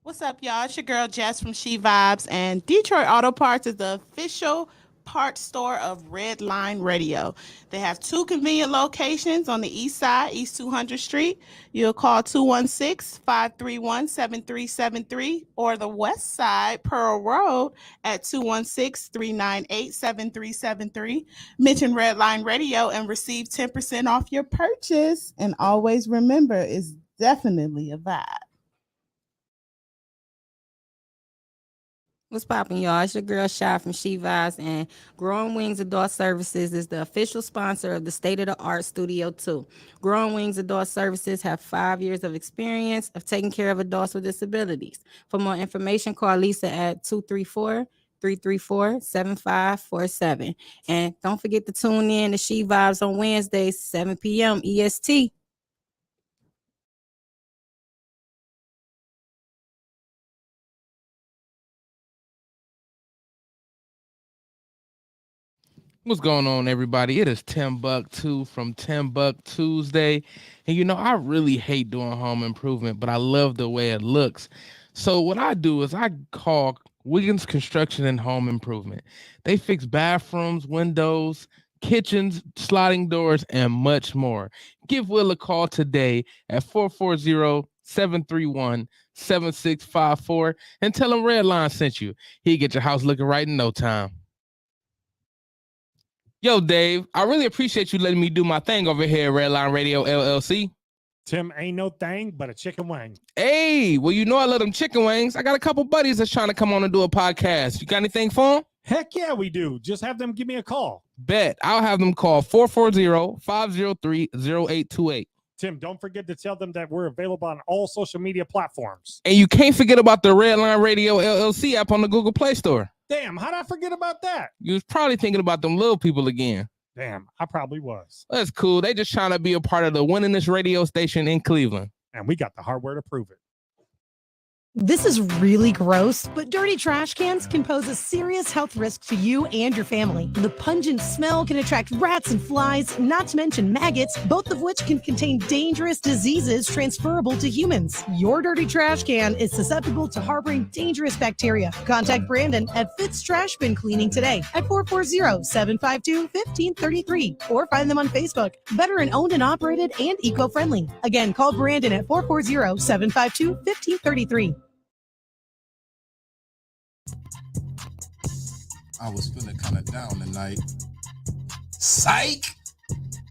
What's up, y'all? It's your girl Jess from She Vibes, and Detroit Auto Parts is the official parts store of Red Line Radio. They have two convenient locations on the east side, East 200th Street. You'll call 216-531-7373, or the west side, Pearl Road, at 216-398-7373. Mention Red Line Radio and receive 10% off your purchase. And always remember, it's definitely a vibe. What's poppin', y'all? It's your girl Shy from She Vibes, and Growing Wings Adult Services is the official sponsor of the State of the Art Studio 2. Growing Wings Adult Services have 5 years of experience of taking care of adults with disabilities. For more information, call Lisa at 234-334-7547. And don't forget to tune in to She Vibes on Wednesdays, 7 p.m. EST. What's going on, everybody? It is Timbuktu from TimbukTuesday. And I really hate doing home improvement, but I love the way it looks. So what I do is I call Wiggins Construction and Home Improvement. They fix bathrooms, windows, kitchens, sliding doors, and much more. Give Will a call today at 440-731-7654 and tell him Redline sent you. He'll get your house looking right in no time. Yo, Dave, I really appreciate you letting me do my thing over here at Redline Radio LLC. Tim, ain't no thing but a chicken wing. Hey, well, I love them chicken wings. I got a couple buddies that's trying to come on and do a podcast. You got anything for them? Heck yeah, we do. Just have them give me a call. Bet. I'll have them call 440-503-0828. Tim, don't forget to tell them that we're available on all social media platforms. And you can't forget about the Redline Radio LLC app on the Google Play Store. Damn, how'd I forget about that? You was probably thinking about them little people again. Damn, I probably was. That's cool. They just trying to be a part of the winningest radio station in Cleveland. And we got the hardware to prove it. This is really gross, but dirty trash cans can pose a serious health risk to you and your family. The pungent smell can attract rats and flies, not to mention maggots, both of which can contain dangerous diseases transferable to humans. Your dirty trash can is susceptible to harboring dangerous bacteria. Contact Brandon at Fitz Trash Bin Cleaning today at 440-752-1533 or find them on Facebook. Veteran owned and operated and eco-friendly. Again, call Brandon at 440-752-1533. I was feeling kind of down tonight. Psych!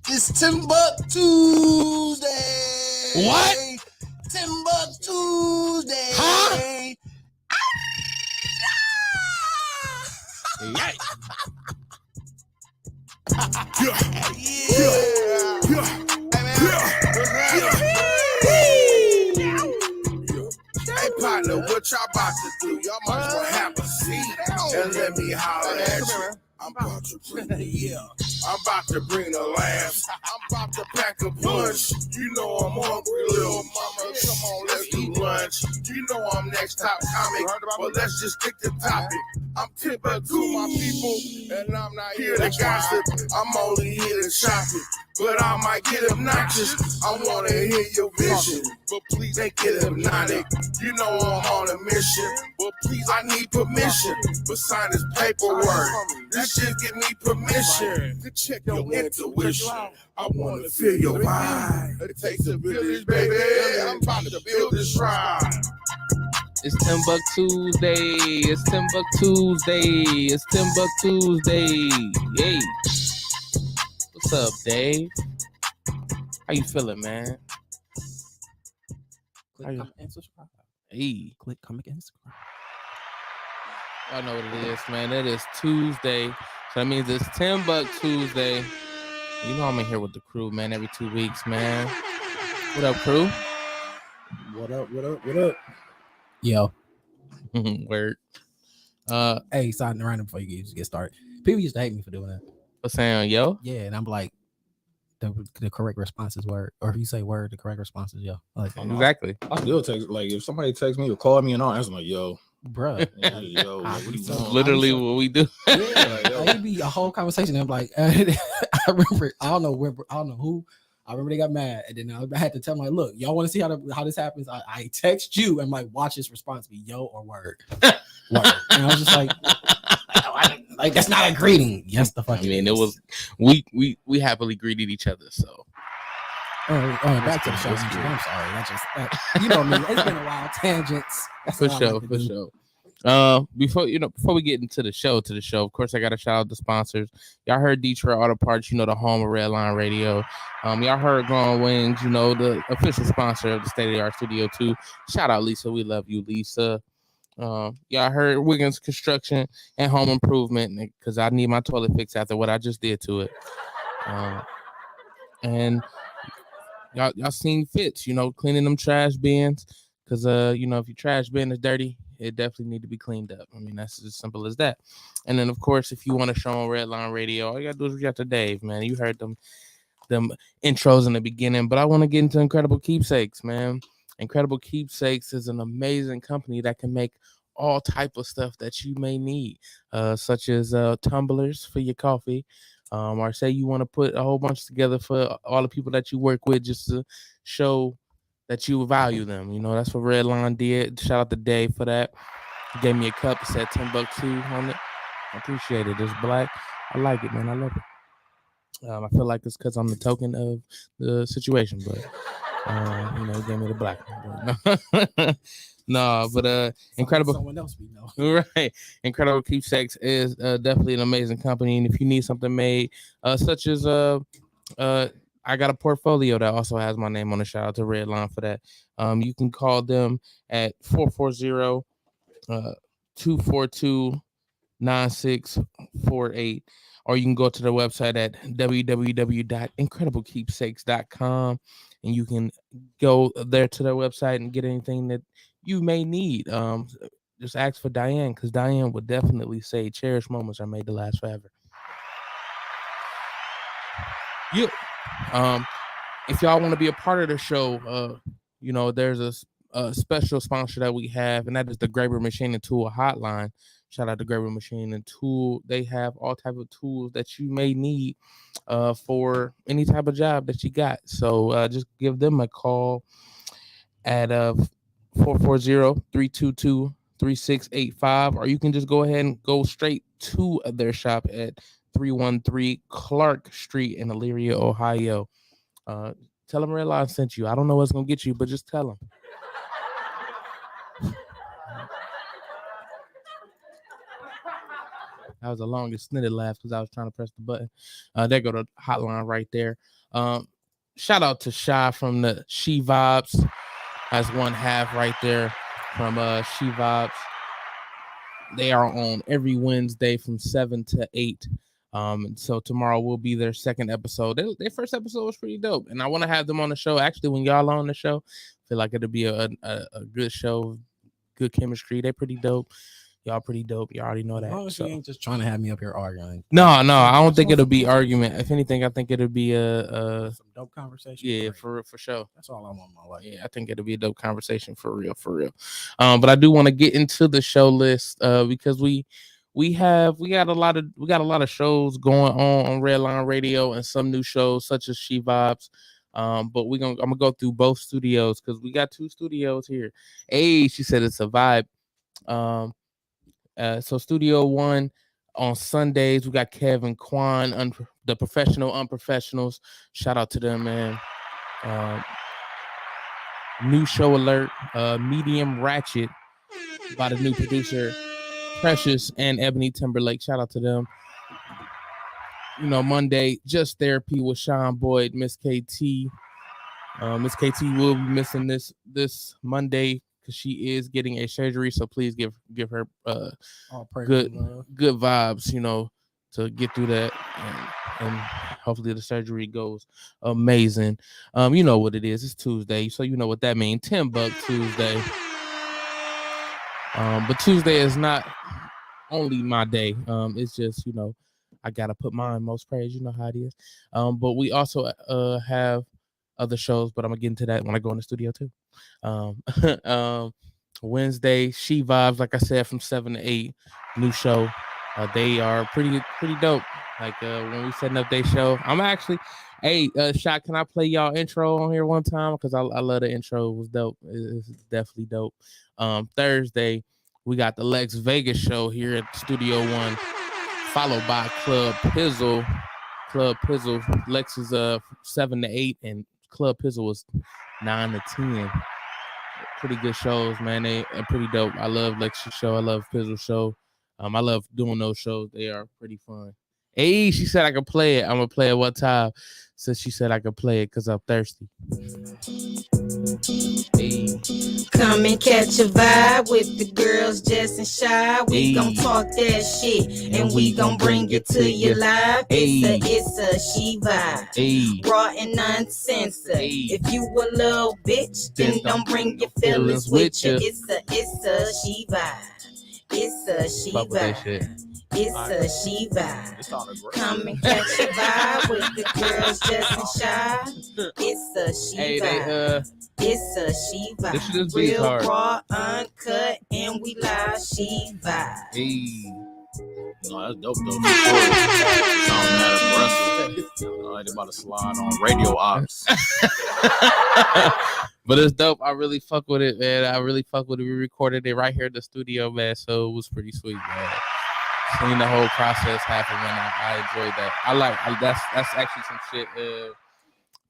It's TimbukTuesday! What? TimbukTuesday! Huh? Hey, partner, what y'all about to do? Y'all might as well have a seat and let me holler at you. I'm about to bring the I'm about to bring the laughs. I'm about to pack a punch. You know I'm hungry, little mama. Come on, let's do lunch. You know I'm next top comic, but let's just stick to topic. I'm Timbuktu, my people, and I'm not here to gossip. I'm only here to shop it, but I might get obnoxious. I wanna hear your vision, but please ain't get hypnotic. You know I'm on a mission, but please I need permission. But sign this paperwork. This shit give me permission to check your intuition. I wanna feel your vibe. It takes a village, baby. I'm about to build this shrine. It's TimbukTuesday. It's TimbukTuesday. It's TimbukTuesday. Yay. What's up, Dave? How you feeling, man? Click, comment, and subscribe. Hey. Click, comment, and subscribe. I know what it is, man. It is Tuesday. So that means it's TimbukTuesday. You know I'm in here with the crew, man, every 2 weeks, man. What up, crew? What up? What up? What up? Yo. Word. Hey, sign random before you get started. People used to hate me for doing that. What's saying, yo? Yeah, and I'm like, the correct response is word. Or if you say word, the correct response is yo. Like, Exactly. I still text, like, if somebody texts me or call me and all, I'm like, yo, bruh. yeah, yo, like, what are you doing? Literally what we do. Yeah, like, yo. It'd be a whole conversation. I'm like, I remember, I don't know who. I remember they got mad, and then I had to tell them, like, look, y'all want to see how this happens? I text you and like watch his response be yo or word. Word. And I was just like that's not a greeting. Yes, the fuck. I mean, it was we happily greeted each other. So back to the show. I'm sorry. You know me. It's been a while. Tangents. That's for sure. Before we get into the show, of course, I got to shout out the sponsors. Y'all heard Detroit Auto Parts, the home of Redline Radio. Y'all heard Growing Wings, the official sponsor of the State of the Art Studio 2. Shout out Lisa. We love you, Lisa. Y'all heard Wiggins Construction and Home Improvement, because I need my toilet fixed after what I just did to it. And y'all seen Fitz, cleaning them trash bins, because if your trash bin is dirty, it definitely need to be cleaned up. I mean, that's as simple as that. And then, of course, if you want to show on Redline Radio, all you gotta do is reach out to Dave, man. You heard them intros in the beginning, but I want to get into Incredible Keepsakes, man. Incredible Keepsakes is an amazing company that can make all type of stuff that you may need, such as tumblers for your coffee, or say you want to put a whole bunch together for all the people that you work with, just to show that you value them. That's what Redline did. Shout out to Dave for that. He gave me a cup. It said Timbuktu on it. I appreciate it. It's black. I like it, man. I love it. I feel like it's because I'm the token of the situation, but he gave me the black one. No, but Incredible. Someone else we know. Right. Incredible Keepsakes is definitely an amazing company, and if you need something made, such as I got a portfolio that also has my name on it. Shout out to Redline for that. You can call them at 440-242-9648, or you can go to their website at www.incrediblekeepsakes.com, and you can go there to their website and get anything that you may need. Just ask for Diane, because Diane would definitely say cherished moments are made to last forever. Yeah. If y'all want to be a part of the show, there's a special sponsor that we have, and that is the Graber Machine and Tool Hotline. Shout out to Graber Machine and Tool. They have all type of tools that you may need for any type of job that you got. So just give them a call at 440-322-3685, or you can just go ahead and go straight to their shop at 313 Clark Street in Elyria, Ohio. Tell them Redline sent you. I don't know what's gonna get you, but just tell them. That was the longest snitted laugh because I was trying to press the button. There go the hotline right there. Shout out to Shy from the She Vibes. Has one half right there from She Vibes. They are on every Wednesday from 7 to 8. So tomorrow will be their second episode. Their first episode was pretty dope, and I want to have them on the show. Actually, when y'all on the show, I feel like it'll be a good show, good chemistry. They're pretty dope. Y'all pretty dope. You already know that. Oh, she ain't just trying to have me up here arguing. No, I don't think it'll be argument. If anything, I think it'll be some dope conversation. Yeah, for sure. That's all I want in my life. Yeah, I think it'll be a dope conversation for real. But I do want to get into the show list because we got a lot of shows going on Redline Radio, and some new shows such as She Vibes. But I'm gonna go through both studios because we got two studios here. Hey, she said it's a vibe. So Studio One on Sundays, we got Kevin Kwan, the professional unprofessionals. Shout out to them, man. New show alert, Medium Ratchet by the new producer Precious and Ebony Timberlake. Shout out to them. Monday, Just Therapy with Sean Boyd, Miss KT. Miss KT will be missing this Monday because she is getting a surgery. So please give her good vibes, to get through that, and hopefully the surgery goes amazing. You know what it is. It's Tuesday, so you know what that means. TimbukTuesday. But Tuesday is not only my day. It's just, I gotta put mine most praise. You know how it is. But we also have other shows, but I'm gonna get into that when I go in the studio too. Wednesday, She Vibes, like I said, from 7 to 8, new show. They are pretty dope. Like when we setting up their show, I'm Hey, Shot, can I play y'all intro on here one time? Because I love the intro. It was dope. It's definitely dope. Thursday, we got the Lex Vegas show here at Studio One, followed by Club Pizzle. Club Pizzle. Lex is 7 to 8, and Club Pizzle was 9 to 10. Pretty good shows, man. They are pretty dope. I love Lex's show. I love Pizzle show. I love doing those shows. They are pretty fun. Hey, she said I could play it. I'm gonna play it one time. So she said I could play it because I'm thirsty. Hey. Come and catch a vibe with the girls just and shy. We gon' talk that shit and we gon' bring it to you live. It's a she vibe, raw and nonsensical. If you a little bitch, then don't bring your feelings with you. It's a she vibe. It's a she vibe. It's a she vibe. Come and catch a vibe with the girls just and shy. It's a she vibe. It's a she vibe. Real raw, uncut, and we live she vibe. Hey. No, that's dope though. Sound mad aggressive. They about to slide on radio ops. But it's dope. I really fuck with it, man. I really fuck with it. We recorded it right here in the studio, man. So it was pretty sweet, man. Seeing the whole process happen, man. I enjoyed that. That's actually some shit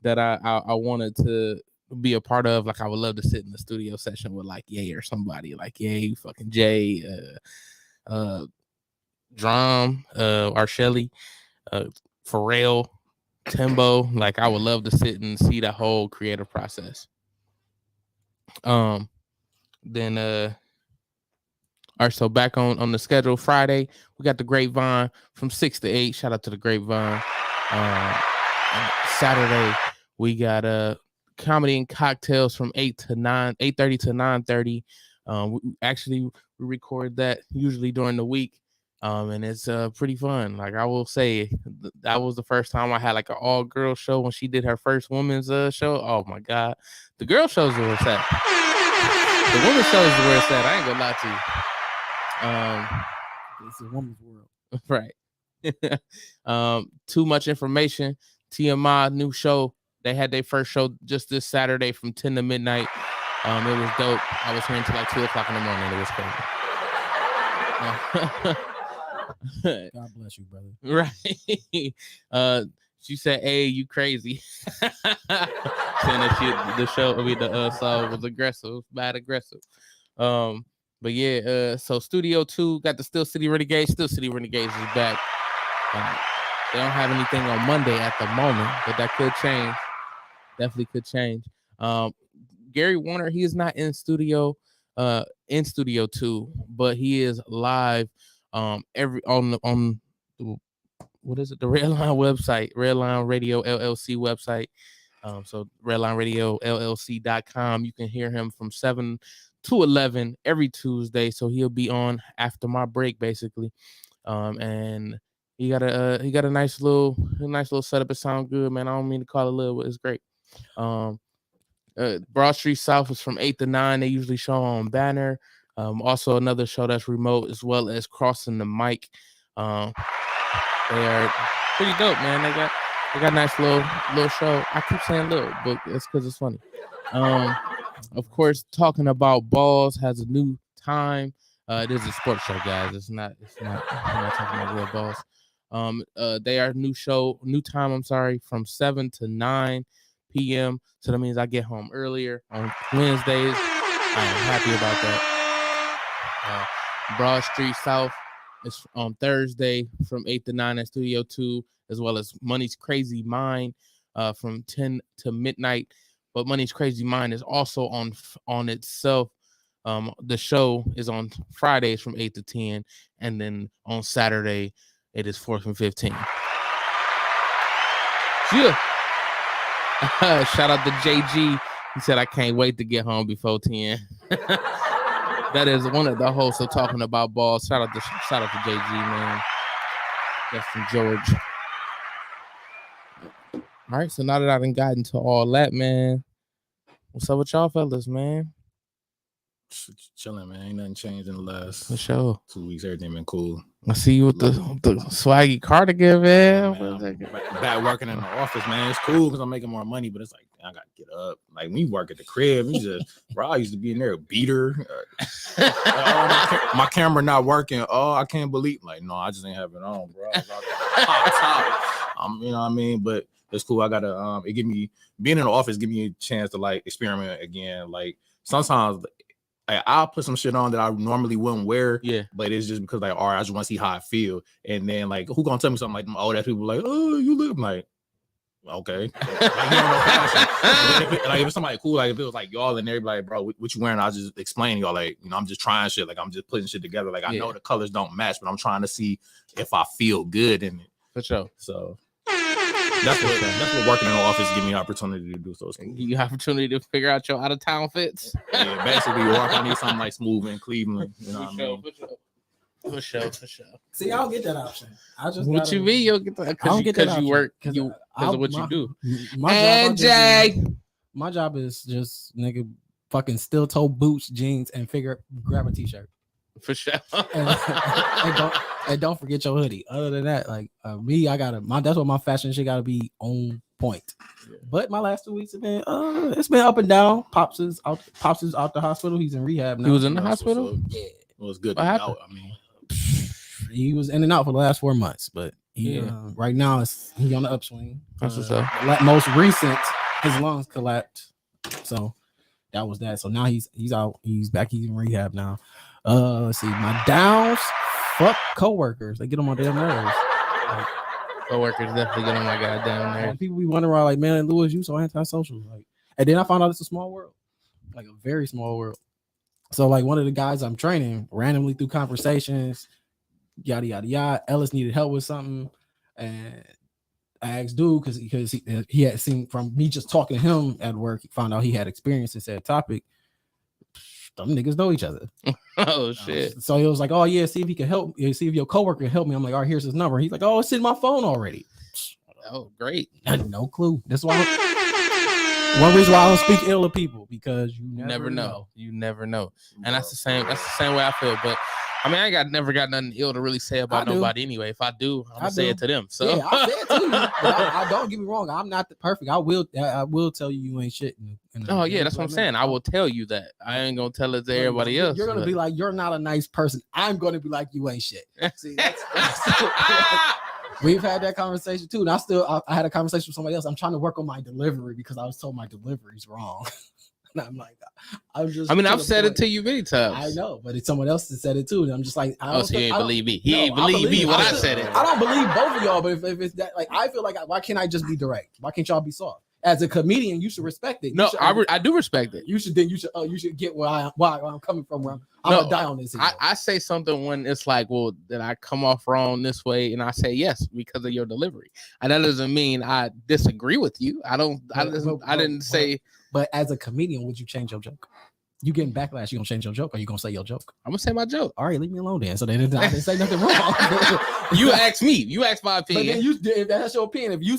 that I wanted to be a part of. Like, I would love to sit in the studio session with like Ye or somebody, like Ye, fucking Jay, Drum, Arshelly, Pharrell, Timbo. Like, I would love to sit and see the whole creative process. Then all right, so back on the schedule Friday, we got the Grapevine from 6 to 8. Shout out to the Grapevine. Saturday, we got comedy and cocktails from 8:30 to 9:30. We record that usually during the week. And it's pretty fun. Like, I will say, that was the first time I had like an all-girl show when she did her first women's show. Oh my God. The girl shows are where it's at. The women's shows is where it's at. I ain't gonna lie to you. It's a woman's world. Right. Too much information. TMI new show. They had their first show just this Saturday from 10 to midnight. It was dope. I was here until like 2 o'clock in the morning. It was crazy. God bless you, brother. Right. She said, "Hey, you crazy." Saying that the song was aggressive, bad aggressive. But yeah, so Studio 2 got the Still City Renegades. Still City Renegades is back. They don't have anything on Monday at the moment, but that could change. Definitely could change. Gary Warner, he is not in Studio 2, but he is live on what is it? The Redline website, Redline Radio LLC website. So redlineradiolllc.com. You can hear him from 7 to 11 every Tuesday. So he'll be on after my break, basically. And he got a nice little setup. It sounds good, man. I don't mean to call it little, but it's great. Broad Street South is from 8 to 9. They usually show on Banner. Also another show that's remote, as well as Crossing the Mic. They are pretty dope, man. They got a nice little show. I keep saying little, but it's because it's funny. Of course, Talking About Balls has a new time. It is a sports show, guys. We're not talking about real balls. They are new time, from 7 to 9 p.m. So that means I get home earlier on Wednesdays. I'm happy about that. Broad Street South is on Thursday from 8 to 9 at Studio 2, as well as Money's Crazy Mind from 10 to midnight. But Money's Crazy Mind is also on itself. The show is on Fridays from 8 to 10, and then on Saturday it is 4 from 15. Yeah. Shout out to JG. He said, "I can't wait to get home before 10." That is one of the hosts of Talking About Balls. Shout out to JG, man. That's from George. All right, so now that I done got into all that, man, what's up with y'all fellas, man? Chilling, man. Ain't nothing changed in the last For sure. 2 weeks. Everything been cool. I see you with the swaggy cardigan, man. Back working in the office, man. It's cool because I'm making more money, but it's like I gotta get up. Like when you work at the crib, you just bro. I used to be in there a beater. My camera not working. Oh, I can't believe. Like no, I just ain't have it on, bro. You know what I mean? But it's cool. I gotta it give me being in the office give me a chance to like experiment again. Like sometimes. I'll put some shit on that I normally wouldn't wear, but it's just because like, all right, I just want to see how I feel, and then like, who gonna tell me something like, oh, that people like, oh, you look like, okay, like, you don't know fashion. Like if it's somebody cool, like if it was like y'all and everybody, like, bro, what you wearing? I'll just explain y'all, like, you know, I'm just trying shit, like I'm just putting shit together, like I know the colors don't match, but I'm trying to see if I feel good in it. For sure. So. That's what working in the office give me an opportunity to do. So it's cool. Give you opportunity to figure out your out of town fits. Yeah, basically, or if I need something like smooth in Cleveland, you know what I mean? For sure. See, I don't get that option. I just what you mean you'll get that? Because you work because of what you do. My job is just nigga fucking steel toe boots, jeans, and grab a t-shirt. For sure. and don't forget your hoodie. Other than that, like me, that's what my fashion shit gotta be on point. Yeah. But my last 2 weeks have been it's been up and down. Pops is out the hospital. He's in rehab now. He was in the hospital? Yeah. It was good. What happened? I mean, he was in and out for the last 4 months, but he right now he's on the upswing. That's what's up. Most recent, his lungs collapsed. So that was that. So now he's out, he's back, he's in rehab now. Let's see, my downs, fuck coworkers. They get on my damn nerves. Like, coworkers definitely get on my goddamn nerves. People be wondering, like, man, Louis, you so antisocial. Like, and then I found out it's a small world, like a very small world. So, like, one of the guys I'm training randomly through conversations, yada yada yada. Ellis needed help with something, and I asked dude because he had seen from me just talking to him at work. He found out he had experience in said topic. Them niggas know each other. Oh shit! So he was like, "Oh yeah, see if he can help. See if your coworker can help me." I'm like, "All right, here's his number." He's like, "Oh, it's in my phone already." Oh, great! No clue. That's why. One reason why I don't speak ill of people, because you never know. You never know, and that's the same way I feel. But I mean, never got nothing ill to really say about nobody anyway. If I do, I'm gonna say it to them. So yeah, I say it to you. But I don't get me wrong. I'm not the perfect. I will tell you ain't shit. Oh yeah, that's what I'm saying. I will tell you that. I ain't gonna tell it to everybody else. You're gonna be like, you're not a nice person. I'm gonna be like, you ain't shit. See, that's we've had that conversation too. And I had a conversation with somebody else. I'm trying to work on my delivery because I was told my delivery's wrong. And I'm like, I've said it to you many times. I know, but it's someone else that said it too. And I'm just like, so you ain't believe me. He ain't believe me when I said it. I don't believe both of y'all, but if it's that, like, I feel like, why can't I just be direct? Why can't y'all be soft? As a comedian, you should respect it. I do respect it. You should get where I'm coming from. Where I'm gonna die on this. I say something when it's like, well, did I come off wrong this way? And I say yes because of your delivery. And that doesn't mean I disagree with you. I didn't say. But as a comedian, would you change your joke? You getting backlash? You gonna change your joke, or you gonna say your joke? I'm gonna say my joke. All right, leave me alone then. So then I didn't say nothing wrong. You asked me. You asked my opinion. But then if that's your opinion, if you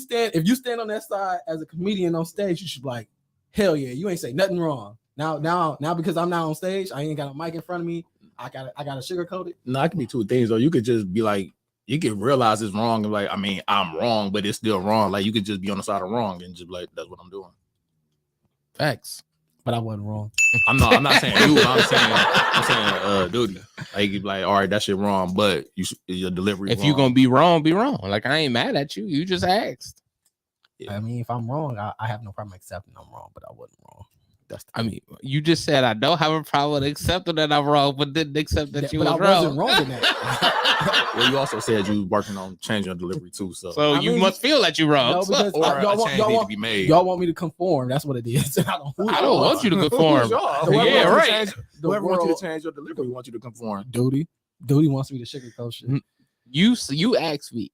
stand on that side as a comedian on stage, you should be like, hell yeah, you ain't say nothing wrong. Now because I'm not on stage, I ain't got a mic in front of me. I gotta sugarcoat it. No, it can be two things though. You could just be like, you can realize it's wrong and like, I mean, I'm wrong, but it's still wrong. Like you could just be on the side of wrong and just be like, that's what I'm doing. Facts. But I wasn't wrong. I'm not saying you. I'm saying duty. Like you like, all right, that shit wrong, but your delivery. If you're gonna be wrong, be wrong. Like I ain't mad at you. You just asked. Yeah. I mean, if I'm wrong, I have no problem accepting I'm wrong, but I wasn't wrong. You just said I don't have a problem accepting that I'm wrong, but didn't accept that you was wrong. I wasn't wrong in that. Well, you also said you working on changing your delivery too. So you must feel that you're wrong. No, because y'all need to be made. Y'all want me to conform. That's what it is. I don't want you to conform. Yeah, right. Whoever wants you to change your delivery wants you to conform. Duty wants me to sugarcoat shit. You asked me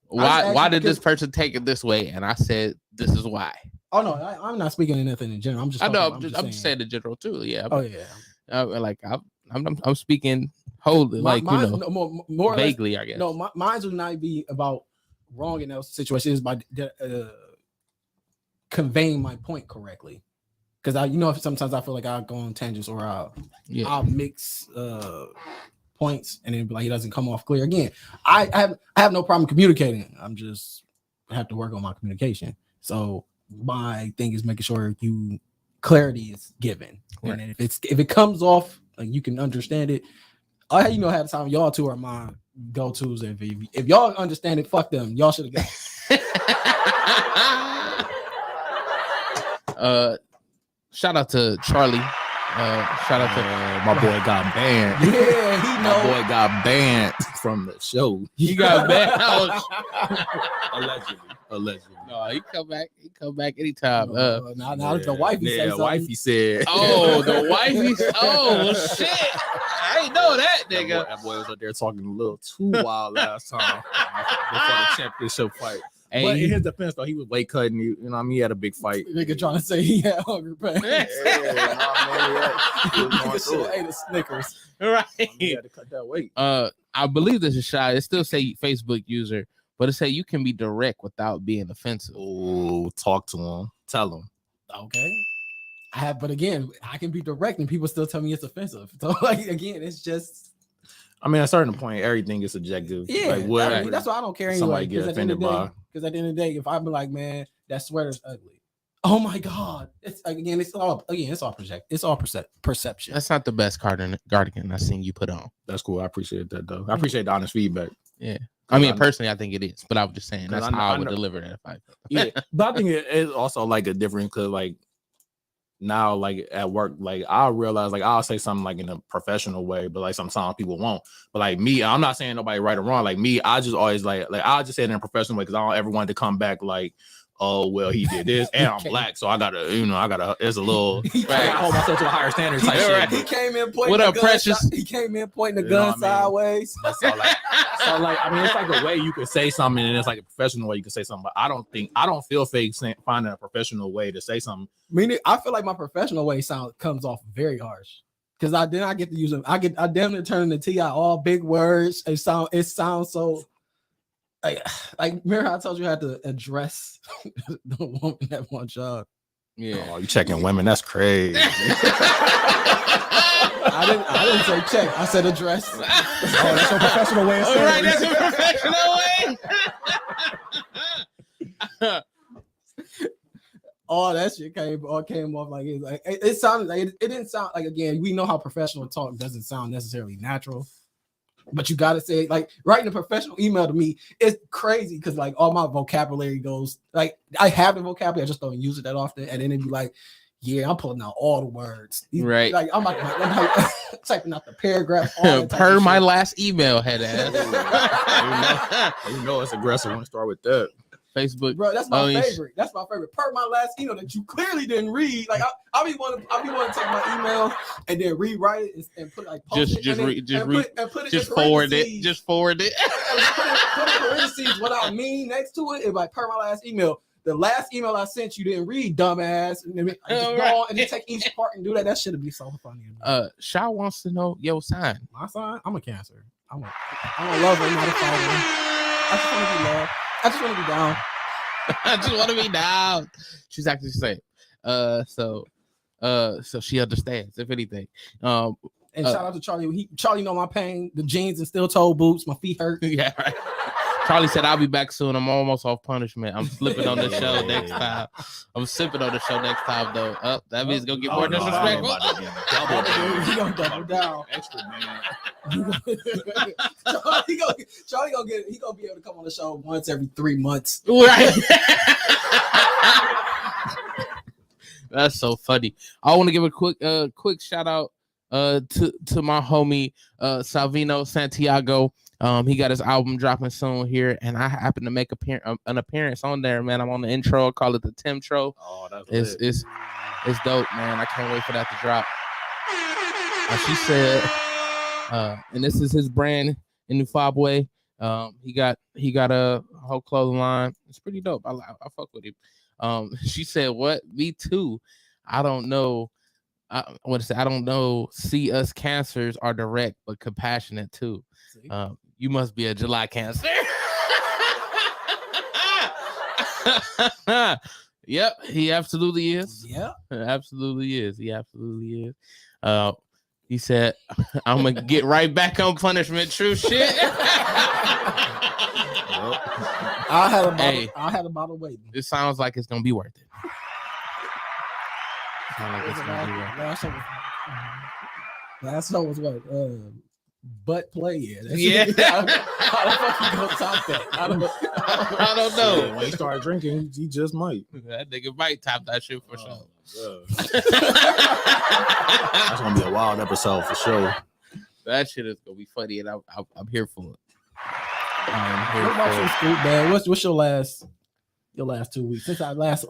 why did this person take it this way, and I said this is why. Oh no, I'm not speaking anything in general. I'm just saying in general too. Yeah. Oh yeah. Like I'm speaking wholly, more vaguely, less, I guess. No, mine would not be about wrong in those situations. By conveying my point correctly. because sometimes I feel like I'll go on tangents or I'll mix points and then be like he doesn't come off clear. Again, I have no problem communicating. I have to work on my communication. So my thing is making sure clarity is given, right. And if it comes off like you can understand it. I have the time. Y'all two are my go-tos. If y'all understand it, fuck them. Y'all should have got. Shout out to Charlie. Shout out to my boy got banned. Yeah, he know. My boy got banned from the show. He got banned. Allegedly. No, he come back. He come back anytime. Now the wifey said something. Wifey said. Oh, the wifey. Oh shit! I ain't know that nigga. That boy was up there talking a little too wild last time before the championship fight. Hey, but in his defense, though, he was weight cutting. You know, what I mean, he had a big fight. Nigga trying to say he had hunger pains. Nigga ate a Snickers. Right. He had to cut that weight. I believe this is shot. It still say Facebook user, but it say you can be direct without being offensive. Oh, talk to him. Tell him. Okay. But again, I can be direct and people still tell me it's offensive. So like again, it's just. I mean, at a certain point, everything is subjective. Yeah, like that's why I don't care anyway. Somebody get offended by. Because at the end of the day, if I'm like, man, that sweater's ugly. Oh my God! It's all perception. That's not the best cardigan I've seen you put on. That's cool. I appreciate that though. I appreciate the honest feedback. Yeah. I mean, personally, I think it is, but I was just saying that's how I would deliver that if I. Yeah, but I think it is also like a different because like. Now, like at work, like I'll realize, like I'll say something like in a professional way, but like sometimes people won't. But like me, I'm not saying nobody right or wrong. Like me, I just always like I'll just say it in a professional way because I don't ever want to come back like, oh well, he did this, and I'm black, so I gotta, it's a little. I gotta hold myself to a higher standard type shit. Right. He came in pointing. What up, Precious? He came in pointing the gun sideways. So like, I mean, it's like a way you can say something, and it's like a professional way you can say something. But I don't feel fake finding a professional way to say something. Meaning, I feel like my professional way comes off very harsh because I get to use them. I damn near turn into T.I. all big words. It sounds so. Like remember I told you I had to address the woman at one job. Yeah. Oh, you checking women? That's crazy. I didn't say check. I said address. Oh, that's a professional way of saying it. All right, that's a professional way. All that shit came off like it sounded like it didn't sound like, again, we know how professional talk doesn't sound necessarily natural. But you gotta say, like, writing a professional email to me is crazy because like all my vocabulary goes, like I have the vocabulary, I just don't use it that often. And then it'd be like, yeah, I'm pulling out all the words. Right. Like I'm like typing out the paragraph. Per my last email, head ass. You know it's aggressive when you start with that. Facebook, bro. That's my favorite. That's my favorite. Per my last email that you clearly didn't read. Like I'll be want to take my email and then rewrite it and put like just forward it. Just forward it. Put in parentheses what I mean next to it. If like per my last email, the last email I sent you didn't read, dumbass. And then go on and then take each part and do that. That should be so funny. Shaw wants to know your sign. My sign? I'm a Cancer. I'm a lover, not a fighter. I just want to be loved. I just want to be down. I just want to be down. She's actually saying, so she understands, if anything. And shout out to Charlie. Charlie know my pain. The jeans and steel toe boots. My feet hurt. Yeah, right. Charlie said, "I'll be back soon. I'm almost off punishment. I'm slipping on the show next time. I'm sipping on the show next time, though. That means it's gonna get more disrespectful. He gonna double down. Extra, man. Charlie gonna be able to come on the show once every 3 months. Right. That's so funny. I want to give a quick shout out to my homie Salvino Santiago. He got his album dropping soon here, and I happen to make an appearance on there, man. I'm on the intro. I call it the Timtro. Oh, that's it's dope, man. I can't wait for that to drop. She said, and this is his brand in Nufabwe. He got a whole clothing line. It's pretty dope. I fuck with him. She said, "What? Me too. I don't know. I don't know. See, us cancers are direct but compassionate too. You must be a July Cancer." Yep, he absolutely is. Yeah, absolutely is. He absolutely is. He said, "I'm gonna get right back on punishment." True shit. I had a bottle waiting. It sounds like it's gonna be worth it. Last one was what? Butt play. Yeah. How the fuck you gonna top that? I don't know. Yeah, when he started drinking, he just might. That nigga might top that shit for sure. That's gonna be a wild episode for sure. That shit is gonna be funny, and I'm here for it. What about your school, man? What's your last 2 weeks since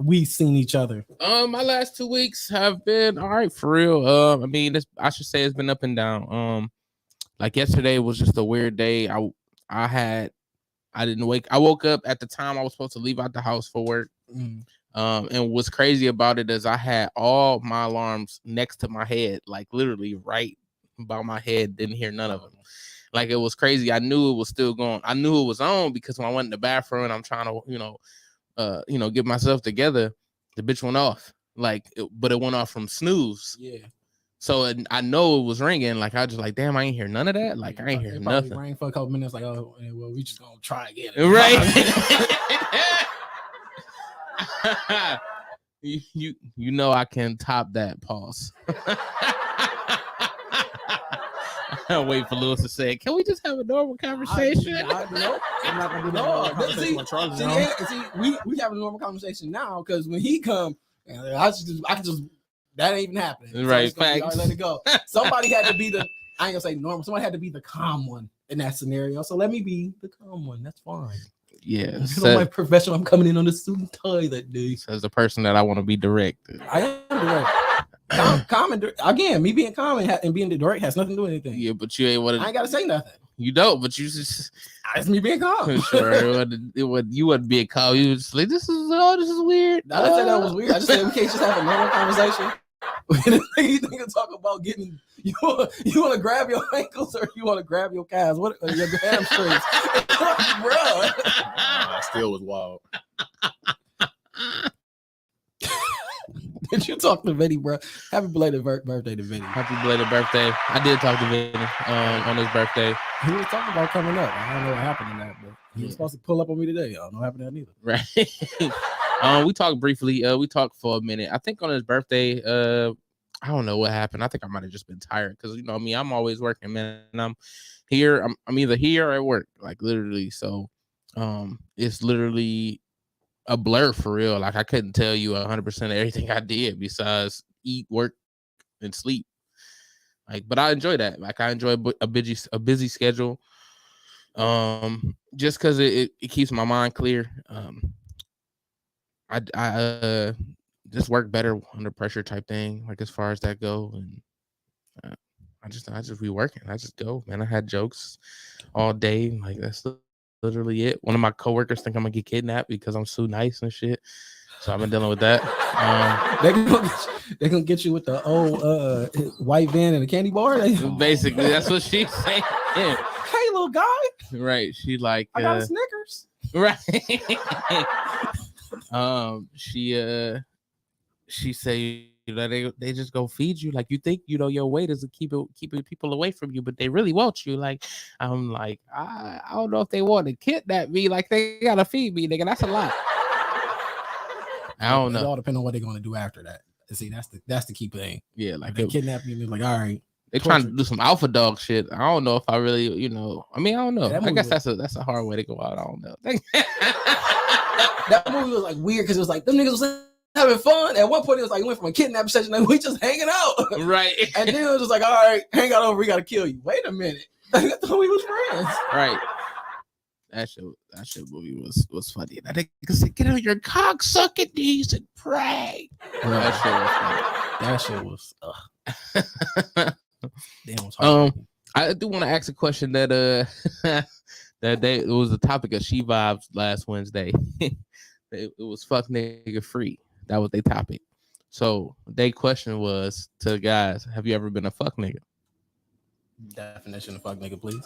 we seen each other? My last 2 weeks have been all right for real. I mean, I should say it's been up and down. Like yesterday was just a weird day. I woke up at the time I was supposed to leave out the house for work. And what's crazy about it is I had all my alarms next to my head, like literally right by my head. Didn't hear none of them. Like it was crazy. I knew it was still going. I knew it was on because when I went in the bathroom and I'm trying to, get myself together, the bitch went off. But it went off from snooze. Yeah. So I know it was ringing. Like I was just like, damn, I ain't hear none of that. Like I ain't hear nothing. Rang for a couple minutes. Like, oh, well, we just gonna try again. Right. you know I can top that. Pause. I'll wait for Lewis to say, can we just have a normal conversation? I'm not gonna do that. See, we have a normal conversation now because when he come, I can just that ain't even happening. Right, so facts. Let it go. Somebody had to be I ain't gonna say normal. Somebody had to be the calm one in that scenario. So let me be the calm one. That's fine. Yeah. I'm like professional. I'm coming in on the suit and tie that day. As the person that I want to be direct. I am direct. Calm and again, me being calm and being direct has nothing to do with anything. Yeah, but you ain't want to. I ain't gotta say nothing. You don't, but you just. It's me being calm. Sure, you wouldn't be a calm. You was just like, this is weird. I didn't say that was weird. I just said we can't just have a normal conversation. You think to talk about getting you want to grab your ankles or you want to grab your calves? What your hamstrings, bro? That still was wild. Did you talk to Vinny, bro? Happy belated birthday to Vinny. Happy belated birthday. I did talk to Vinny on his birthday. He was talking about coming up. I don't know what happened in that, but he was supposed to pull up on me today. I don't know what happened to that neither. Right. We talked briefly. We talked for a minute. I think on his birthday, I don't know what happened. I think I might have just been tired because me, I'm always working, man. And I'm here. I'm either here or at work, like literally. So, it's literally a blur for real. Like I couldn't tell you 100% of everything I did besides eat, work, and sleep. But I enjoy that. Like I enjoy a busy schedule. Just because it keeps my mind clear. I just work better under pressure type thing. Like as far as that go, and I just be working. I just go, man. I had jokes all day. Like that's literally it. One of my coworkers think I'm gonna get kidnapped because I'm so nice and shit. So I've been dealing with that. They're gonna get you with the old white van and a candy bar. Basically, that's what she's saying. Yeah. Hey, little guy. Right. She like I got a Snickers. Right. She say they just go feed you. Like you think your weight is to keep people away from you, but they really want you. Like I'm like I don't know if they want to kidnap me. Like they gotta feed me, nigga. That's a lot. I don't know. It all depends on what they're gonna do after that. See, that's the key thing. Yeah, like they kidnap you. They're like, all right. They trying to do some alpha dog shit. I don't know if I really, I mean, I don't know. I guess that's a hard way to go out. I don't know. That movie was like weird because it was like them niggas was having fun. At one point, it was like we went from a kidnap session and we just hanging out. Right. And then it was just like, all right, hang out over. We gotta kill you. Wait a minute. I thought we was friends. Right. That shit movie was funny. That nigga said, "Get on your cocksucking knees and pray." Right. That shit was. Damn. I do want to ask a question that it was the topic of She Vibes last Wednesday. It was fuck nigga free. That was their topic. So their question was to the guys: have you ever been a fuck nigga? Definition of fuck nigga, please.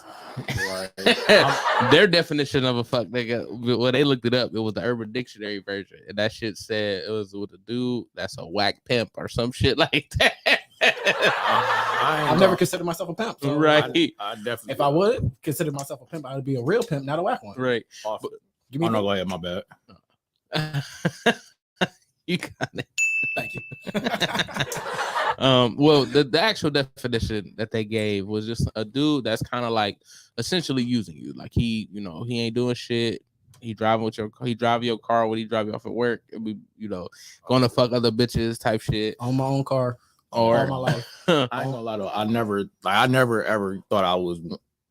Their definition of a fuck nigga, when they looked it up, it was the Urban Dictionary version, and that shit said it was with a dude that's a whack pimp or some shit like that. I've never considered myself a pimp. So right. I definitely. If I would consider myself a pimp, I would be a real pimp, not a whack one. Right. Give me I'm not going ahead. My bad. You got it. Thank you. Well, the actual definition that they gave was just a dude that's kind of like essentially using you. Like he ain't doing shit. He driving your car when he drive you off at work. And we, going to fuck other bitches type shit on my own car or all my life. I ain't gonna lie though. I never ever thought I was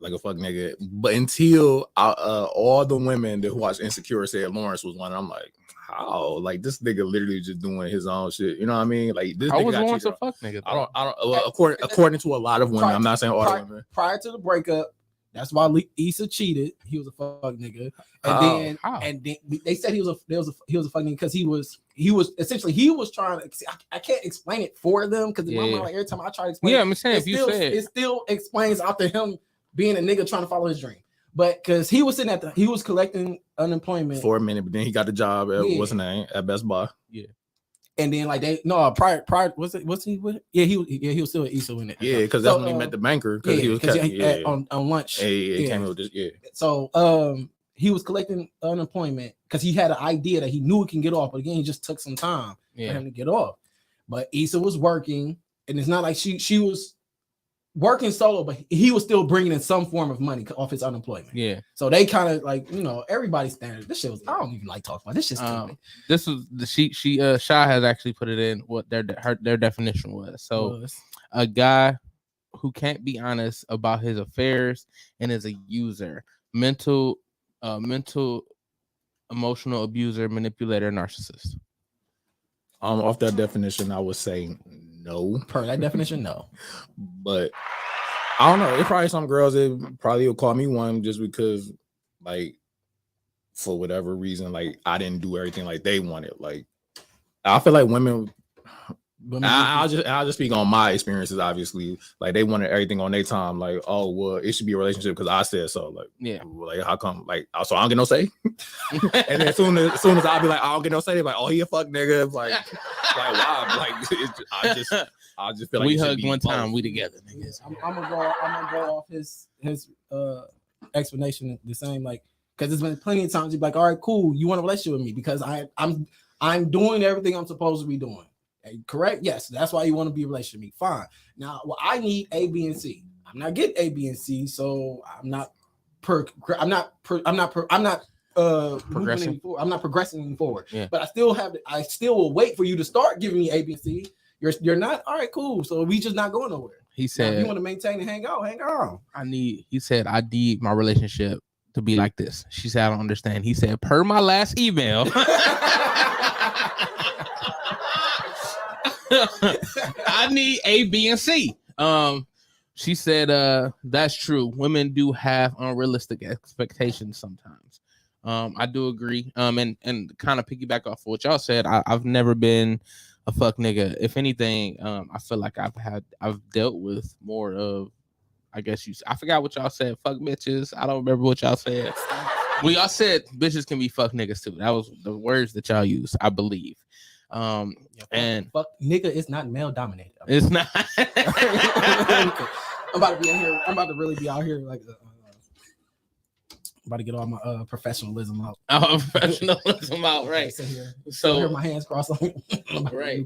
like a fuck nigga, but until all the women that watched Insecure said Lawrence was one. I'm like, how? Like this nigga literally just doing his own shit. You know what I mean? Like this. I was Lawrence a fuck nigga. I don't. Well, according to a lot of women, I'm not saying all the women. Prior to the breakup, that's why Issa cheated. He was a fuck nigga, and then they said he was a fuck nigga because he was essentially trying to. I can't explain it for them because in my mind, like, every time I try to explain, I'm saying it still explains after him being a nigga trying to follow his dream. But because he was collecting unemployment for a minute, but then he got the job at what's his name at Best Buy. Yeah. And then prior was he with it? Yeah, he was still at Issa in it. Yeah, because that's when he met the banker because he was on lunch. He came with this, So he was collecting unemployment because he had an idea that he knew he can get off, but again, he just took some time for him to get off. But Issa was working, and it's not like she was working solo, but he was still bringing in some form of money off his unemployment. Yeah. So they kind of like, everybody's standard. This shit was, I don't even like talking about this shit. This was Sha has actually put it in what their definition was. So a guy who can't be honest about his affairs and is a user, mental, emotional abuser, manipulator, narcissist. Off that definition, I would say no. Per that definition, no. But I don't know. It's probably some girls that probably will call me one just because, like, for whatever reason, like I didn't do everything like they wanted. Like, I feel like women. I'll just speak on my experiences. Obviously, like they wanted everything on their time. Like, oh well, it should be a relationship because I said so. Like, like how come? Like, so I don't get no say. And then as soon as I'll be like, I don't get no say. They're like, oh, he a fuck nigga. Like wow. Like I just feel like we hugged one time. We together. I'm gonna go off his explanation the same. Like, because there's been plenty of times you're like, all right, cool, you want a relationship with me because I'm doing everything I'm supposed to be doing. Correct? Yes, that's why you want to be in a relationship with me. Fine. Now, I need A, B, and C. I'm not getting A, B, and C, so I'm not progressing. I'm not progressing forward. Yeah. But I still will wait for you to start giving me A, B, and C. You're not all right, cool. So we just not going nowhere. He said, now, if you want to maintain and hang on. I need my relationship to be like this. She said, I don't understand. He said, per my last email. I need A, B, and C. She said, that's true. Women do have unrealistic expectations sometimes. I do agree. And kind of piggyback off of what y'all said, I've never been a fuck nigga. If anything, I feel like I've dealt with more of, I forgot what y'all said. Fuck bitches. I don't remember what y'all said. Well, y'all said bitches can be fuck niggas too. That was the words that y'all used, I believe. And fuck nigga is not male dominated. It's not. I'm about to be in here. I'm about to really be out here like about to get all my professionalism out. Professionalism out, right? So here my hands crossed. Right.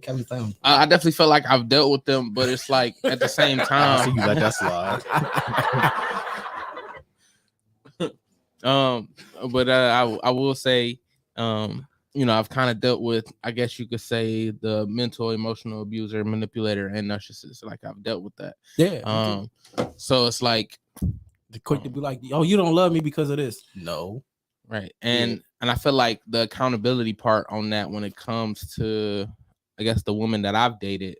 I definitely feel like I've dealt with them, but it's like at the same time. I see you let that slide. But I will say, I've kind of dealt with, I guess you could say, the mental, emotional abuser, manipulator, and narcissist. Like I've dealt with that. Yeah. So it's like the quick to be like, oh, you don't love me because of this. No. Right. And I feel like the accountability part on that, when it comes to, I guess, the woman that I've dated,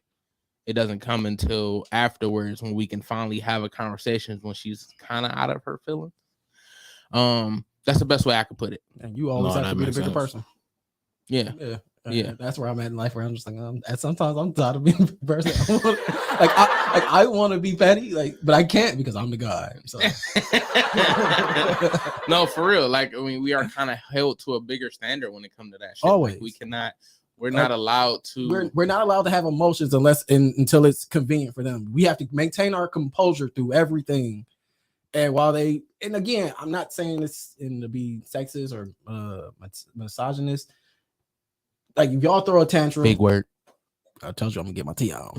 it doesn't come until afterwards when we can finally have a conversation when she's kind of out of her feelings. That's the best way I could put it. And you always have to be the bigger person. Yeah. That's where I'm at in life, where I'm just like, sometimes I'm tired of being a person. I want to be petty, but I can't because I'm the guy. So. No, for real. Like, I mean, we are kind of held to a bigger standard when it comes to that shit. Always. Like, we cannot. We're not allowed to. We're not allowed to have emotions until it's convenient for them. We have to maintain our composure through everything. And again, I'm not saying this to be sexist or misogynist. Like if y'all throw a tantrum, big word. I told you I'm gonna get my tea out.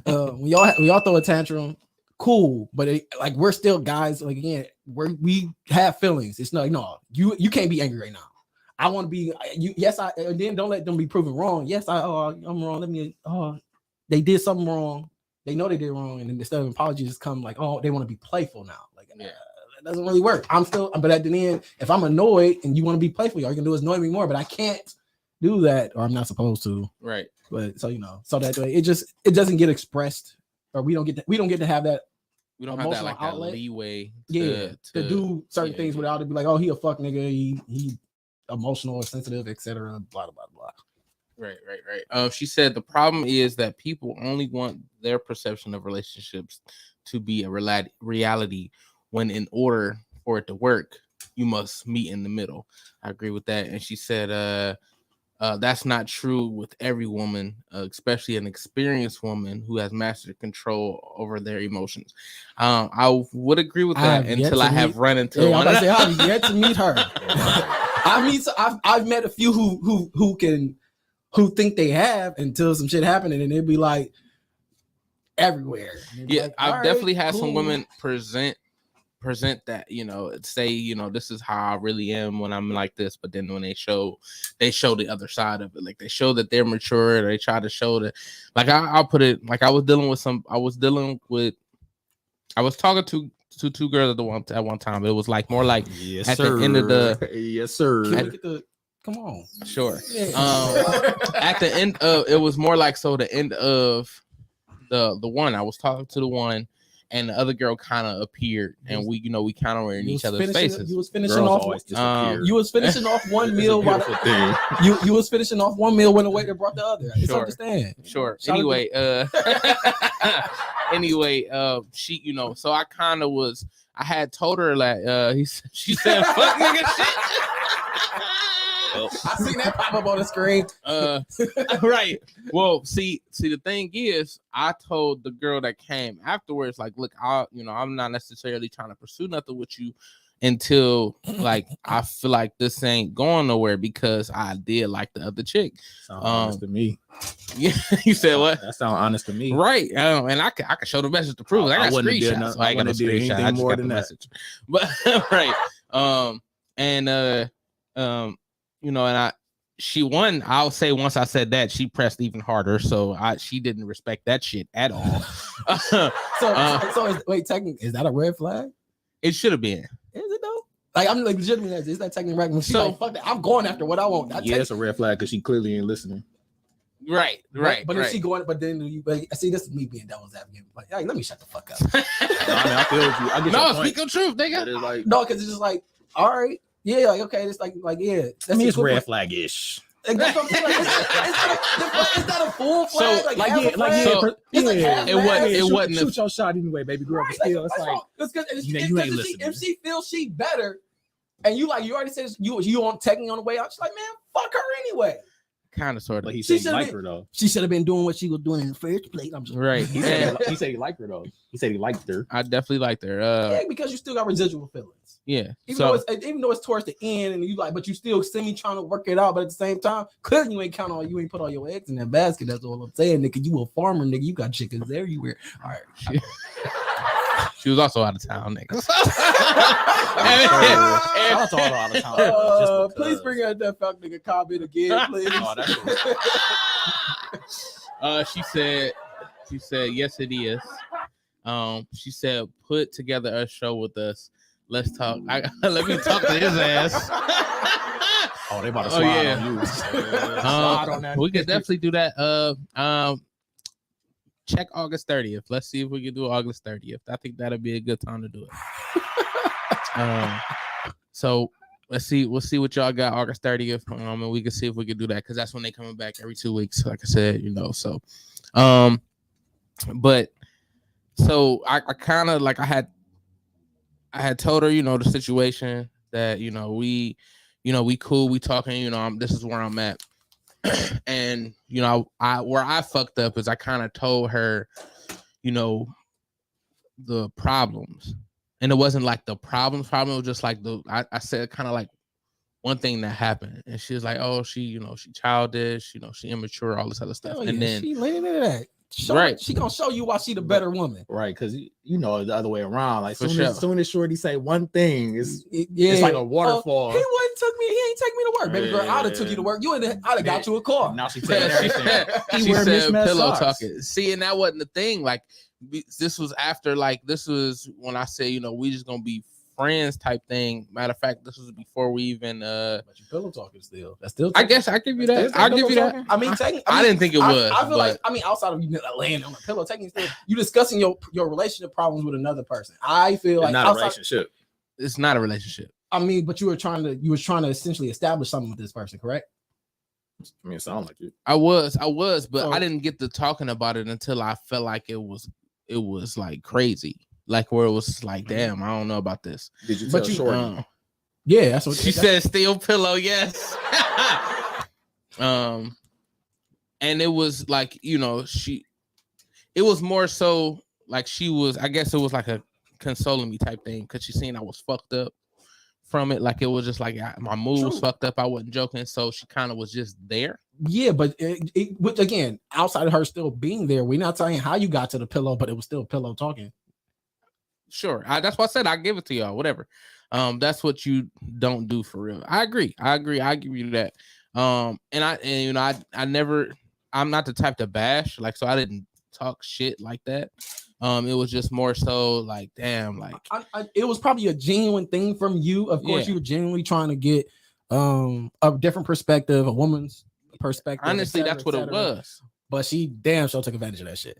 When y'all throw a tantrum, cool. But we're still guys. Like again, we have feelings. It's not no. You can't be angry right now. I want to be you. Yes, and then don't let them be proven wrong. Yes, I'm wrong. They did something wrong. They know they did wrong, and then instead of apology, just come like, they want to be playful now. That doesn't really work. But at the end, if I'm annoyed and you want to be playful, all you can do is annoy me more. But I can't do that, or I'm not supposed to. Right. But so that way, it doesn't get expressed, or we don't get to have that. We don't have that that leeway. To do certain things without it be like, he a fuck nigga. He emotional or sensitive, etc. Blah blah blah. Right. She said the problem is that people only want their perception of relationships to be a reality, when in order for it to work, you must meet in the middle. I agree with that. And she said, that's not true with every woman, especially an experienced woman who has mastered control over their emotions. I would agree with that until I have run into one. I've yet to meet her. I've met a few who think they have until some shit happened, and it'd be like everywhere. Yeah, like, I've definitely had some women present that, say, this is how I really am when I'm like this, but then when they show the other side of it, like they show that they're mature, or they try to show that, like I'll put it like I was talking to two girls at one time. It was like more like yes, at sir. the end of the yes sir. Come on, sure. Yeah. At the end of it was more like the end of the one. I was talking to the one, and the other girl kind of appeared, and we kind of were in each other's faces. You was finishing off one meal while you was finishing off one meal when the waiter brought the other. I understand. Sure. Anyway, she, so I kind of was. I had told her like, she said, "Fuck nigga shit." I seen that pop up on the screen. Right. Well, see, the thing is, I told the girl that came afterwards, like, look, I'm not necessarily trying to pursue nothing with you until like I feel like this ain't going nowhere, because I did like the other chick. Sound honest to me. Yeah, you said what? That sounds honest to me. Right. And I could show the message to prove it. I got screenshots. I ain't got no screenshot. I just got the message. But right. And she won. I'll say once I said that, she pressed even harder. So she didn't respect that shit at all. Wait, technically, is that a red flag? It should have been. Is it though? Like, I'm like legitimately, is that technically right? When she's like, fuck that, I'm going after what I want. It's a red flag because she clearly ain't listening. Right. But if she going, but then see, this is me being devil's advocate. Like, hey, let me shut the fuck up. I feel you. I get your point. Speak your truth, nigga. Like, no, because it's just like, all right. Yeah, like okay, it's like yeah. I mean, it's red flag-ish. Like, that's what I'm saying. Like, it's not a full flag. It wasn't. Shoot your shot anyway, baby girl. But still, it's like you ain't listening. If she feels she better, and you already said you on technically on the way out, she's like, man, fuck her anyway. Kind of, sort of. But he said he liked her though. She should have been doing what she was doing in the first place. I'm just right. He said he liked her though. He said he liked her. I definitely liked her. Yeah, because you still got residual feelings. Yeah. Even though it's towards the end, and you like, but you still semi trying to work it out. But at the same time, clearly you ain't put all your eggs in that basket. That's all I'm saying, nigga. You a farmer, nigga. You got chickens everywhere. All right. She was also out of town, nigga. That's all out of town. Please bring out that fuck nigga comment again, please. She said, yes, it is. She said, put together a show with us. Let's talk. Let me talk to his ass. Oh, they about to slide on you. We could definitely do that. Check August 30th. Let's see if we can do August 30th. I think that'll be a good time to do it. So let's see. We'll see what y'all got August 30th. And we can see if we can do that, because that's when they coming back every 2 weeks. Like I said, So But so I kind of like I had told her, the situation that we cool, we talking, this is where I'm at. And where I fucked up is I kind of told her, the problems, and it wasn't like the problem. It was just like I said kind of like one thing that happened, and she was like, oh, she childish, she immature, all this other stuff. Hell and yeah, then she leaning into that. Right. She gonna show you why she the better woman. Right, because the other way around. Like For soon as Shorty say one thing, it's Yeah. like a waterfall. He ain't take me to work, baby girl. I'd have took you to work. I'd have got you a car. Now she saying she everything. said, He wear mismatched pillow socks. talking. See, and that wasn't the thing. Like this was after, like this was when I said, we just gonna be friends type thing. Matter of fact, this was before we even But you pillow talking still. That's still. I guess I give you that. I'll give you that. I mean, I didn't think it was. I feel like outside of you laying on a pillow, taking still, you discussing your relationship problems with another person. I feel like not a relationship. It's not a relationship. I mean, but you were trying to essentially establish something with this person, correct? I mean, it sounds like it. I was, but So- I didn't get to talking about it until I felt like it was like crazy. Like where it was like, damn, I don't know about this. Did you tell Shorty? Yeah, that's what she said. Steel pillow, yes. And it was like, it was more so like she was. I guess it was like a consoling me type thing because she seen I was fucked up from it. Like it was just like my mood was fucked up. I wasn't joking, so she kind of was just there. Yeah, but which again, outside of her still being there, we're not saying how you got to the pillow, but it was still pillow talking. Sure, that's why I said I give it to y'all. Whatever. That's what you don't do for real. I agree. I give you that. And I never. I'm not the type to bash. Like, so I didn't talk shit like that. It was just more so like, damn, like it was probably a genuine thing from you. Of course, you were genuinely trying to get a different perspective, a woman's perspective. Honestly, that's what it was. But she damn sure took advantage of that shit.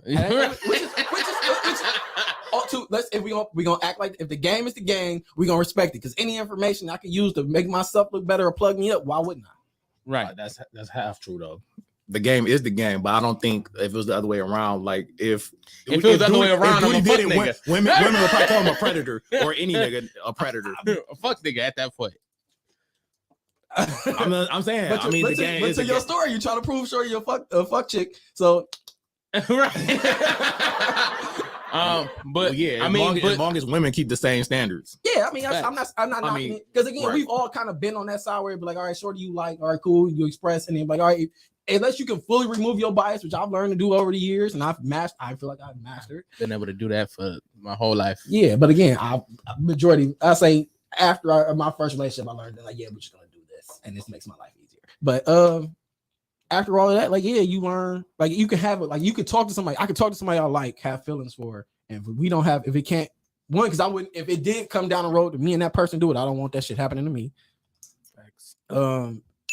If we gonna act like if the game is the game, we gonna respect it. Because any information I can use to make myself look better or plug me up, why wouldn't I? Right. That's half true though. The game is the game, but I don't think if it was the other way around, like if it was the other way around, I'm a fuck nigga. Women would probably call him a predator or any nigga a predator. A fuck nigga at that point. I'm saying. But I mean, the game is your story. You trying to prove sure you're a fuck chick. So right. But yeah, as long as women keep the same standards. Yeah, I mean, I'm not knocking it because again, we've all kind of been on that side where it'd be like, all right, shorty, you like, all right, cool, you express, and then like, all right, unless you can fully remove your bias, which I've learned to do over the years, and I feel like I've mastered. Been able to do that for my whole life. Yeah, but again, I say after my first relationship, I learned that like, yeah, we're just gonna do this, and this makes my life easier. But after all of that, like, yeah, you learn, like, you can have it, like, you could talk to somebody. I could talk to somebody I like, have feelings for, and if it can't, one, because I wouldn't, if it did come down the road to me and that person do it, I don't want that shit happening to me. Thanks.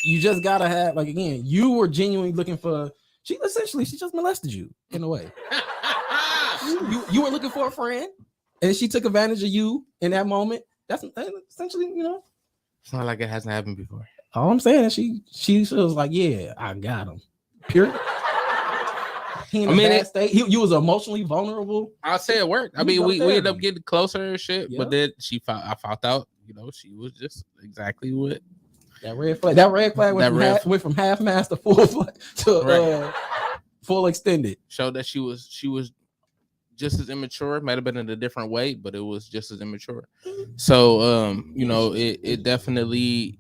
You just gotta have, like, again, you were genuinely looking for. She just molested you in a way. you were looking for a friend, and she took advantage of you in that moment. That's essentially, It's not like it hasn't happened before. All I'm saying is she was like, yeah, I got him. Period. He in a bad state. You was emotionally vulnerable. I'll say it worked. I mean, we ended up getting closer and shit, but then I found out, she was just exactly what that red flag. That red flag went from half mast to full flag to full extended. Showed that she was just as immature. Might have been in a different way, but it was just as immature. So it definitely.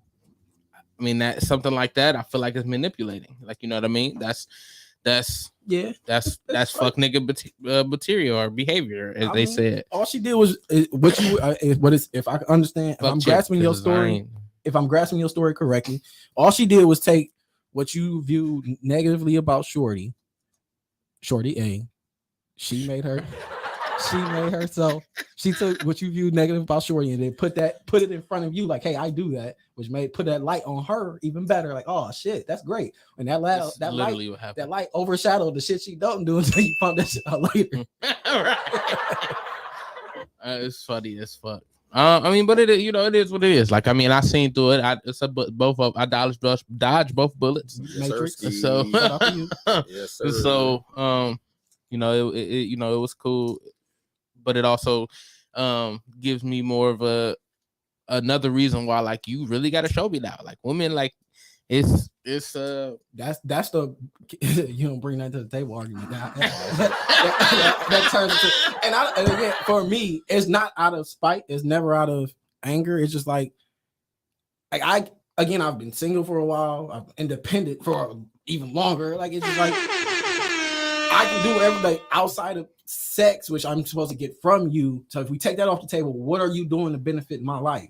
I mean, that something like that, I feel like it's manipulating. Like, you know what I mean? That's fuck nigga material or behavior, as they said. All she did was if I understand, if I'm grasping your story, if I'm grasping your story correctly, all she did was take what you viewed negatively about Shorty A. She made herself. She took what you viewed negative about Shorty and then put it in front of you, like, hey, I do that, which put that light on her even better. Like, oh shit, that's great. And that light overshadowed the shit she don't do until you found that shit out later. It's funny as fuck. I mean, but it is what it is. Like, I mean, I seen through it. I dodged both bullets. Yes, so, yes, sir. You know, it was cool, but it also gives me more of another reason why like you really got to show me now. Like women, like it's that's the you don't bring that to the table argument. That turns into, and again, for me, it's not out of spite. It's never out of anger. It's just like I've been single for a while. I'm independent for even longer. Like it's just like I can do everything outside of sex, which I'm supposed to get from you. So if we take that off the table, what are you doing to benefit my life?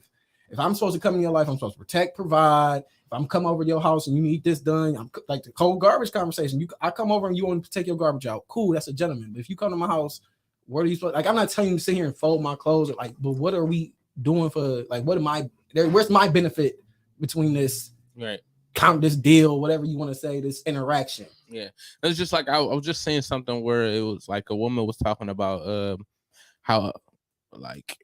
If I'm supposed to come in your life, I'm supposed to protect, provide. If I'm come over to your house and you need this done, I'm like the cold garbage conversation. I come over and you want to take your garbage out. Cool, that's a gentleman. But if you come to my house, what are you supposed? Like I'm not telling you to sit here and fold my clothes. Or like, but what are we doing for? Like, what am I? Where's my benefit between this? Right. Count this deal, whatever you want to say, this interaction. Yeah, it's just like I was just saying something where it was like a woman was talking about how like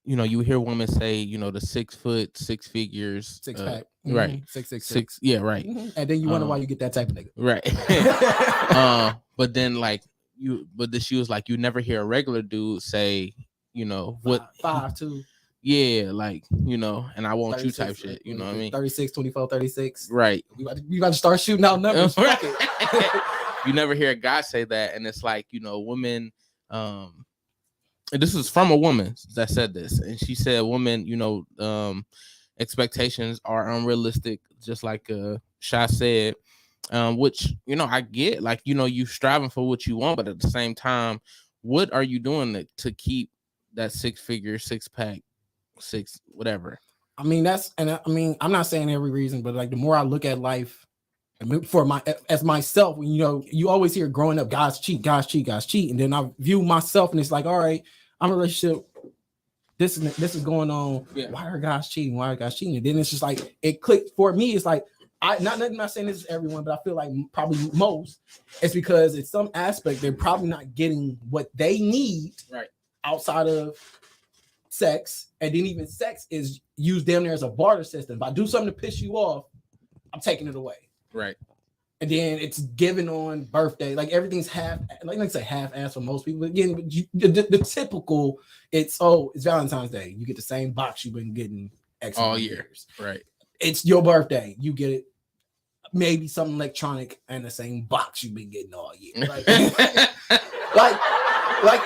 you know you hear women say, you know, the 6 foot, 6 figures, 6 pack, right? 6. Yeah, right. And then you wonder why you get that type of nigga, right? But then like but then she was like, you never hear a regular dude say, you know, what 5'2". Yeah, like, you know, and I want you type shit, you know what I mean? 36, 24, 36. Right. We about to start shooting out numbers. You never hear a guy say that, and it's like, you know, women, and this is from a woman that said this, and she said, women, you know, expectations are unrealistic, just like Sha said, which, you know, I get, like, you know, you striving for what you want, but at the same time, what are you doing to keep that 6-figure, 6-pack, 6 whatever? I mean, I'm not saying every reason, but like the more I look at life for as myself, you know, you always hear growing up, guys cheat, and then I view myself and it's like, all right, I'm in a relationship, this is going on. Yeah. Why are guys cheating? And then it's just like it clicked for me. It's like I'm not saying this is everyone, but I feel like probably most it's because in some aspect they're probably not getting what they need right outside of sex, and then even sex is used damn near as a barter system. If I do something to piss you off, I'm taking it away. Right. And then it's given on birthday. Like everything's half-ass for most people. But again, the typical, it's Valentine's Day. You get the same box you've been getting all year. Years. Right. It's your birthday. You get it. Maybe something electronic and the same box you've been getting all year.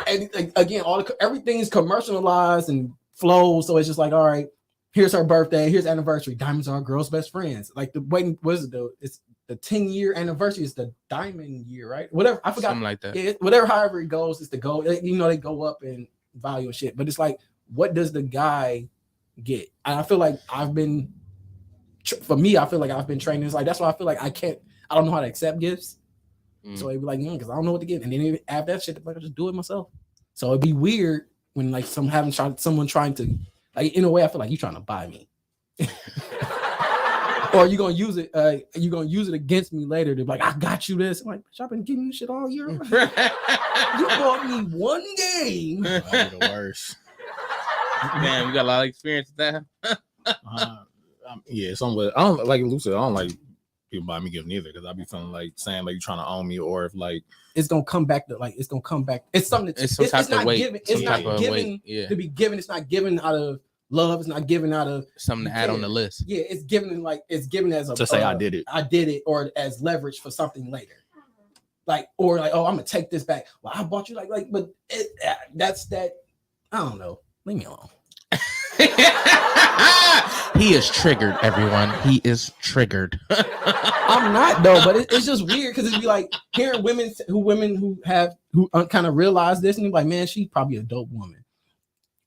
And again, everything is commercialized and flows. So it's just like, all right, here's her birthday, here's anniversary. Diamonds are girls' best friends. Like it's the 10-year anniversary is the diamond year, right? Whatever, I forgot. Something like that. Yeah, however it goes, it's the goal. You know, they go up in value and shit. But it's like, what does the guy get? And I feel like I've been training. It's like that's why I feel like I don't know how to accept gifts. So it'd be like, because I don't know what to get. And then after that shit, I just do it myself. So it'd be weird when like someone trying to, like, in a way, I feel like you're trying to buy me. Or you're gonna use it, against me later to be like, I got you this. I'm like, bitch, I've been giving you shit all year. You bought me one game. That'd be the worst. Man, we got a lot of experience with that. Yeah, somewhat. I don't like Lucy. I don't like people buy me gifts neither, because I be feeling like saying like you're trying to own me, or if like it's gonna come back to like it's something. It's not given. It's not given to be given. It's not given out of love. It's not given out of something to add on the list. Yeah, it's given as a to say I did it, or as leverage for something later. Like, or like, oh, I'm gonna take this back. Well, I bought you but that's that. I don't know. Leave me alone. He is triggered, everyone. He is triggered. I'm not though, but it's just weird because it'd be like hearing women who kind of realize this and be like, man, she's probably a dope woman.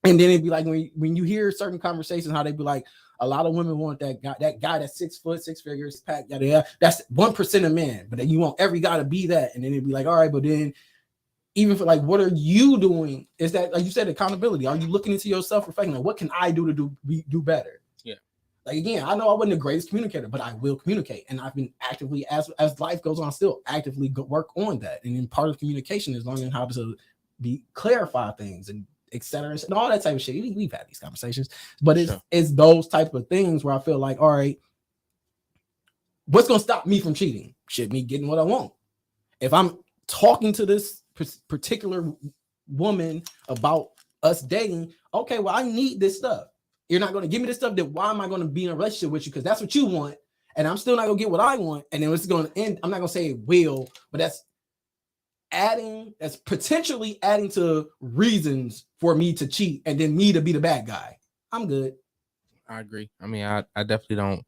And then it'd be like when you hear certain conversations, how they'd be like, a lot of women want that guy that's 6 foot, 6 figures, pack, yada yada. That's 1% of men, but then you want every guy to be that, and then it'd be like, all right, but then even for like, what are you doing? Is that, like you said, accountability? Are you looking into yourself, reflecting like, what can I do to do better? Yeah. Like, again, I know I wasn't the greatest communicator, but I will communicate, and I've been actively, as life goes on, still actively work on that. And then part of communication is learning how to clarify things and etc. and all that type of shit. We've had these conversations, but it's those type of things where I feel like, all right, what's gonna stop me from cheating? Shit, me getting what I want. If I'm talking to this particular woman about us dating. Okay, well, I need this stuff. You're not going to give me this stuff. Then why am I going to be in a relationship with you? Because that's what you want, and I'm still not going to get what I want. And then it's going to end. I'm not going to say it will, but that's potentially adding to reasons for me to cheat and then me to be the bad guy. I'm good. I agree. I mean, I definitely don't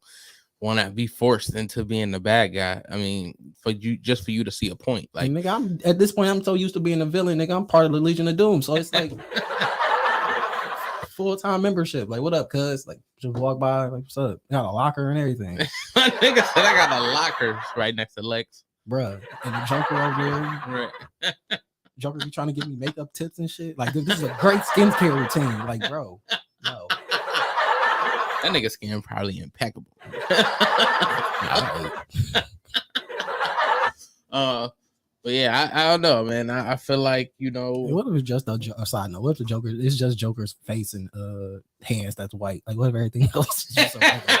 want to be forced into being the bad guy. I mean, for you to see a point. Like, nigga, I'm at this point, I'm so used to being a villain, nigga. I'm part of the Legion of Doom, so it's like full-time membership. Like, what up, cuz? Like, just walk by, like, what's up? Got a locker and everything. My nigga said I got a locker right next to Lex. Bruh. And the Joker over there. Right. Joker be trying to give me makeup tips and shit. Like, this is a great skincare routine. Like, bro, no. That nigga skin probably impeccable. But yeah, I don't know, man. I feel like, you know, what if it's just a side note? What if the Joker? It's just Joker's face and hands that's white. Like, what if everything else is just a regular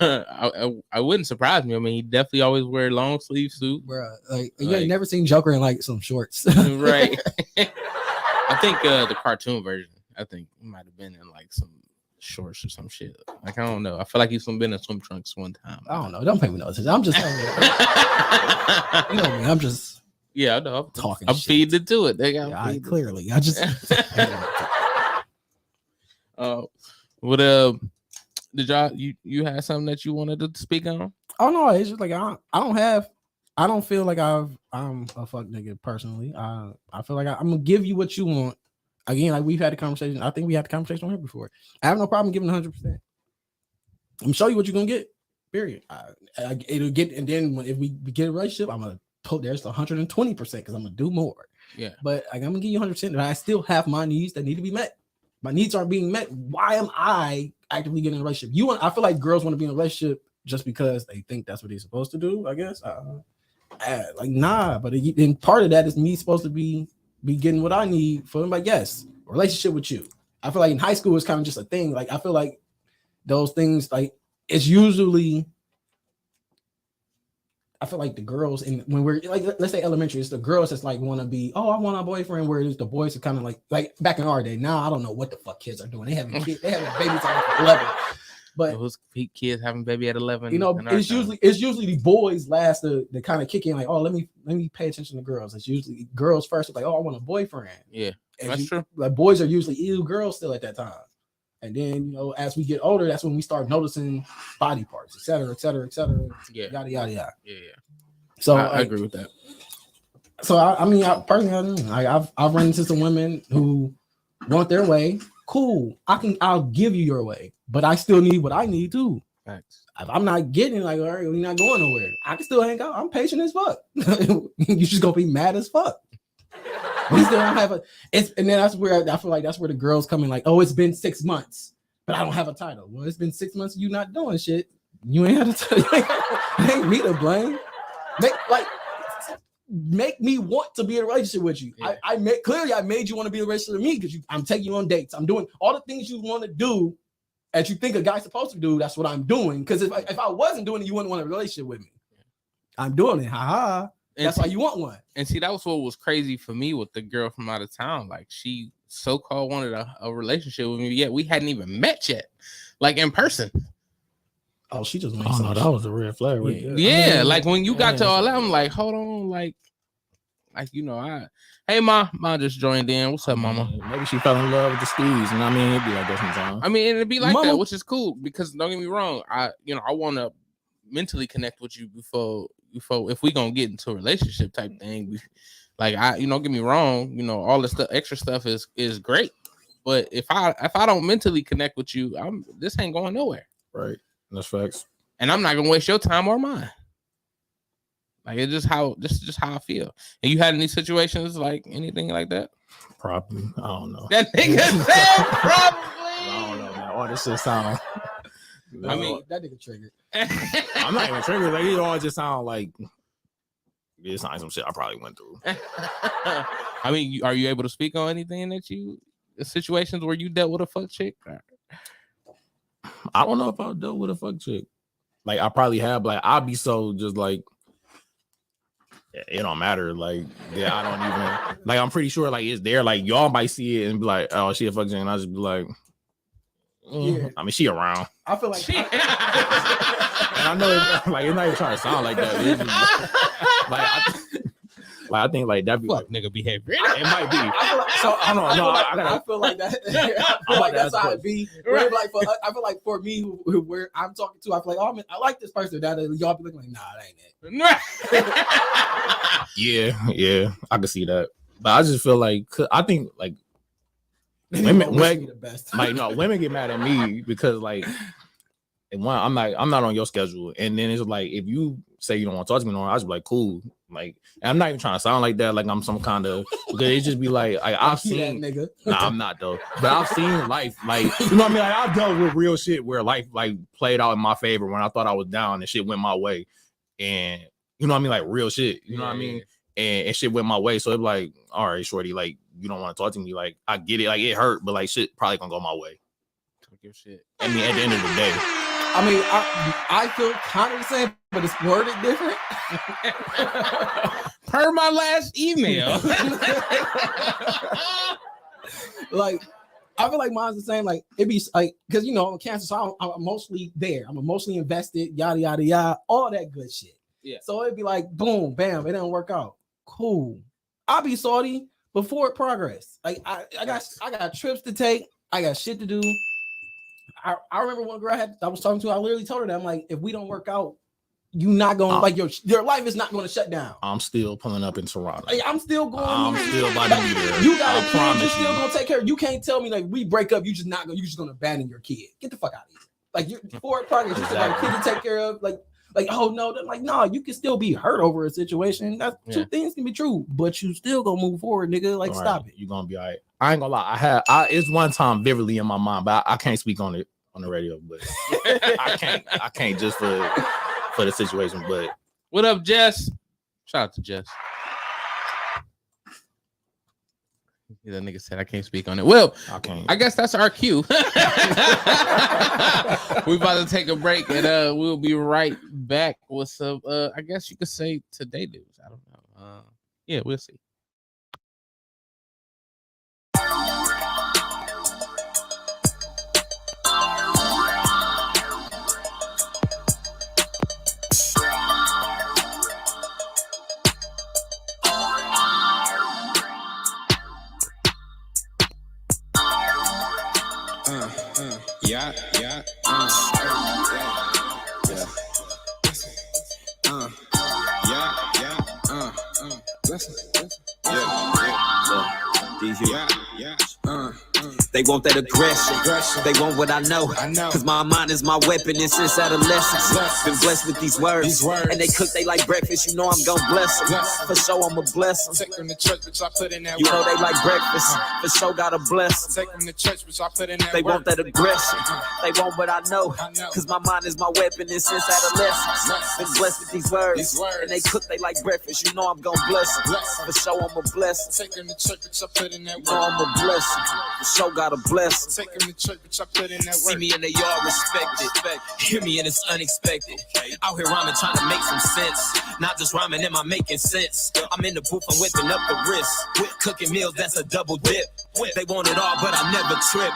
color? I wouldn't surprise me. I mean, he definitely always wear long sleeve suit, bro. Like, you ain't never seen Joker in like some shorts, right? I think the cartoon version. I think he might have been in like some shorts or some shit. Like, I don't know. I feel like he's been in swim trunks one time. I don't know. Don't pay me no attention. I'm just telling you. You know me. I'm just I know. I'm talking. I'm feeding to it. They got clearly. I just. What did y'all you had something that you wanted to speak on? Oh no, it's just like I don't feel like I'm a fuck nigga personally. I feel like I'm gonna give you what you want. Again, like we've had a conversation. I think we had the conversation on here before. I have no problem giving 100%. I'm gonna show you what you're gonna get. Period. It'll get, and then if we get a relationship, I'm gonna put there's 120% because I'm gonna do more. Yeah. But I'm gonna give you 100%. But I still have my needs that need to be met. My needs aren't being met. Why am I actively getting in a relationship? I feel like girls want to be in a relationship just because they think that's what they're supposed to do. I guess. Like nah. But and part of that is me supposed to be getting what I need for them. Like yes, relationship with you. I feel like in high school it's kind of just a thing. Like I feel like those things like it's usually. I feel like the girls, and when we're like, let's say elementary, it's the girls that's like want to be, oh, I want a boyfriend. Where it is the boys are kind of like back in our day. Now I don't know what the fuck kids are doing. They having babies at 11. But those kids having baby at 11. You know, it's usually the boys last to kind of kick in. Like, oh, let me pay attention to girls. It's usually girls first. It's like, oh, I want a boyfriend. Yeah, that's true. Like boys are usually ew girls still at that time. And then, you know, as we get older, that's when we start noticing body parts, et cetera, et cetera, et cetera. Yeah. Yada, yada, yada. Yeah. So I agree with that. So, I mean, personally, I've run into some women who want their way. Cool. I'll give you your way, but I still need what I need too. Thanks. If I'm not getting like, all right, we're not going nowhere. I can still hang out. I'm patient as fuck. You just gonna be mad as fuck. We still don't have and then that's where I feel like that's where the girls come in like, oh, it's been 6 months, but I don't have a title. Well, it's been 6 months, you not doing shit. You ain't had to tell you. Ain't me to blame. Make me want to be in a relationship with you. Yeah. I made you want to be in a relationship with me because I'm taking you on dates. I'm doing all the things you want to do that you think a guy's supposed to do. That's what I'm doing. Because if I wasn't doing it, you wouldn't want a relationship with me. I'm doing it. Ha. That's why you want one. And see, that was what was crazy for me with the girl from out of town. Like she so-called wanted a relationship with me, yet we hadn't even met yet, like in person. Oh, she just makes that was a red flag. Right there. Yeah, I mean, like when you got to all that, I'm like, hold on, like you know, hey ma just joined in. What's up, mama? Maybe she fell in love with the Steves, and I mean, it'd be like that sometimes. I mean, it'd be like that, which is cool because don't get me wrong, I want to mentally connect with you before if we gonna get into a relationship type thing. Like don't get me wrong, all this extra stuff is great, but if I don't mentally connect with you, this ain't going nowhere. Right, that's facts. And I'm not gonna waste your time or mine. Like it's just how I feel. And you had any situations like anything like that? Probably, I don't know. That nigga said probably. I don't know, man. All this shit sound. I mean, that nigga triggered. I'm not even triggered. Like it all just sound like it's not some shit I probably went through. I mean, are you able to speak on anything situations where you dealt with a fuck chick? I don't know if I dealt with a fuck chick. Like I probably have. Like I'd be so just like it don't matter. Like, yeah, I don't even like. I'm pretty sure like it's there. Like y'all might see it and be like, "Oh, she a fuck Jane." I just be like, Yeah. I mean, she around. I feel like and I know like it's not even trying to sound like that. It's just, I think like that be fuck nigga behavior. It might be. I feel like, so I don't know. I feel like that. I feel like that's how it be. Right. Like for I feel like for me, where I'm talking to, I feel like, oh, I like this person. That y'all be looking like, nah, that ain't it. Yeah, I can see that. But I just feel like I think like women, women get mad at me because like, and one, I'm not on your schedule, and then it's like if you say you don't want to talk to me no more, I just be like, cool. Like, and I'm not even trying to sound like that, like I'm some kind of, because it just be like I've seen, nigga. Nah, I'm not though, but I've seen life, like, you know what I mean? Like I've dealt with real shit where life like played out in my favor when I thought I was down and shit went my way, and you know what I mean, like real shit, you know what I mean? And shit went my way, so it's like, all right, shorty, like you don't want to talk to me, like I get it, like it hurt, but like shit probably gonna go my way. Talk your shit. I mean, at the end of the day. I mean, I feel kind of the same, but it's worded different. Per my last email. Like, I feel like mine's the same. Like, it be like, because you know, I'm cancer, so I'm mostly there. I'm emotionally invested, yada yada yada, all that good shit. Yeah. So it'd be like, boom, bam, it didn't work out. Cool. I'll be salty before progress. Like, I got trips to take. I got shit to do. I remember one girl I was talking to. I literally told her that I'm like, if we don't work out, you not gonna like your life is not going to shut down. I'm still pulling up in Toronto. Like, I'm still going. I'm still about to be there. You got a kid. You still gonna take care. You can't tell me like we break up. You just gonna abandon your kid. Get the fuck out of here. Like you're for progress. You still got a kid to take care of. Like oh no, like no, you can still be hurt over a situation. That's two things can be true, but you still gonna move forward, nigga. Like stop it. You gonna be all right. I ain't gonna lie. It's one time vividly in my mind, but I can't speak on it on the radio. But I can't just for the situation. But what up, Jess? Shout out to Jess. That nigga said I can't speak on it. Well, I guess that's our cue. We about to take a break and we'll be right back with some I guess you could say today news. I don't know. Yeah, we'll see. They want that aggression. They want what I know. Cause my mind is my weapon. And since adolescence, been blessed with these words. And they cook they like breakfast. You know I'm gon' bless them. For sure I'ma bless them. Take them to church, bitch, I put in that You know they like breakfast. For sure gotta bless them. Take them to church, bitch, I put in that They want that aggression. They want what I know. Cause my mind is my weapon. And since adolescence, been blessed with these words. And they cook they like breakfast. You know I'm gon' bless them. For sure I'ma bless them. Take them to church, bitch, I put in that You know I'ma bless them. For sure gotta bless them. Take them to church, bitch, I put in that See me and they all respect it. Hear me and it's unexpected. Out here rhyming, trying to make some sense. Not just rhyming, am I making sense? I'm in the booth, I'm whipping up the wrist. Cooking meals, that's a double dip. They want it all, but I never trip.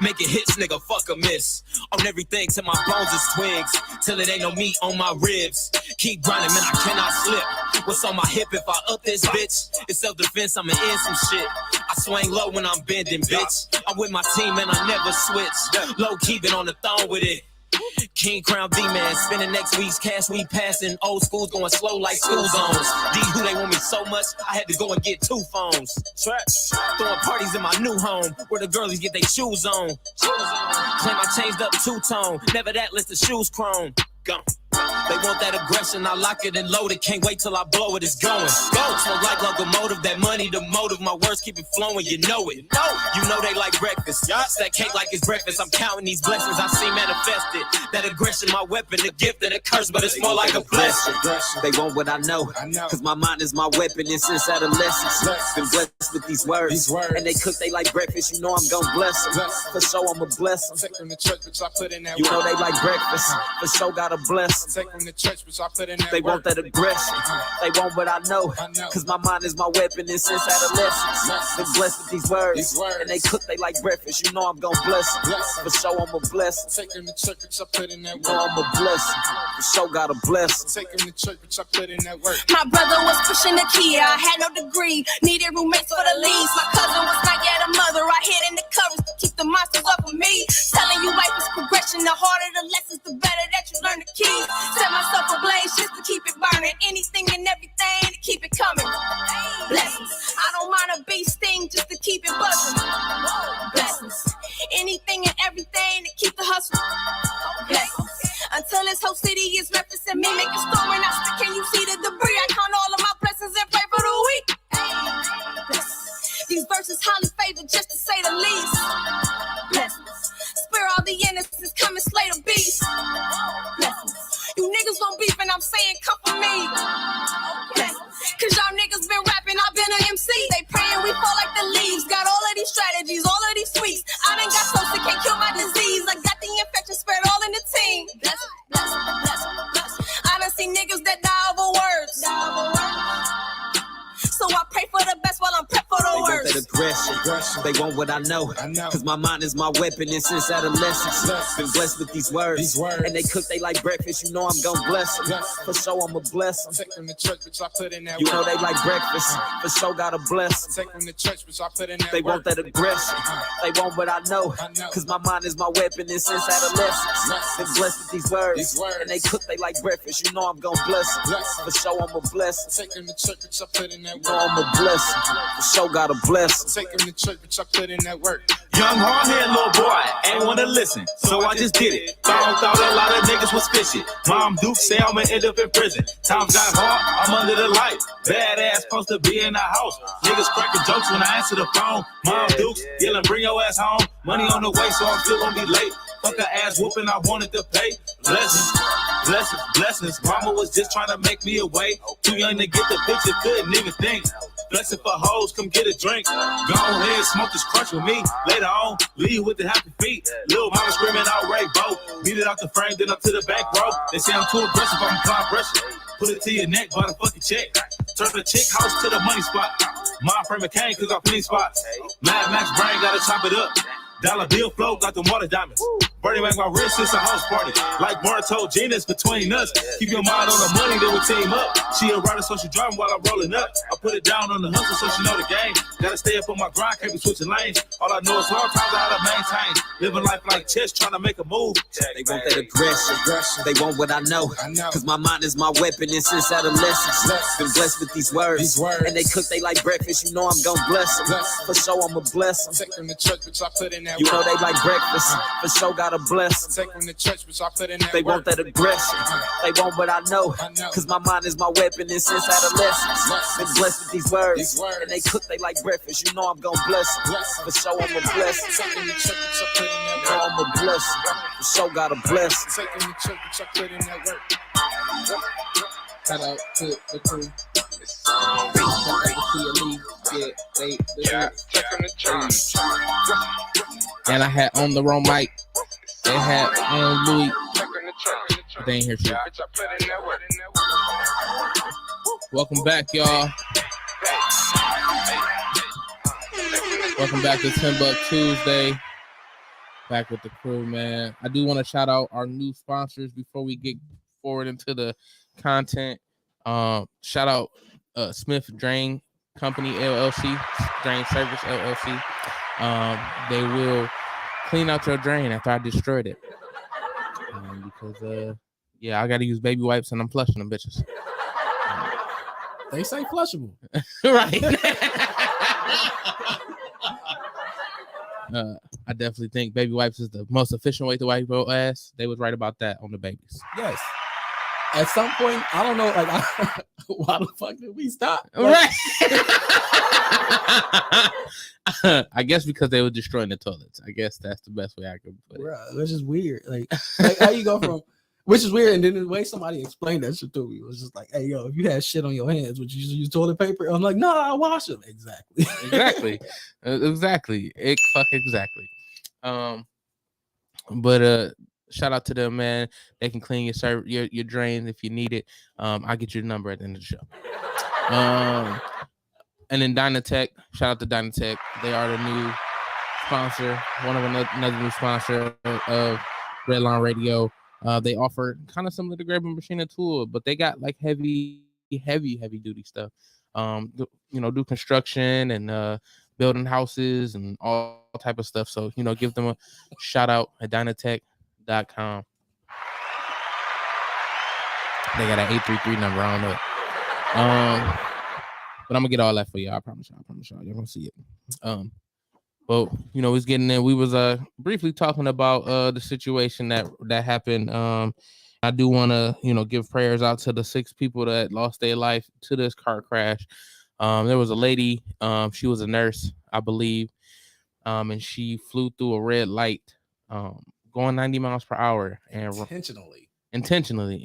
Making hits, nigga, fuck a miss. On everything till my bones is twigs. Till it ain't no meat on my ribs. Keep grinding, man, I cannot slip. What's on my hip if I up this bitch? It's self-defense, I'ma end some shit. I swing low when I'm bending, bitch. I'm with my team and I never switch. Low key been on the throne with it. King Crown D-Man, spending next week's cash we passing. Old school's going slow like school zones. D who they want me so much, I had to go and get 2 phones. Throwing parties in my new home, where the girlies get their shoes on. Claim I changed up 2-tone, never that list of shoes chrome. Gone. They want that aggression, I lock it and load it. Can't wait till I blow it, it's going. Go, smoke like locomotive, that money, the motive. My words keep it flowing, you know it. You know they like breakfast. Stack cake like it's breakfast. I'm counting these blessings I see manifested. That aggression, my weapon, a gift and a curse, but it's more like a blessing. They want what I know, cause my mind is my weapon. And since adolescence, been blessed with these words. And they cook they like breakfast, you know I'm gon' bless them. For sure I'ma bless them. Take them to church, bitch, I put in that You know they like breakfast, for sure gotta bless them. from the church, but I put in that They work. want that aggression. They want what I know. Cause my mind is my weapon and since adolescence. Been blessed with these words. And they cook they like breakfast. You know I'm gonna bless them. For sure I'm a blessing. Take them to church, but I put in that You know work. I'm a blessing. For sure got a blessing. Take them to church, but I put in that work. My brother was pushing the Kia, I had no degree. Needed roommates for the leads. My cousin was not yet a mother. I hid in the covers to keep the monsters off of me. Telling you life is progression. The harder the lessons, the better that you learn the keys. Set myself ablaze just to keep it burning. Anything and everything to keep it coming. Blessings. I don't mind a bee sting just to keep it buzzing. Blessings. Anything and everything to keep the hustle. Blessings. Until this whole city is referencing me, make a storm and I speak. Can you see the debris? I count all of my blessings and pray for the weak. These verses highly favored, just to say the least. Blessings. Spare all the innocents, come and slay the beast. Blessings. You niggas gon' beef and I'm saying come for me. Blessings. Cause y'all niggas been rapping, I've been an MC. They praying we fall like the leaves. Got all of these strategies, all of these tweaks. I done got close to can't kill my disease. I got the infection spread all in the team. Blessings, blessings, blessings, blessings. I done seen niggas that die over words. So I pray for the best while I'm prep for the They want worst. that aggression. They want what I know. Cause my mind is my weapon and since adolescence. Been blessed with these words. And they cook they like breakfast. You know I'm gonna bless them. For sure I'm a bless them. Take them to church, but I put in that You work. know they like breakfast. For sure gotta bless them. Take them to church, but I put in that They work. want that aggression. They want what I know. Cause my mind is my weapon and since adolescence. Been blessed with these words. And they cook they like breakfast. You know I'm gonna bless them. For sure I'm a bless them. Take them to church, but I put in that You know I'm work. a blessing. For sure got a blessing. Take them to church, but I put in that work. Young hard-headed little boy, ain't wanna listen, so I just did it. Thought a lot of niggas was fishy. Mom Duke say I'ma end up in prison. Times got hard, I'm under the light. Badass supposed to be in the house. Niggas cracking jokes when I answer the phone. Mom Dukes yelling, bring your ass home. Money on the way, so I'm still gonna be late. Fuck a ass whooping, I wanted to pay. Blessings, blessings, blessings. Mama was just trying to make me away. Too young to get the picture, couldn't even think. Blessing for hoes, come get a drink. Go ahead, smoke this crunch with me. Later on, leave with the happy feet. Lil' mama screaming out, Ray Bo. Beat it out the frame, then up to the back row. They say I'm too aggressive, I'm applying pressure. Put it to your neck, buy the fucking check. Turn the chick house to the money spot. My frame of cane, cause I plenty spots. Mad Max brain, gotta chop it up. Dollar bill flow, got the water diamonds. Bernie make my wrist, it's a house party. Like Martin told Genius, between us. Keep your mind on the money, then we team up. She a rider, so she driving while I'm rolling up. I put it down on the hustle, so she know the game. Gotta stay up on my grind, can't be switching lanes. All I know is hard times I how to maintain. Living life like chess, trying to make a move. They want that aggression. They want what I know. Cause my mind is my weapon and since adolescence. Been blessed with these words. And they cook they like breakfast. You know I'm gonna bless them. For sure I'm a bless them. Take them to church, but I put in that You know work. they like breakfast. For sure gotta bless them. Take them to church, but I put in that They work. want that aggression. They want what I know. Cause my mind is my weapon and since adolescence. Been blessed with these words. And they cook they like breakfast. You know I'm gonna bless them. For sure I'm a blessing. Take them to church, but I put in that You know I'm a blessing. For sure got a blessing. Take them to church, but I put in that work. Shout out to the crew. And I had on the wrong mic. They had on Louis. They ain't hear shit. Welcome back, y'all. Welcome back to TimbukTuesday. Back with the crew, man. I do want to shout out our new sponsors before we get forward into the content. Shout out Smith Drain Company LLC, Drain Service LLC. They will clean out your drain after I destroyed it. Because yeah, I got to use baby wipes and I'm flushing them bitches. They say flushable. Right. I definitely think baby wipes is the most efficient way to wipe your ass. They was right about that on the babies. Yes. At some point, I don't know, like, why the fuck did we stop? Right. I guess because they were destroying the toilets. I guess that's the best way I could put it. Bruh, which is weird. Like how you go from, which is weird, and then the way somebody explained that shit to me was just like, hey, yo, if you had shit on your hands, would you use toilet paper? I'm like, no, I wash them. Exactly. Exactly. Exactly. Exactly. But shout out to them, man. They can clean your drains if you need it. I'll get you the number at the end of the show. And then Dynatech, shout out to Dynatech. They are the new sponsor, one of another new sponsor of Redline Radio. They offer kind of similar to Grabbing Machine and Tool, but they got like heavy duty stuff. Do construction and building houses and all type of stuff. So, give them a shout out at Dynatech.com. They got an 833 number. I don't know. But I'm gonna get all that for you. I promise y'all. You're gonna see it. But he's getting in. We was briefly talking about the situation that happened. I do want to give prayers out to the 6 people that lost their life to this car crash. There was a lady. She was a nurse, I believe, and she flew through a red light, going 90 miles per hour, and intentionally,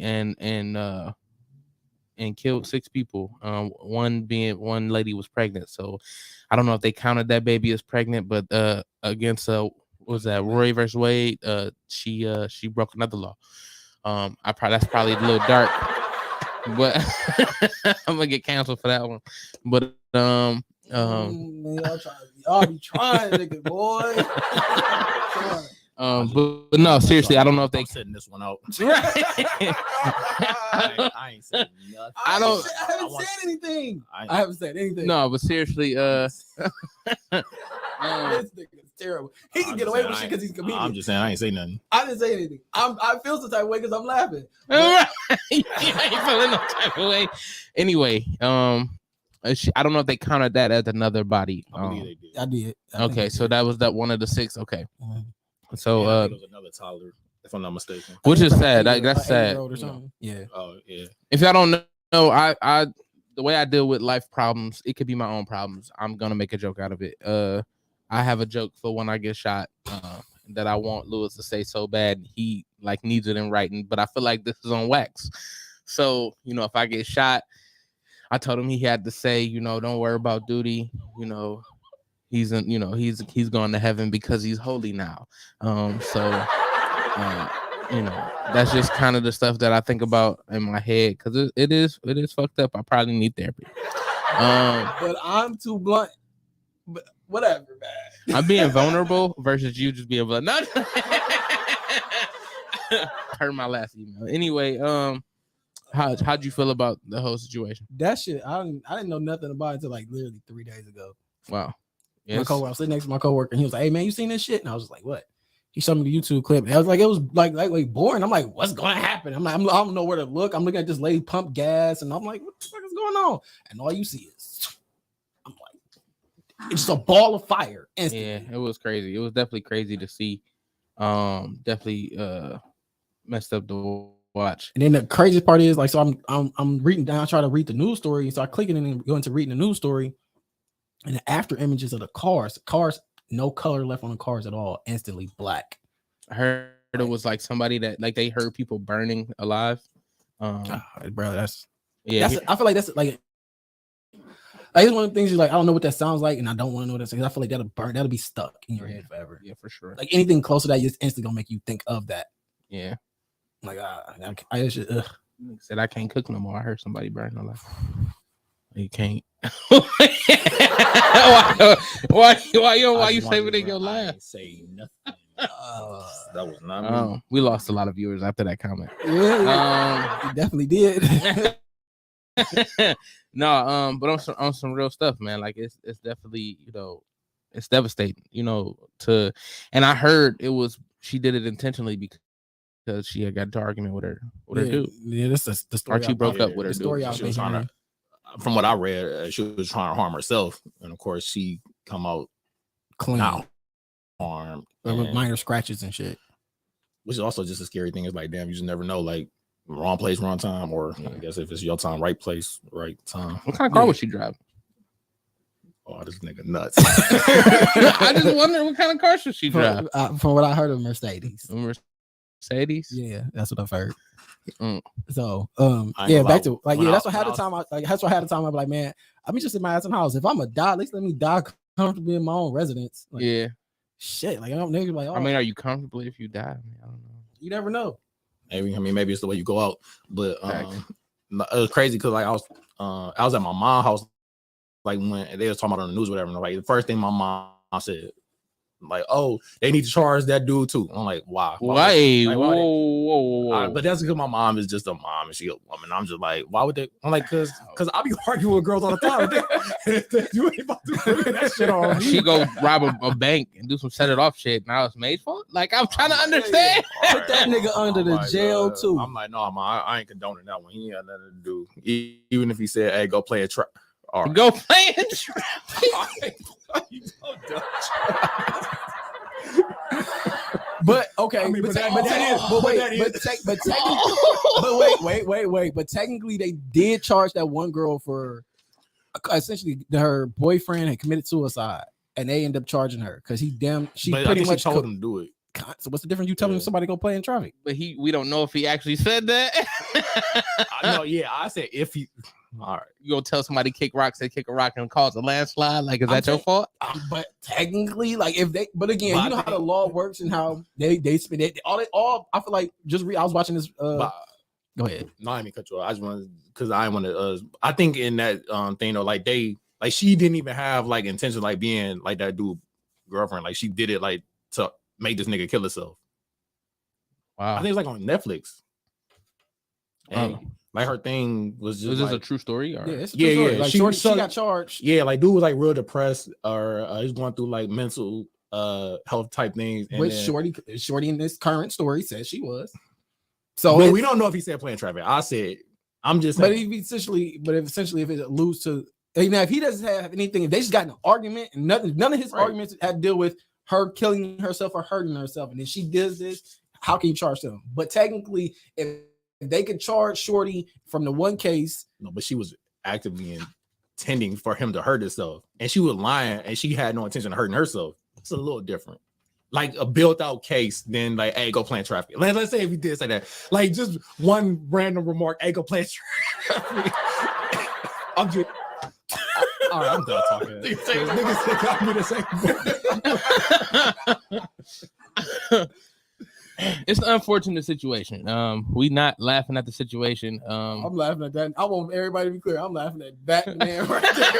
and killed 6 people. One lady was pregnant, so I don't know if they counted that baby as pregnant, but against was that Roe versus Wade? She broke another law. That's probably a little dark, but I'm gonna get canceled for that one. But y'all be trying, nigga, boy. But no, seriously, I don't know if they setting this one out. Right. I ain't saying nothing. I haven't said anything. I haven't said anything. No, but seriously, this nigga's terrible. He can get away with shit because he's a comedian. I'm just saying I ain't say nothing. I didn't say anything. I feel some type of way because I'm laughing. Right. You ain't feeling no type of way. Anyway, I don't know if they counted that as another body. I believe they did. I did. Okay, so that was that one of the 6. Okay. So I think it was another toddler, if I'm not mistaken. Which is sad. That's sad. Yeah. Oh yeah. If y'all don't know, I the way I deal with life problems, it could be my own problems. I'm gonna make a joke out of it. I have a joke for when I get shot that I want Lewis to say so bad. He like needs it in writing, but I feel like this is on wax. So if I get shot, I told him he had to say, don't worry about duty. He's he's gone to heaven because he's holy now. That's just kind of the stuff that I think about in my head because it is fucked up. I probably need therapy. But I'm too blunt. But whatever, man. I'm being vulnerable versus you just being blunt. No. Heard my last email. Anyway, how'd you feel about the whole situation? That shit, I didn't know nothing about it until like literally 3 days ago. Wow. Yes. I was sitting next to my coworker and he was like, "Hey man, you seen this shit?" And I was just like, "What?" He showed me the YouTube clip. And I was like, it was like boring. I'm like, what's going to happen? I don't know where to look. I'm looking at this lady pump gas and I'm like, what the fuck is going on? And all you see is, I'm like, it's just a ball of fire instantly. Yeah, it was crazy. It was definitely crazy to see. Definitely messed up to watch. And then the craziest part is like, so I'm reading down, trying to read the news story. So I click it and go into reading the news story. And the after images of the cars, no color left on the cars at all, instantly black. I heard it was like somebody that like they heard people burning alive. Bro, that's yeah. I feel like that's like it's one of the things you're like, I don't know what that sounds like, and I don't want to know what that sounds. I feel like that'll be stuck in your head forever. Yeah, for sure. Like anything close to that, just instantly gonna make you think of that. Yeah. Like I just said I can't cook no more. I heard somebody burn alive. You can't. why you saving in your life? Say nothing. That was not me. We lost a lot of viewers after that comment. Yeah, you definitely did. No, but on some real stuff, man. Like it's definitely it's devastating. And I heard she did it intentionally because she had got into an argument with her dude. Yeah, that's the story. Or she broke up with her story. dude. She was trying to. From what I read, she was trying to harm herself, and of course, she come out clean, not harmed, with minor scratches and shit. Which is also just a scary thing. It's like, damn, you just never know. Like, wrong place, wrong time, or I guess if it's your time, right place, right time. What kind of car was she driving? Oh, this nigga nuts. I just wonder what kind of car should she drive. From what I heard of Mercedes. Mercedes? Yeah, that's what I've heard. So yeah, back to like that's what had the time. That's what had the time. I'm like, man, I'm just in my ass house. If I'm gonna die, at least let me die comfortably in my own residence. Like, yeah, shit. Like I don't niggas like. Oh. I mean, are you comfortable if you die? I don't know. You never know. Maybe, I mean, maybe it's the way you go out, but it was crazy because like I was at my mom's house, like when they was talking about it on the news, or whatever. And like the first thing my mom said, like, "Oh, they need to charge that dude too." I'm like, "Why? Why? Like, Whoa. But that's because my mom is just a mom and she a woman. I'm just like, why would they? I'm like, because I be arguing with girls all the time. You ain't about to bring that shit on me. She go rob a bank and do some set it off shit. Now it's May's fault. Like I'm trying to understand. Put that nigga under the jail too. I'm like, no, I ain't condoning that one. He ain't got nothing to do. Even if he said, "Hey, go play a trap." Right. Go play a trap. You so dumb. But okay, I mean, but technically they did charge that one girl for essentially her boyfriend had committed suicide, and they end up charging her because she pretty much told him to do it. So what's the difference? You telling somebody go play in traffic, but we don't know if he actually said that. I said if he. All right, you gonna tell somebody kick a rock and cause a landslide? Like, is that your fault? But technically, like if they, but again, you know how the law works and how they spend it. All I feel like I was watching this. Go ahead. No, I mean cut you off. I just want because I want to. I think in that thing though, like she didn't even have like intention like being like that dude girlfriend. Like she did it like to make this nigga kill himself. Wow. I think it's like on Netflix. And, like her thing was just. Was this like, a true story? Or? Yeah, it's a true story. Like she got charged. Yeah, like dude was like real depressed, or he's going through like mental health type things. And which then, Shorty in this current story says she was. So but we don't know if he said playing traffic. I said I'm just. But saying. if it alludes to now, if he doesn't have anything, if they just got in an argument and none of his arguments had to deal with her killing herself or hurting herself, and then she does this, how can you charge them? But technically, if they could charge Shorty from the one case. No, but she was actively intending for him to hurt herself. And she was lying and she had no intention of hurting herself. It's a little different. Like a built out case, then like, hey, go play in traffic. Let's say if he did say that. Like just one random remark, hey, go play in traffic. I'm just all right, I'm done talking. It's an unfortunate situation. We not laughing at the situation. I'm laughing at that. I want everybody to be clear. I'm laughing at that man right there.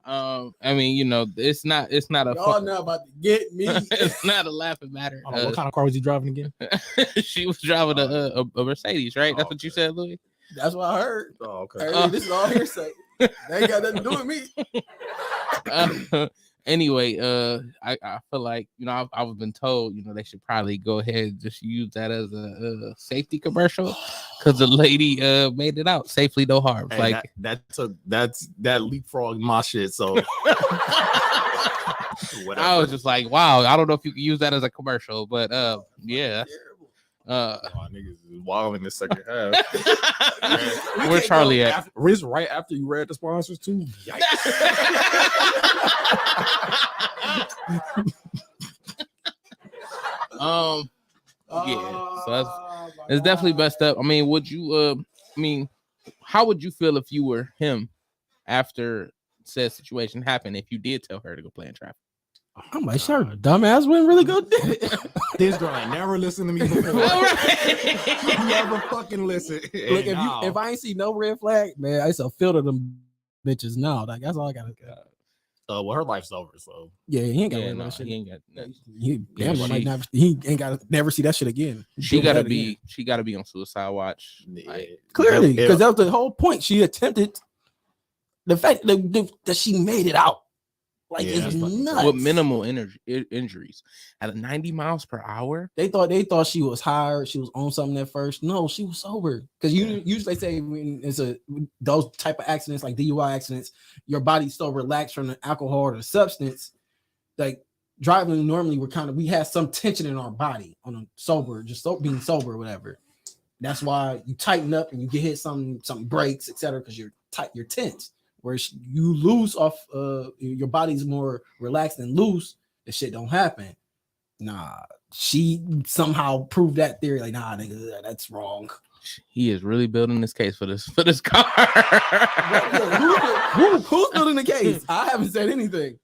I mean, you know, it's not a. Y'all not about to get me. It's not a laughing matter. What kind of car was he driving again? She was driving a Mercedes, right? That's what you said, Louis. That's what I heard. Oh, okay. This is all hearsay. They ain't got nothing to do with me. Anyway, I feel like, you know, I've been told, you know, they should probably go ahead and just use that as a safety commercial because the lady made it out safely, no harm. Hey, like that's that leapfrog my shit. So I was just like, wow, I don't know if you can use that as a commercial, but yeah. Niggas is wild in the second half. Where's Charlie at? Riz right after you read the sponsors too. Yeah, so it's definitely messed up. I mean, would you how would you feel if you were him after said situation happened if you did tell her to go play in traffic? I'm like, sure, dumbass wouldn't really go do it. This girl ain't never listened to me before. Never fucking listen. Look, if I ain't see no red flag, man, I used to filter them bitches now. Like that's all I gotta go. Well, her life's over, so yeah, he ain't got that shit. He ain't got nothing. He ain't got to never see that shit again. She gotta be on suicide watch. Like, clearly, because that was the whole point. She attempted the fact that she made it out. Like it's nuts. With minimal injuries at 90 miles per hour. They thought she was high. She was on something at first. No, she was sober. Because usually say when it's those type of accidents like DUI accidents, your body's so relaxed from the alcohol or the substance. Like driving normally, we have some tension in our body on a sober, being sober or whatever. That's why you tighten up and you get hit something breaks, etc. Because you're tight, you're tense. Where you lose off, your body's more relaxed and loose, the shit don't happen. Nah, she somehow proved that theory. Like, nah, nigga, that's wrong. He is really building this case for this car. Who's building the case? I haven't said anything.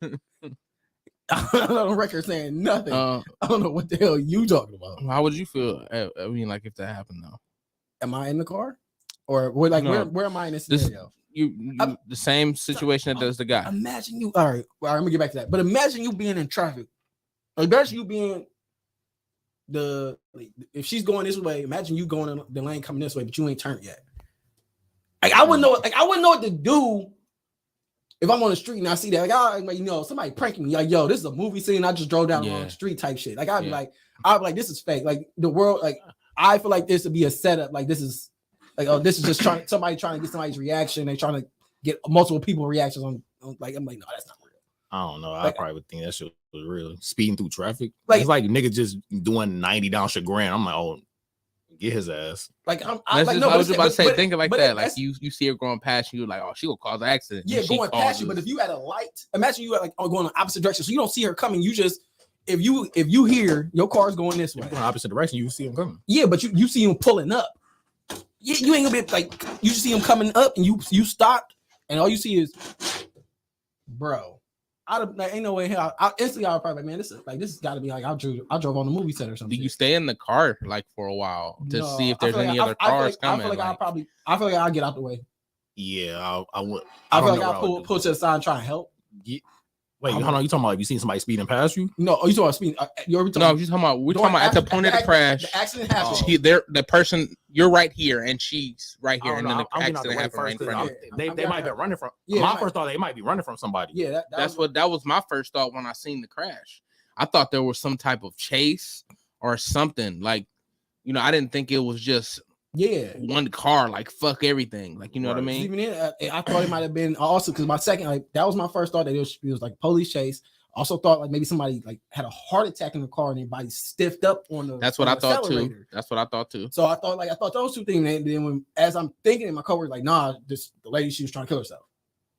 on record saying nothing. I don't know what the hell you talking about. How would you feel? I mean, like if that happened though. Am I in the car, or where? Like No, where am I in this scenario? You the same situation that does the guy. Imagine you. All right, let me get back to that. But imagine you being in traffic. Imagine you being if she's going this way. Imagine you going in the lane coming this way, but you ain't turned yet. Like I wouldn't know. Like I wouldn't know what to do if I'm on the street and I see that. Like somebody pranking me. Like yo, this is a movie scene. I just drove down the wrong street type shit. Like I'd be like, this is fake. Like the world. Like I feel like this would be a setup. Like this is. Like, oh, this is just somebody trying to get somebody's reaction. They trying to get multiple people reactions on like, I'm like, no, that's not real. I don't know. I probably would think that shit was real. Speeding through traffic. Like, it's like nigga just doing 90 down Chagrin. I'm like, oh, get his ass. Like, I was about to say, thinking like that. Like you see her going past you, like, oh, she will cause an accident. Yeah, going past you. But if you had a light, imagine you like going in the opposite direction, so you don't see her coming. You just if you hear your car's going this way, going opposite direction, you see him coming. Yeah, but you see him pulling up. You ain't gonna be like you see him coming up and you stopped and all you see is, bro. Ain't no way hell. Instantly I would probably like, man, this has got to be like I drove on the movie set or something. Do you stay in the car like for a while to see if there's any other cars coming? I feel like I'll get out the way. Yeah, I would. I feel like I'll pull to the side and try and help. Wait, hold on. You talking about you seen somebody speeding past you? No, you talking about speeding? We're talking about at the point of the crash. The accident happened. The person, you're right here, and she's right here, and then the accident happened right in front of you. They might be running from. My first thought they might be running from somebody. Yeah, that was my first thought when I seen the crash. I thought there was some type of chase or something. Like, I didn't think it was just one car. Like fuck everything. Like what I mean. Even I thought it might have been also because my second that was my first thought that it was like police chase. Also thought like maybe somebody like had a heart attack in the car and their body stiffed up on the. That's what I thought too. That's what I thought too. So I thought those two things. And then as I'm thinking, in my coworker like, nah, the lady, she was trying to kill herself.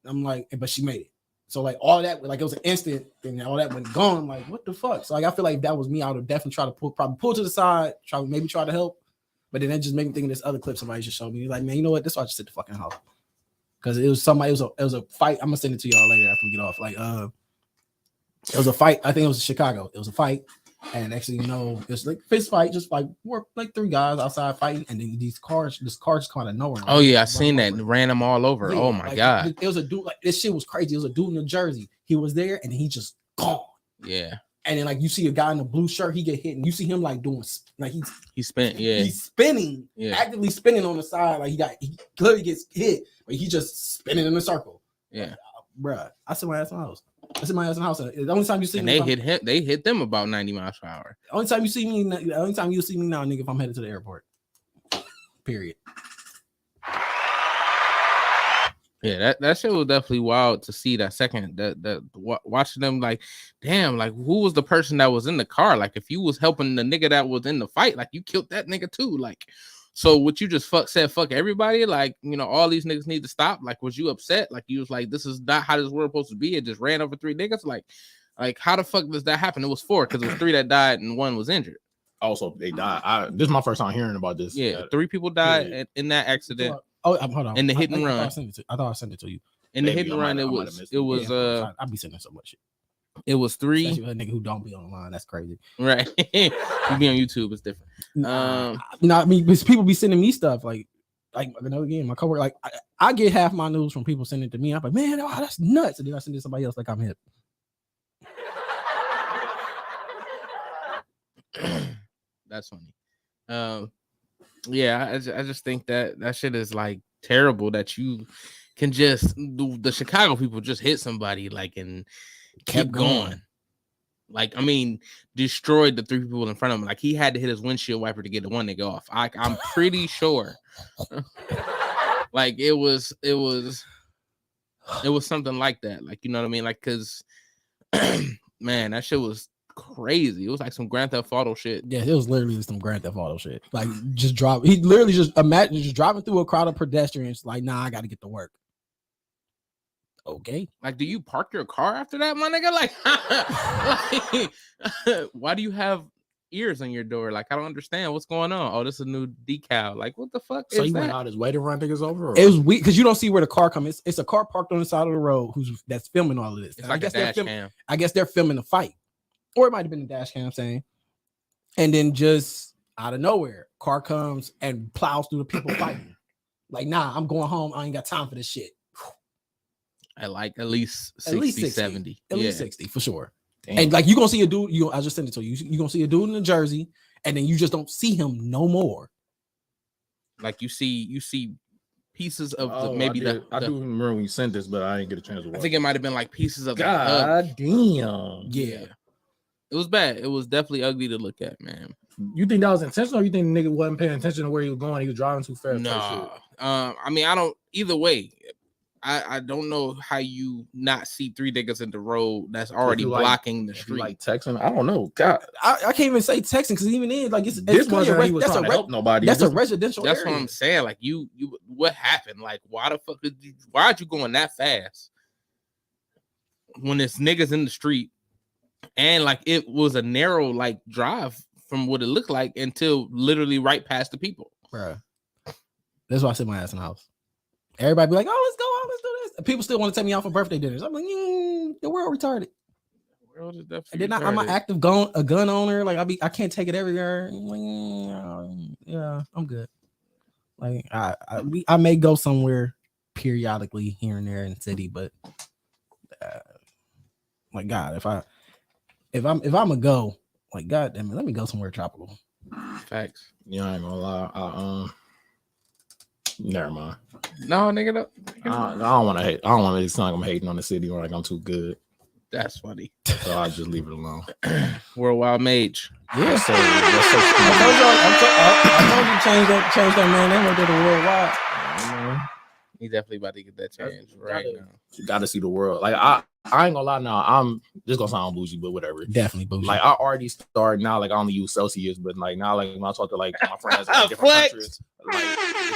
I'm like, but she made it. So like all that, like it was an instant thing. And all that went gone. I'm like, what the fuck? So like I feel like that was me. I would definitely try to pull to the side, try to help. But then that just made me think of this other clip somebody just showed me. Like, man, you know what? This is why I just sit the fucking house. Because it was a fight. I'm gonna send it to y'all later after we get off. Like, it was a fight. I think it was in Chicago. It was a fight. And actually, it's like fist fight, just like we're like three guys outside fighting, and then this car just kind of nowhere. Oh yeah, I seen that. Ran them all over. Yeah, oh my god. It was a dude, like this shit was crazy. It was a dude in New Jersey. He was there and he just gone. Yeah. And then like you see a guy in a blue shirt, he get hit, and you see him like doing like he's spinning, actively spinning on the side, like he clearly gets hit, but he just spinning in a circle. Yeah, bruh. I sit my ass in the house. The only time you see and me, they hit them about 90 miles per hour. The only time you see me now, nigga, if I'm headed to the airport. Period. Yeah, that shit was definitely wild to see that second. That watching them like, damn, like who was the person that was in the car? Like if you was helping the nigga that was in the fight, like you killed that nigga too. Like, so what you just said fuck everybody? Like, all these niggas need to stop. Like, was you upset? Like you was like, this is not how this world supposed to be. It just ran over three niggas. Like how the fuck does that happen? It was four because it was three that died and one was injured. Also, they died. This is my first time hearing about this. Yeah, three people died in that accident. Oh, hold on. In the hit and run. I thought I sent it to you. In the hit and run, it was I'll be sending so much shit. It was three. Especially a nigga who don't be online. That's crazy. Right. You be on YouTube, it's different. I mean, because people be sending me stuff like again, my coworker, like I get half my news from people sending it to me. I'm like, man, that's nuts. And then I send it to somebody else like I'm hip. That's funny. Yeah, I just think that shit is like terrible that you can just the Chicago people just hit somebody like and keep going. Like, I mean, destroyed the three people in front of him. Like he had to hit his windshield wiper to get the one nigga off. I'm pretty sure. Like it was something like that. Like, you know what I mean? Like, cause man, that shit was crazy. It was like some Grand Theft Auto shit. Yeah, it was literally some Grand Theft Auto shit. Like just drop. He literally just imagine just driving through a crowd of pedestrians. Like, nah, I got to get to work. Okay. Like, do you park your car after that, my nigga? Like, why do you have ears on your door. Like, I don't understand what's going on. Oh, this is a new decal. Like, what the fuck So is you that? went out his way to run niggas over? Or? It was weird because you don't see where the car comes. It's a car parked on the side of the road that's filming all of this. It's like a dash cam. I guess they're filming a fight, or it might have been a dash cam saying. And then just out of nowhere, car comes and plows through the people fighting. Like, nah, I'm going home. I ain't got time for this shit. At least 60, 70. At least 60 for sure. Damn. And like, you're gonna see a dude, I just sent it to you. You're gonna see a dude in a jersey, and then you just don't see him no more. Like, you see pieces of I do remember when you sent this, but I didn't get a chance to watch. I think it might have been like pieces of God damn. Yeah. It was bad. It was definitely ugly to look at, man. You think that was intentional, or you think the nigga wasn't paying attention to where he was going? He was driving too fast. No. I mean, I don't either way. I don't know how you not see three niggas in the road that's already blocking the street. Like texting, I don't know. God, I can't even say texting because even then, like this wasn't he was trying to help nobody. That's a residential. That's area. what I'm saying. Like you, what happened? Like why the fuck? Why'd you going that fast? When there's niggas in the street, and like it was a narrow like drive from what it looked like until literally right past the people. Bruh. That's why I sit my ass in the house. Everybody be like, "Oh, let's go out, let's do this." And people still want to take me out for birthday dinners. I'm like, the world retarded. The world is definitely and then retarded. I'm an active gun owner. Like I can't take it everywhere. Yeah, I'm good. Like I may go somewhere periodically here and there in the city, but like God, if I'm gonna go, like God damn it, let me go somewhere tropical. Facts. Yeah, I ain't gonna lie. Never mind. No, nigga. I don't want to hate. I don't want to sound like I'm hating on the city or like I'm too good. That's funny. So I just leave it alone. Worldwide Mage. Yeah. So I told you change that man. They went to the worldwide. He definitely about to get that change right now. You got to see the world. Like I ain't gonna lie. Now I'm just gonna sound bougie, but whatever. Definitely bougie. Like I already started now. Like I only use Celsius, but like now, like when I talk to like my friends in different countries, like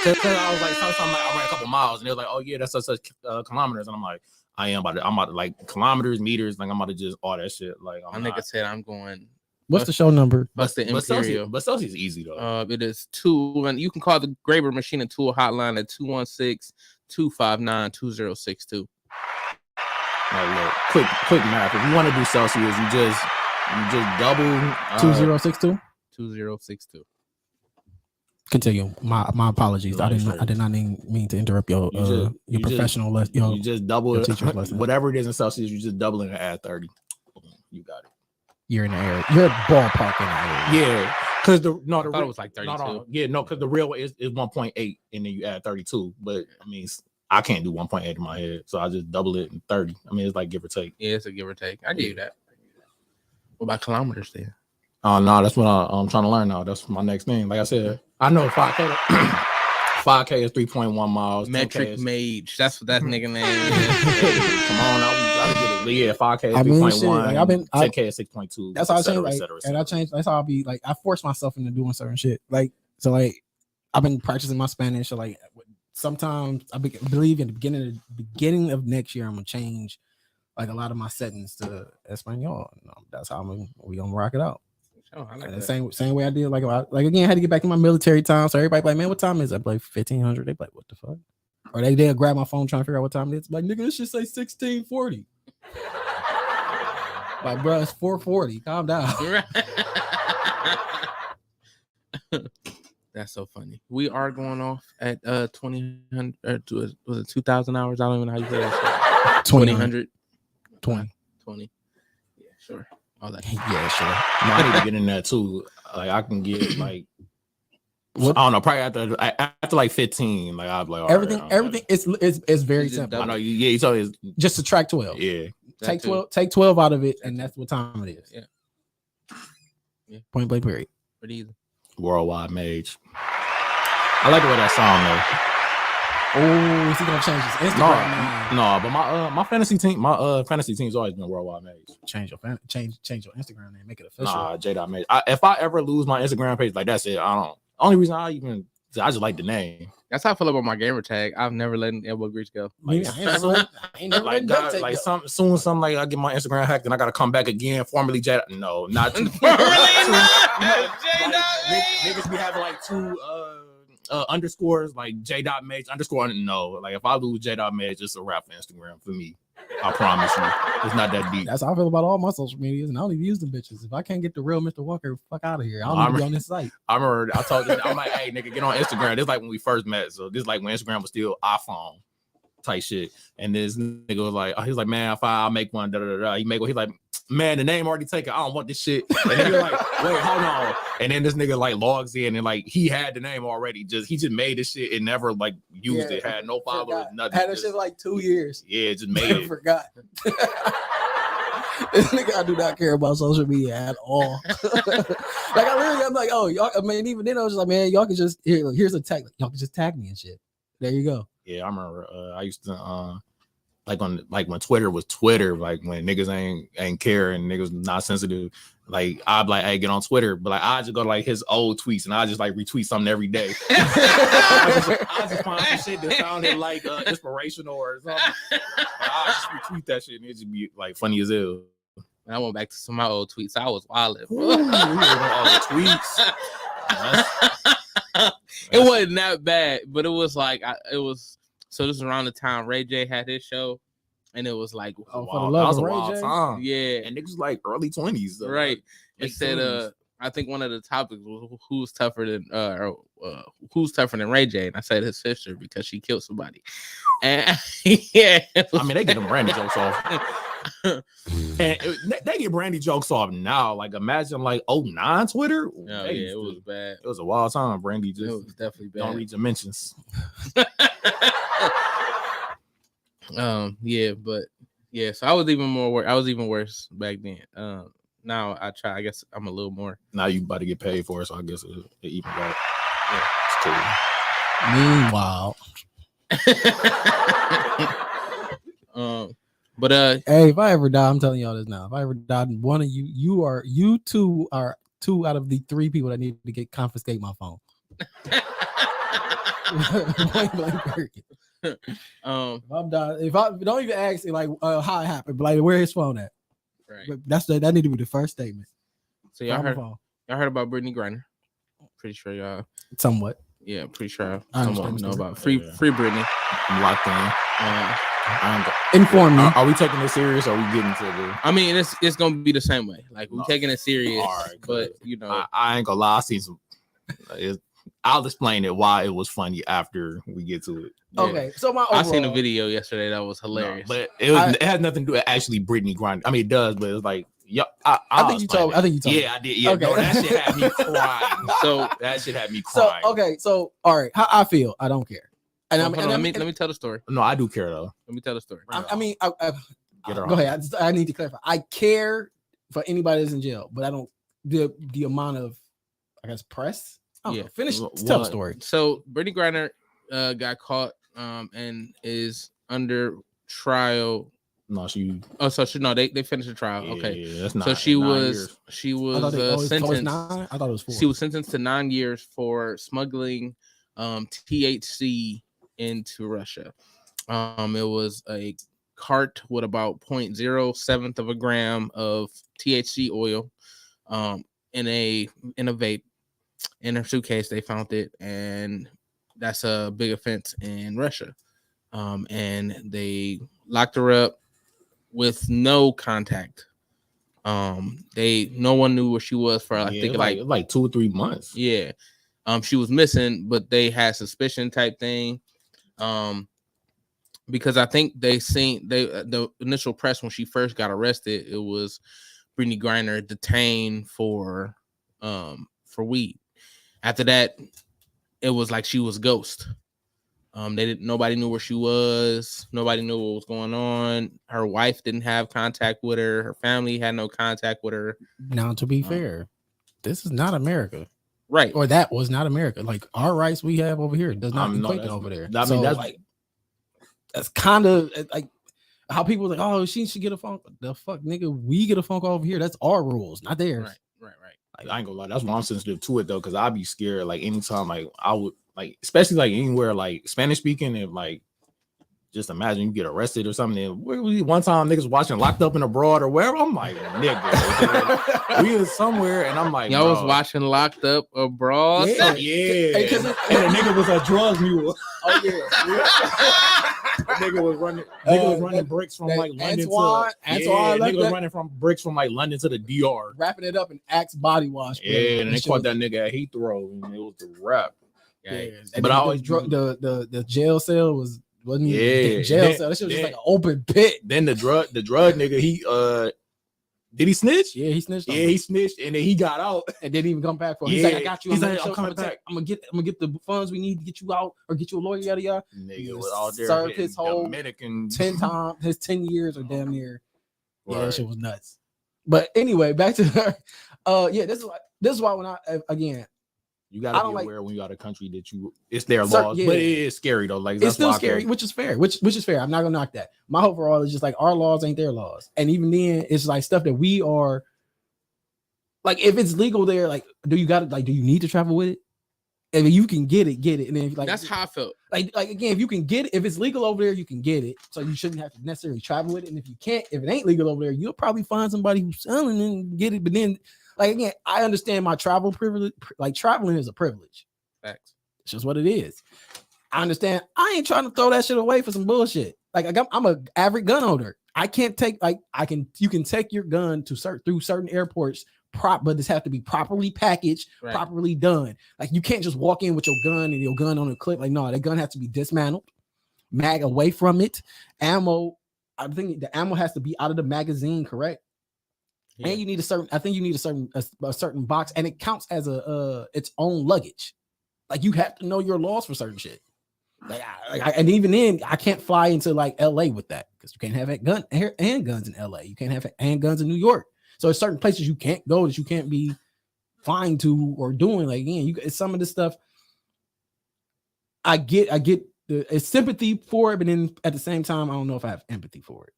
because I was like sometimes like, I ran a couple miles, and they're like, "Oh yeah, that's such kilometers," and I'm like, I'm about to like kilometers, meters, like I'm about to just all that shit. Like my nigga said, I'm going. What's the show number? What's the Imperial? But Celsius is easy though. It is 2, and you can call the Graber Machine and Tool hotline at 216-259-2062. Look, quick math. If you want to do Celsius, you just double 2062. 2062. Continue. My apologies. I did not mean to interrupt your professional lesson. You just double it, whatever it is in Celsius. You just double it and add 30. You got it. You're in the area. You're ballpark in the area. Yeah, because the I thought it was like 32. Because the real is 1.8, and then you add 32. But I mean, I can't do 1.8 in my head, so I just double it in 30. I mean, it's like give or take. Yeah, it's a give or take. I give you that. What about kilometers then? Oh no, that's what I'm trying to learn now. That's my next thing. Like I said, I know 5K. 5K is 3.1 miles. Metric Mage. That's what that nigga name is. Come on, now we gotta get it. But yeah, 5K is 3.1. Like 10K is 6.2. That's how I changed. And I changed. That's how I'll be like. I force myself into doing certain shit. Like so, like I've been practicing my Spanish. So like sometimes I believe in the beginning of next year I'm gonna change like a lot of my settings to Espanol. That's how we gonna rock it out. Oh, I like the same way I did. Like again, I had to get back to my military time. So everybody like, man, what time is it? I like 1500. They like, what the fuck? Or they'll grab my phone trying to figure out what time it is. Like, nigga, this should say 1640. Like, bro, it's 440. Calm down. That's so funny. We are going off at 2000. Was it 2,000 hours? I don't even know how you say that. 2000. 20. Yeah, sure. All that. Yeah, sure. No, I need to get in there too. Like I can get like what? I don't know, probably after like 15. Like I'll be like everything is very simple. I know you so it's just subtract 12. Yeah. Take 12 out of it, and that's what time it is. Yeah. Point blank period. Pretty easy. Worldwide Mage. I like the way that song though. Oh, is he gonna change his Instagram? No, but my fantasy team's always been Worldwide Mage. Change your Instagram name, make it official. Nah, J.Mage. If I ever lose my Instagram page, like that's it. I don't. Only reason I even I just like the name. That's how I feel about my gamer tag. I've never let elbow grease go. Like, I ain't never like, God, like something soon, something like I get my Instagram hacked and I gotta come back again. Formerly J. No, not Really niggas be having like 2 underscores, like J. Mage underscore. No, like if I lose J. Mage, it's a wrap for Instagram for me. I promise you, it's not that deep. That's how I feel about all my social medias, and I don't even use them bitches. If I can't get the real Mr. Walker, fuck out of here. I don't need to be on this site. I remember I told this, I'm like, hey nigga, get on Instagram. This is like when we first met. So this is like when Instagram was still iPhone type shit. And this nigga was like, he's like, man, if I'll make one, da da da. He make one. He's like, man, the name already taken. I don't want this shit. And then you're like, wait, hold on. And then this nigga like logs in and like he had the name already. He just made this shit and never like used it. Had no followers, nothing. Had that shit like 2 years. Yeah, just made it. Forgot. This nigga, I do not care about social media at all. Like I'm like, oh, y'all. I mean, even then I was just like, man, y'all can just here's a tag. Y'all can just tag me and shit. There you go. Yeah, I remember. I used to when Twitter was Twitter, like when niggas ain't care and niggas not sensitive. Like I'd be like, hey, get on Twitter, but like I just go to like his old tweets and I just like retweet something every day. I just find some shit that sounded like inspirational or something. I just retweet that shit and it just be like funny as hell. And I went back to some of my old tweets. I was wilding. All the tweets. It wasn't that bad, but it was like it was. So this was around the time Ray J had his show, and it was like, for the love of Ray J. Time. Yeah, and niggas like early 20s, though. Right? It said, I think one of the topics was who's tougher than Ray J, and I said his sister because she killed somebody. And yeah, I mean they get them Brandy jokes off, and they get Brandy jokes off now. Like imagine like 09 Twitter. Oh yeah, it was bad. It was a wild time. Brandy just it was definitely bad. Don't read your mentions. Yeah, but yeah, so I was even worse back then. Now I try. I guess I'm a little more. Now you about to get paid for it, so I guess it even better. Yeah, it's cool. Meanwhile, but hey, if I ever die, I'm telling y'all this now. If I ever died, one of you two are 2 out of the 3 people that need to confiscate my phone. If I'm dying, if I don't even ask like how it happened, but like where his phone at? Right. But that need to be the first statement. So y'all heard about Brittany Griner? Pretty sure y'all somewhat. Yeah, pretty sure I somewhat know about free Brittany. I'm locked in. Inform me. Are we taking this serious? Or are we getting to the? I mean, it's gonna be the same way. Like we're taking it serious, right, but you know, I ain't gonna lie. I seen some. I'll explain it why it was funny after we get to it. Yeah. Okay, so I seen a video yesterday that was hilarious, but it had nothing to do with actually Brittany Griner. I mean, it does, but it's like, yeah, I think you told. Yeah, I did. Yeah, okay. No, that shit had me crying. So that shit had me crying. So okay, so all right, how I feel, I don't care. And let me tell the story. No, I do care though. Let me tell the story. Go ahead. I need to clarify. I care for anybody that's in jail, but I don't the amount of, I guess, press. Finish. Tell the story. So Brittany Griner got caught and is under trial. No, they finished the trial. Yeah, okay, yeah, that's not. So she was sentenced. I thought it was 4. She was sentenced to 9 years for smuggling THC into Russia. It was a cart with about 0.07 of a gram of THC oil in a vape. In her suitcase, they found it, and that's a big offense in Russia. And they locked her up with no contact. No one knew where she was for I think like 2 or 3 months. Yeah. She was missing, but they had suspicion type thing. Because I think the initial press when she first got arrested, it was Brittany Griner detained for weed. After that, it was like she was a ghost. Nobody knew where she was. Nobody knew what was going on. Her wife didn't have contact with her. Her family had no contact with her. Now, to be fair, this is not America. Right. Or that was not America. Like our rights we have over here does not equate to over there. I mean, that's kind of like how people like, oh, she should get a phone. The fuck, nigga, we get a phone call over here. That's our rules, not theirs. Right. Like, I ain't gonna lie, that's why I'm sensitive to it though, because I'd be scared. Like anytime, like I would, like especially like anywhere like Spanish speaking, and like just imagine you get arrested or something. One time niggas watching Locked Up and Abroad or wherever. I'm like, nigga, we was somewhere, and I'm like, y'all was watching Locked Up Abroad. Yeah. And the nigga was a drug mule. Oh yeah. Nigga was running bricks from like London Antoine, nigga was running from bricks from like London to the DR, wrapping it up in Axe body wash. Bro. Yeah, and they caught that nigga at Heathrow, and it was the rap. Yeah, but I always the jail cell wasn't yeah jail cell. That shit was just like an open pit. Then the drug nigga, he did he snitch? Yeah, he snitched. Yeah, he snitched, and then he got out and didn't even come back for. He's like, I got you. I'm coming back. I'm gonna get the funds we need to get you out or get you a lawyer. Yada yada. Nigga was out there. Served his whole Dominican 10 times, his 10 years or damn near. Yeah, Right. that shit was nuts. But anyway, back to her. Yeah, this is why when you gotta be aware when you're out of country that it's their laws, yeah. but it is scary though. Like it's that's still why scary, which is fair. Which is fair. I'm not gonna knock that. My overall is just like our laws ain't their laws, and even then, it's like stuff that we are. Like if it's legal there, like do you need to travel with it? I mean, you can get it, and then like that's how I felt. Like again, if you can get it, if it's legal over there, you can get it. So you shouldn't have to necessarily travel with it. And if you can't, if it ain't legal over there, you'll probably find somebody who's selling and get it. But then, like again, I understand my travel privilege. Like traveling is a privilege. Facts. It's just what it is. I understand. I ain't trying to throw that shit away for some bullshit. Like I'm an average gun owner. I can't take you can take your gun to through certain airports. But this have to be properly packaged, Right. properly done. Like you can't just walk in with your gun and your gun on a clip. Like no, that gun has to be dismantled, mag away from it, ammo. I think the ammo has to be out of the magazine, correct? Yeah. And you need a certain box, and it counts as its own luggage. Like you have to know your laws for certain shit. And even then, I can't fly into like LA with that because you can't have handguns in LA. You can't have handguns in New York. So there's certain places you can't go that you can't be flying to or doing. Like again, some of this stuff. I get the sympathy for it, but then at the same time, I don't know if I have empathy for it.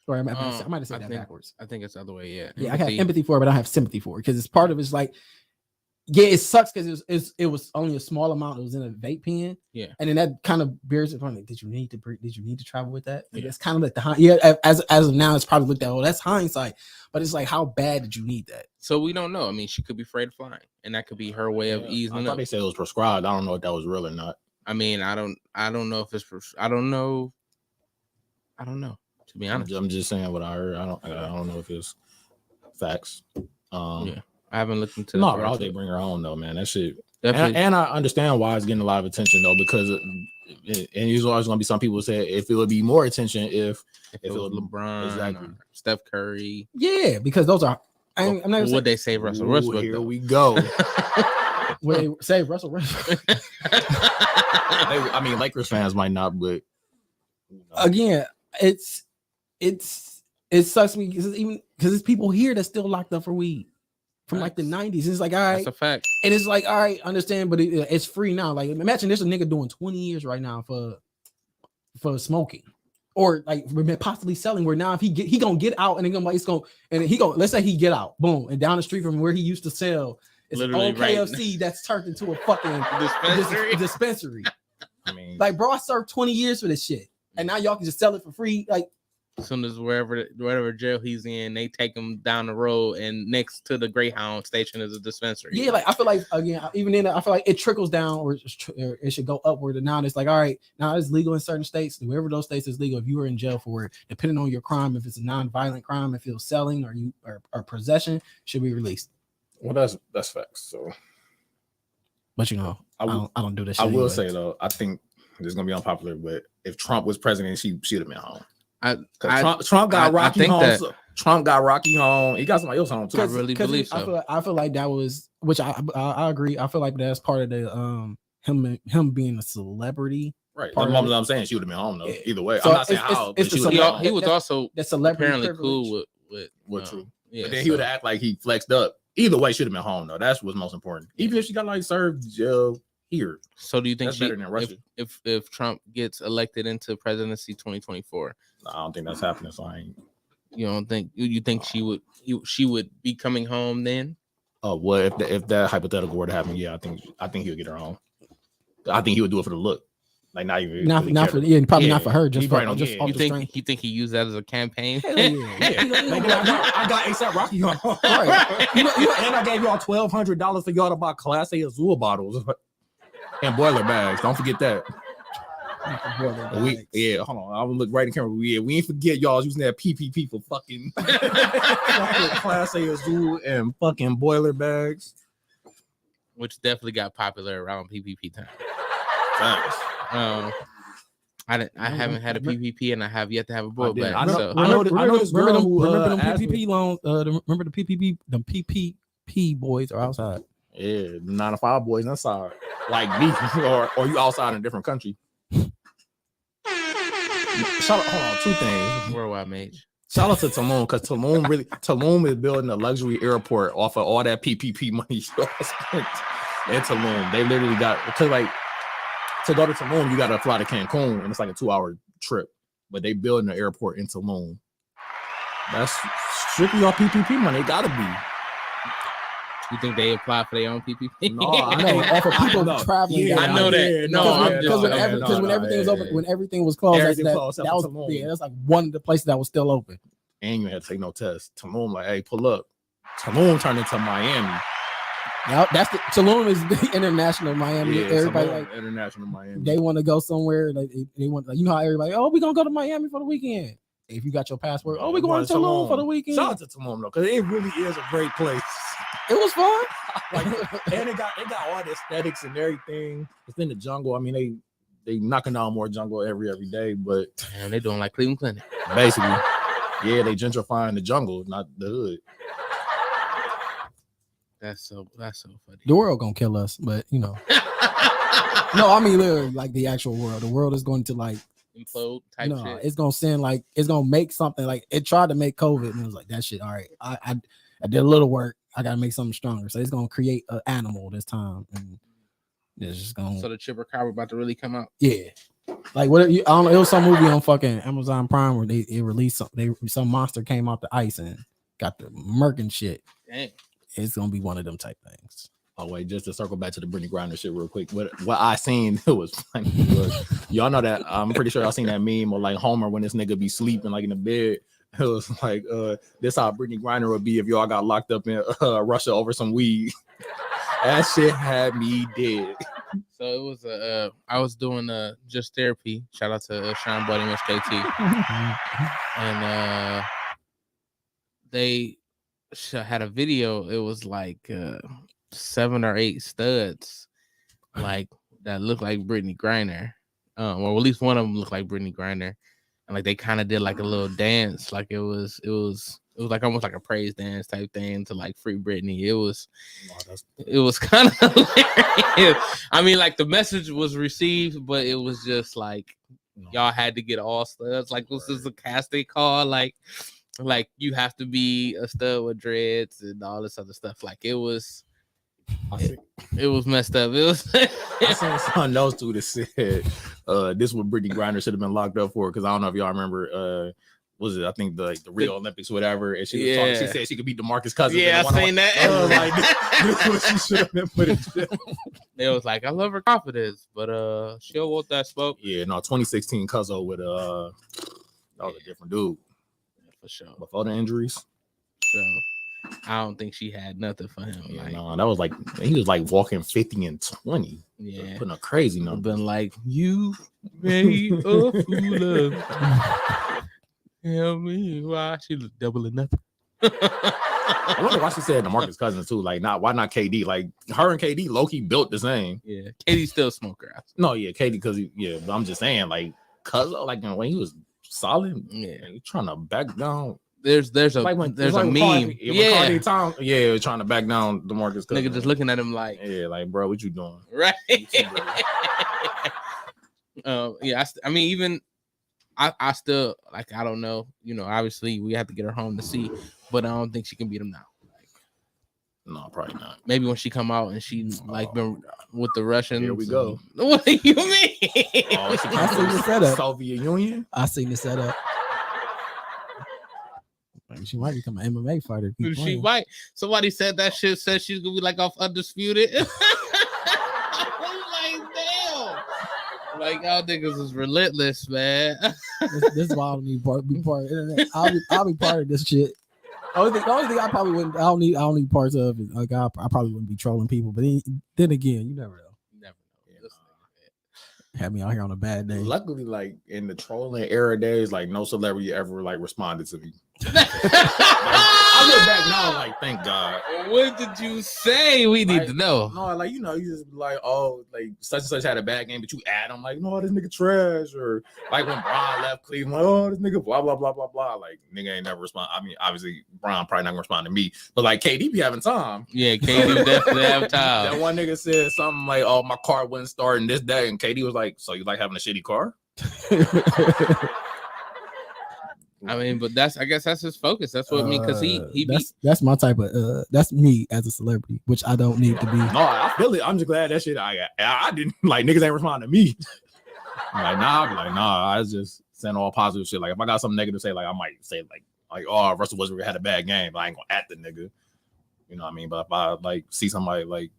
Or I might have said that backwards. I think it's the other way. Yeah. Yeah, I have empathy for it, but I don't have sympathy for it because it's part of it's like. Yeah, it sucks because it was only a small amount. It was in a vape pen. Yeah, and then that kind of bears upon it. Did you need to travel with that? Like, it's kind of like as of now, it's probably looked at. Oh, that's hindsight, but it's like, how bad did you need that? So we don't know. I mean, she could be afraid of flying, and that could be her way of easing. I thought they said it was prescribed. I don't know if that was real or not. I mean, I don't know if it's. I don't know. To be honest, I'm just saying what I heard. I don't know if it's facts. Yeah. I haven't looked into no, but they bring her home though, man. That shit. Definitely. And I understand why it's getting a lot of attention though, because and there's always going to be some people who say if it would be more attention if it was LeBron, exactly, Steph Curry. Yeah, because those are. I'm not would they say Russell Westbrook? Here we go. Would they say Russell Westbrook? I mean, Lakers fans might not, but again, it sucks me because it's people here that's still locked up for weed. From like the 90s. It's like, all right. That's a fact. And it's like, all right, understand, but it's free now. Like, imagine there's a nigga doing 20 years right now for smoking. Or like possibly selling, where now if he gonna get out and let's say he get out, boom, and down the street from where he used to sell, it's literally an old KFC that's turned into a fucking dispensary. I mean, like, bro, I served 20 years for this shit. And now y'all can just sell it for free. Like, as soon as whatever jail he's in, they take him down the road, and next to the Greyhound station is a dispensary. Yeah, like I feel like again, even then, I feel like it trickles down, or it should go upward. And now it's like, all right, now it's legal in certain states. Wherever those states is legal, if you were in jail for it, depending on your crime, if it's a non-violent crime, if it was selling or possession, should be released. Well, that's facts. So, but you know, I don't do this. Shit I will anyway. say though, I think this is gonna be unpopular, but if Trump was president, she should have been home. Trump got Rocky home. Trump got Rocky home. He got somebody else home too. I really believe so. I feel like that was, which I agree. I feel like that's part of the him being a celebrity. Right. That's what I'm saying. She would have been home though. Either way, so I'm not saying how. But he was also the celebrity apparently privilege. cool with True. Yeah, but then he would have act like he flexed up. Either way, should have been home though. That's what's most important. Even if she got like served jail here. So do you think that's better than Russia? If Trump gets elected into presidency 2024? I don't think that's happening. So you don't think you think she would be coming home then? Oh, well, if that hypothetical were to happen, yeah, I think he'll get her home. I think he would do it for the look. Like not even not for probably not for her. Just for just off You the think strength. he used that as a campaign? Hell yeah. Like, I got ASAP Rocky on. Right. And I gave y'all $1,200 for y'all to buy Class A Azul bottles and boiler bags. Don't forget that. Hold on. I'm gonna look right in the camera. We ain't forget y'all using that PPP for fucking Class A Azul and fucking boiler bags, which definitely got popular around PPP time. Thanks. I haven't had a PPP and I have yet to have a boiler bag. I know this girl who remember them PPP loans. Remember the PPP boys are outside. Yeah, 9 to 5 boys inside, like me, or you outside in a different country. Hold on, 2 things. Worldwide mage. Shout out to Tulum, because Tulum is building a luxury airport off of all that PPP money y'all spent in Tulum. They literally got, because like to go to Tulum, you got to fly to Cancun, and it's like a 2-hour trip. But they building an airport in Tulum. That's strictly all PPP money. It gotta be. You think they apply for their own PPP? No, I know. Off of people traveling. Yeah, I know that. Because when everything was open, when everything was closed, that was that's like one of the places that was still open. And you had to take no test. Tulum, like, hey, pull up. Tulum turned into Miami. Yep, that's the Tulum is the international Miami. Yeah, everybody Tulum, like international Miami. They want to go somewhere. Like they want, like, you know how everybody, oh, we're gonna go to Miami for the weekend. If you got your passport, oh, we're going to Tulum for the weekend. Shout out to Tulum though, because it really is a great place. It was fun. Like, and it got all the aesthetics and everything. It's in the jungle. I mean, they knocking down more jungle every day, but and they doing like Cleveland Clinic. Basically. Yeah, they gentrifying the jungle, not the hood. That's so funny. The world gonna kill us, but you know. No, I mean literally like the actual world. The world is going to like implode type shit. It's gonna send like it's gonna make something like it tried to make COVID and it was like that shit. All right, I did a little work. I gotta make something stronger. So it's gonna create an animal this time, and it's just gonna. So the chupacabra about to really come out. Yeah, like what? I don't know. It was some movie on fucking Amazon Prime where they released some monster came out the ice and got the murking shit. Dang. It's gonna be one of them type things. Oh wait, just to circle back to the Brittany Griner shit real quick. What I seen, it was funny. Y'all know that I'm pretty sure y'all seen that meme or like Homer when this nigga be sleeping like in the bed. It was like this how Brittany Griner would be if y'all got locked up in Russia over some weed. That shit had me dead. So it was I was doing just therapy. Shout out to Sean Buddy and KT. And they had a video. It was like 7 or 8 studs like that looked like Brittany Griner. Or at least one of them looked like Brittany Griner. And like they kind of did like a little dance, like it was like almost like a praise dance type thing to like free Britney. It was kind of hilarious. I mean, like the message was received, but it was just like y'all had to get all studs. Like this is a casting call. Like you have to be a stud with dreads and all this other stuff. Like it was messed up. It was. I seen something else too that said this is what Brittany Griner should have been locked up for, because I don't know if y'all remember was it I think the Rio Olympics whatever, and she was talking, she said she could beat DeMarcus Cousins. Yeah, I seen that. Like this is what she should have been put in jail. It was like I love her confidence, but she'll want that smoke. Yeah, no, 2016 Cuzzo with that was a different dude for sure. Before the injuries. So I don't think she had nothing for him. Yeah, no, that was like he was like walking 50 and 20. Yeah, putting a crazy number. Been like you made a fool of. Tell me why she look double or nothing. I wonder why she said DeMarcus Cousins too. Like, why not KD? Like her and KD low-key built the same. Yeah, KD still smoker. No, yeah, KD because but I'm just saying like Cuzzo, like when he was solid, he trying to back down. There's a meme. Cardi Tom, trying to back down DeMarcus Cousins. Nigga just looking at him like, like bro, what you doing? Right. I mean, even I still like, I don't know. You know, obviously we have to get her home to see, but I don't think she can beat him now. No, probably not. Maybe when she come out and she been with the Russians. Here we go. What do you mean? I seen the setup. Soviet Union. I seen the setup. She might become an MMA fighter. She might. Somebody said that shit. Said she's gonna be like off Undisputed. I'm like, damn. Like y'all niggas is relentless, man. This is why I don't need be part of the internet. I'll be part of this shit. The only thing I probably wouldn't. I don't need parts of it. Like I probably wouldn't be trolling people. But then again, you never know. Had me out here on a bad day. Luckily, like in the trolling era days, like no celebrity ever like responded to me. I look back now, like thank God. What did you say? We need to know. No, like you just be like, oh, like such and such had a bad game, but you add them like, no, this nigga trash, or like when Bron left Cleveland, like, oh, this nigga blah blah blah blah blah. Like nigga ain't never respond. I mean, obviously Bron probably not gonna respond to me, but like KD be having time. Yeah, KD definitely have time. That one nigga said something like, oh, my car wouldn't start in this day, and KD was like, so you like having a shitty car? I mean, but I guess that's his focus. That's what I mean, because that's my type of that's me as a celebrity, which I don't need to be. No, I feel it. I'm just glad that shit I didn't like niggas ain't respond to me. I'm like, nah, I'm like, nah, I just send all positive shit. Like if I got something negative to say, like I might say like oh, Russell Westbrook had a bad game, but I ain't gonna at the nigga. You know what I mean? But if I like see somebody like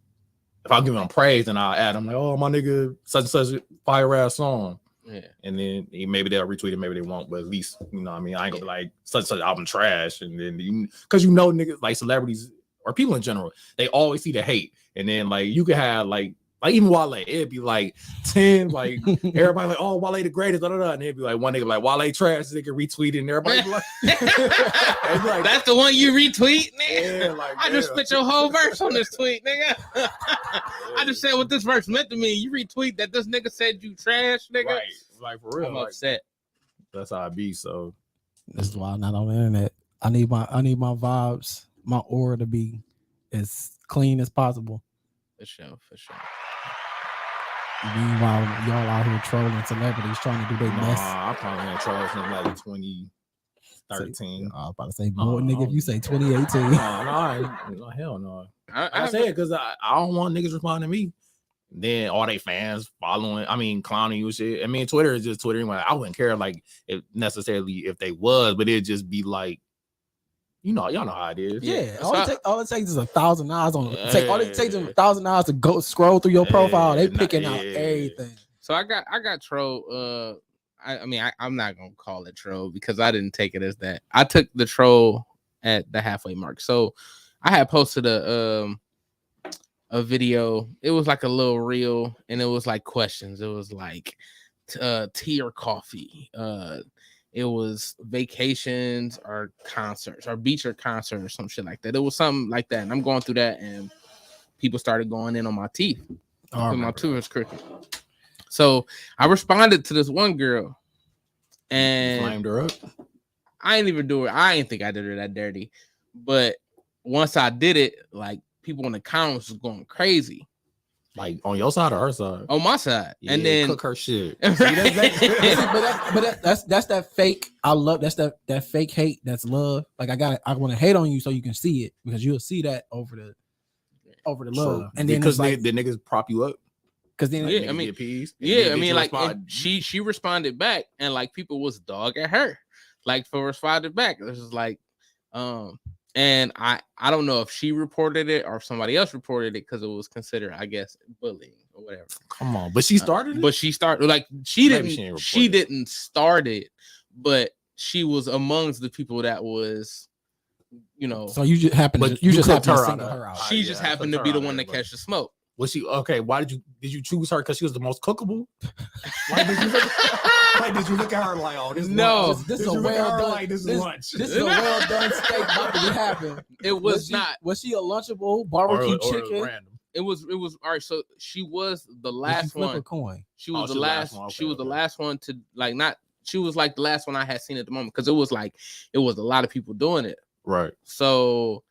if I give him praise and I'll add, I'm like, oh my nigga, such and such fire ass song. Yeah, and then maybe they'll retweet it, maybe they won't, but at least you know what I mean. I ain't gonna be like such album trash, and then because you know niggas like celebrities or people in general, they always see the hate, and then like you could have like even Wale, it'd be like 10, like everybody like, oh Wale the greatest, and it'd be like one nigga like Wale trash, they can retweet it, and everybody be like, like that's the one you retweet, nigga. Yeah, like, I just spit your whole verse on this tweet, nigga. I just said what this verse meant to me. You retweet that this nigga said you trash, nigga. Right, like for real, I'm upset. That's how I be. So this is why I'm not on the internet. I need my vibes, my aura to be as clean as possible. For sure. Meanwhile, y'all out here trolling celebrities trying to do their best. I probably been trolling since like 2013. I was about to say, boy, nigga, if you say 2018. No, hell no. I say it because I don't want niggas responding to me. Then all they fans following, I mean, clowning you and shit. I mean, Twitter is just Twitter. I wouldn't care like if they was, but it'd just be like, y'all know how it is. Yeah, all it takes is 1,000 eyes on it. All it takes is 1,000 eyes to go scroll through your profile. They picking out everything. So I got troll. I mean, I'm not gonna call it troll because I didn't take it as that. I took the troll at the halfway mark. So I had posted a video. It was like a little reel, and it was like questions. It was like tea or coffee. It was vacations or concerts or beach or concert or some shit like that. It was something like that. And I'm going through that, and people started going in on my teeth. My tooth was crooked. So I responded to this one girl, and flamed her up. I ain't even do it. I ain't think I did her that dirty. But once I did it, like people in the comments was going crazy. Like on your side or her side? On my side. Yeah, and then cook her shit. But that's that fake. I love that's that fake hate. That's love. Like I want to hate on you so you can see it because you'll see that over the love. And then because the niggas prop you up. Because then I mean, like she responded back, and like people was dogging her, like for responding back. This is like, and I don't know if she reported it or if somebody else reported it because it was considered, I guess, bullying or whatever. Come on, but she started it. But she started like she didn't start it, but she was amongst the people that was, So you just happened to single her out. She just happened to be the one that catch the smoke. Was she okay? Why did you choose her? Because she was the most cookable. Why did you look at her like, oh, this is a well done. Like, this is lunch. This is a well done steak about to happen. It was not. Was she a Lunchable barbecue chicken? It was all right. So she was the last one. A coin. She was the last. She was the last one to like not. She was like the last one I had seen at the moment because it was a lot of people doing it. Right. So,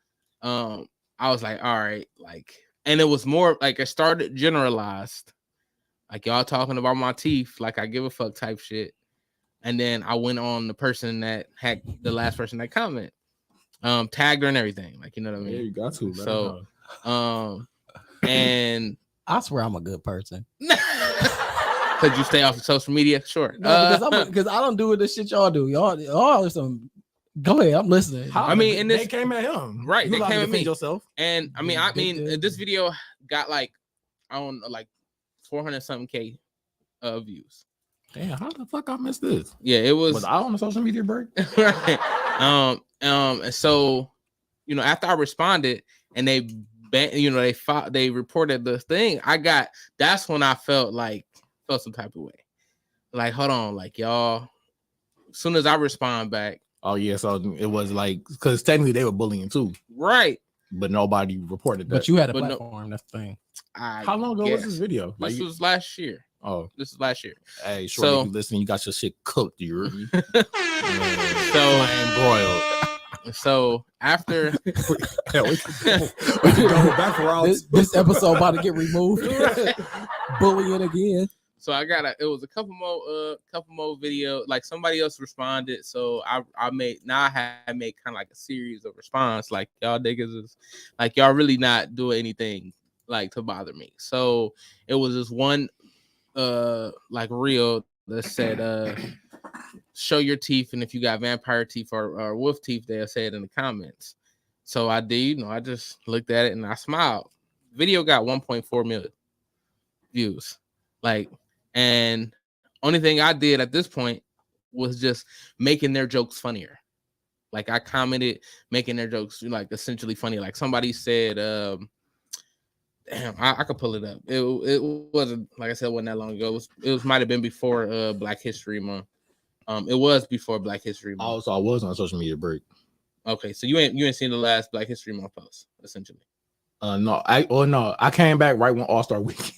I was like, all right, like. And it was more like it started generalized, like y'all talking about my teeth, like I give a fuck type shit. And then I went on the person that had the last person that comment, tagged her and everything, like you know what I mean. Yeah, you got to. So, and I swear I'm a good person. Could you stay off of social media? Sure. No, because I don't do the shit y'all do. Y'all are some. Go ahead, I'm listening. They came at him, right? They came at me. Yourself. And I mean, this video got like I don't know, like 400 something K views. Damn, how the fuck I missed this? Yeah, it was I on a social media break? right. And so, you know, after I responded and they they reported the thing, that's when I felt some type of way. Like, hold on, like y'all, as soon as I respond back. Oh yeah, so it was like, because technically they were bullying too. Right. But nobody reported that. But you had a platform, that's the thing. How long ago was this video? This was last year. Oh. This is last year. Hey, Shorty, so, if you listen, you got your shit cooked, you heard me? So broiled. So after we can go back around. This episode about to get removed. Bullying again. So it was a couple more video. Like somebody else responded. So I had made kind of like a series of response. Like y'all niggas is like y'all really not doing anything like to bother me. So it was this one like reel that said show your teeth, and if you got vampire teeth or wolf teeth, they'll say it in the comments. So I did, I just looked at it and I smiled. Video got 1.4 million views. Like, and only thing I did at this point was just making their jokes funnier. Like I commented making their jokes like essentially funny. Like somebody said, damn, I could pull it up. It wasn't, like I said, wasn't that long ago. It might have been before Black History Month. It was before Black History Month. Also, I was on a social media break. Okay, so you ain't seen the last Black History Month post, essentially. No, I came back right when All-Star Weekend.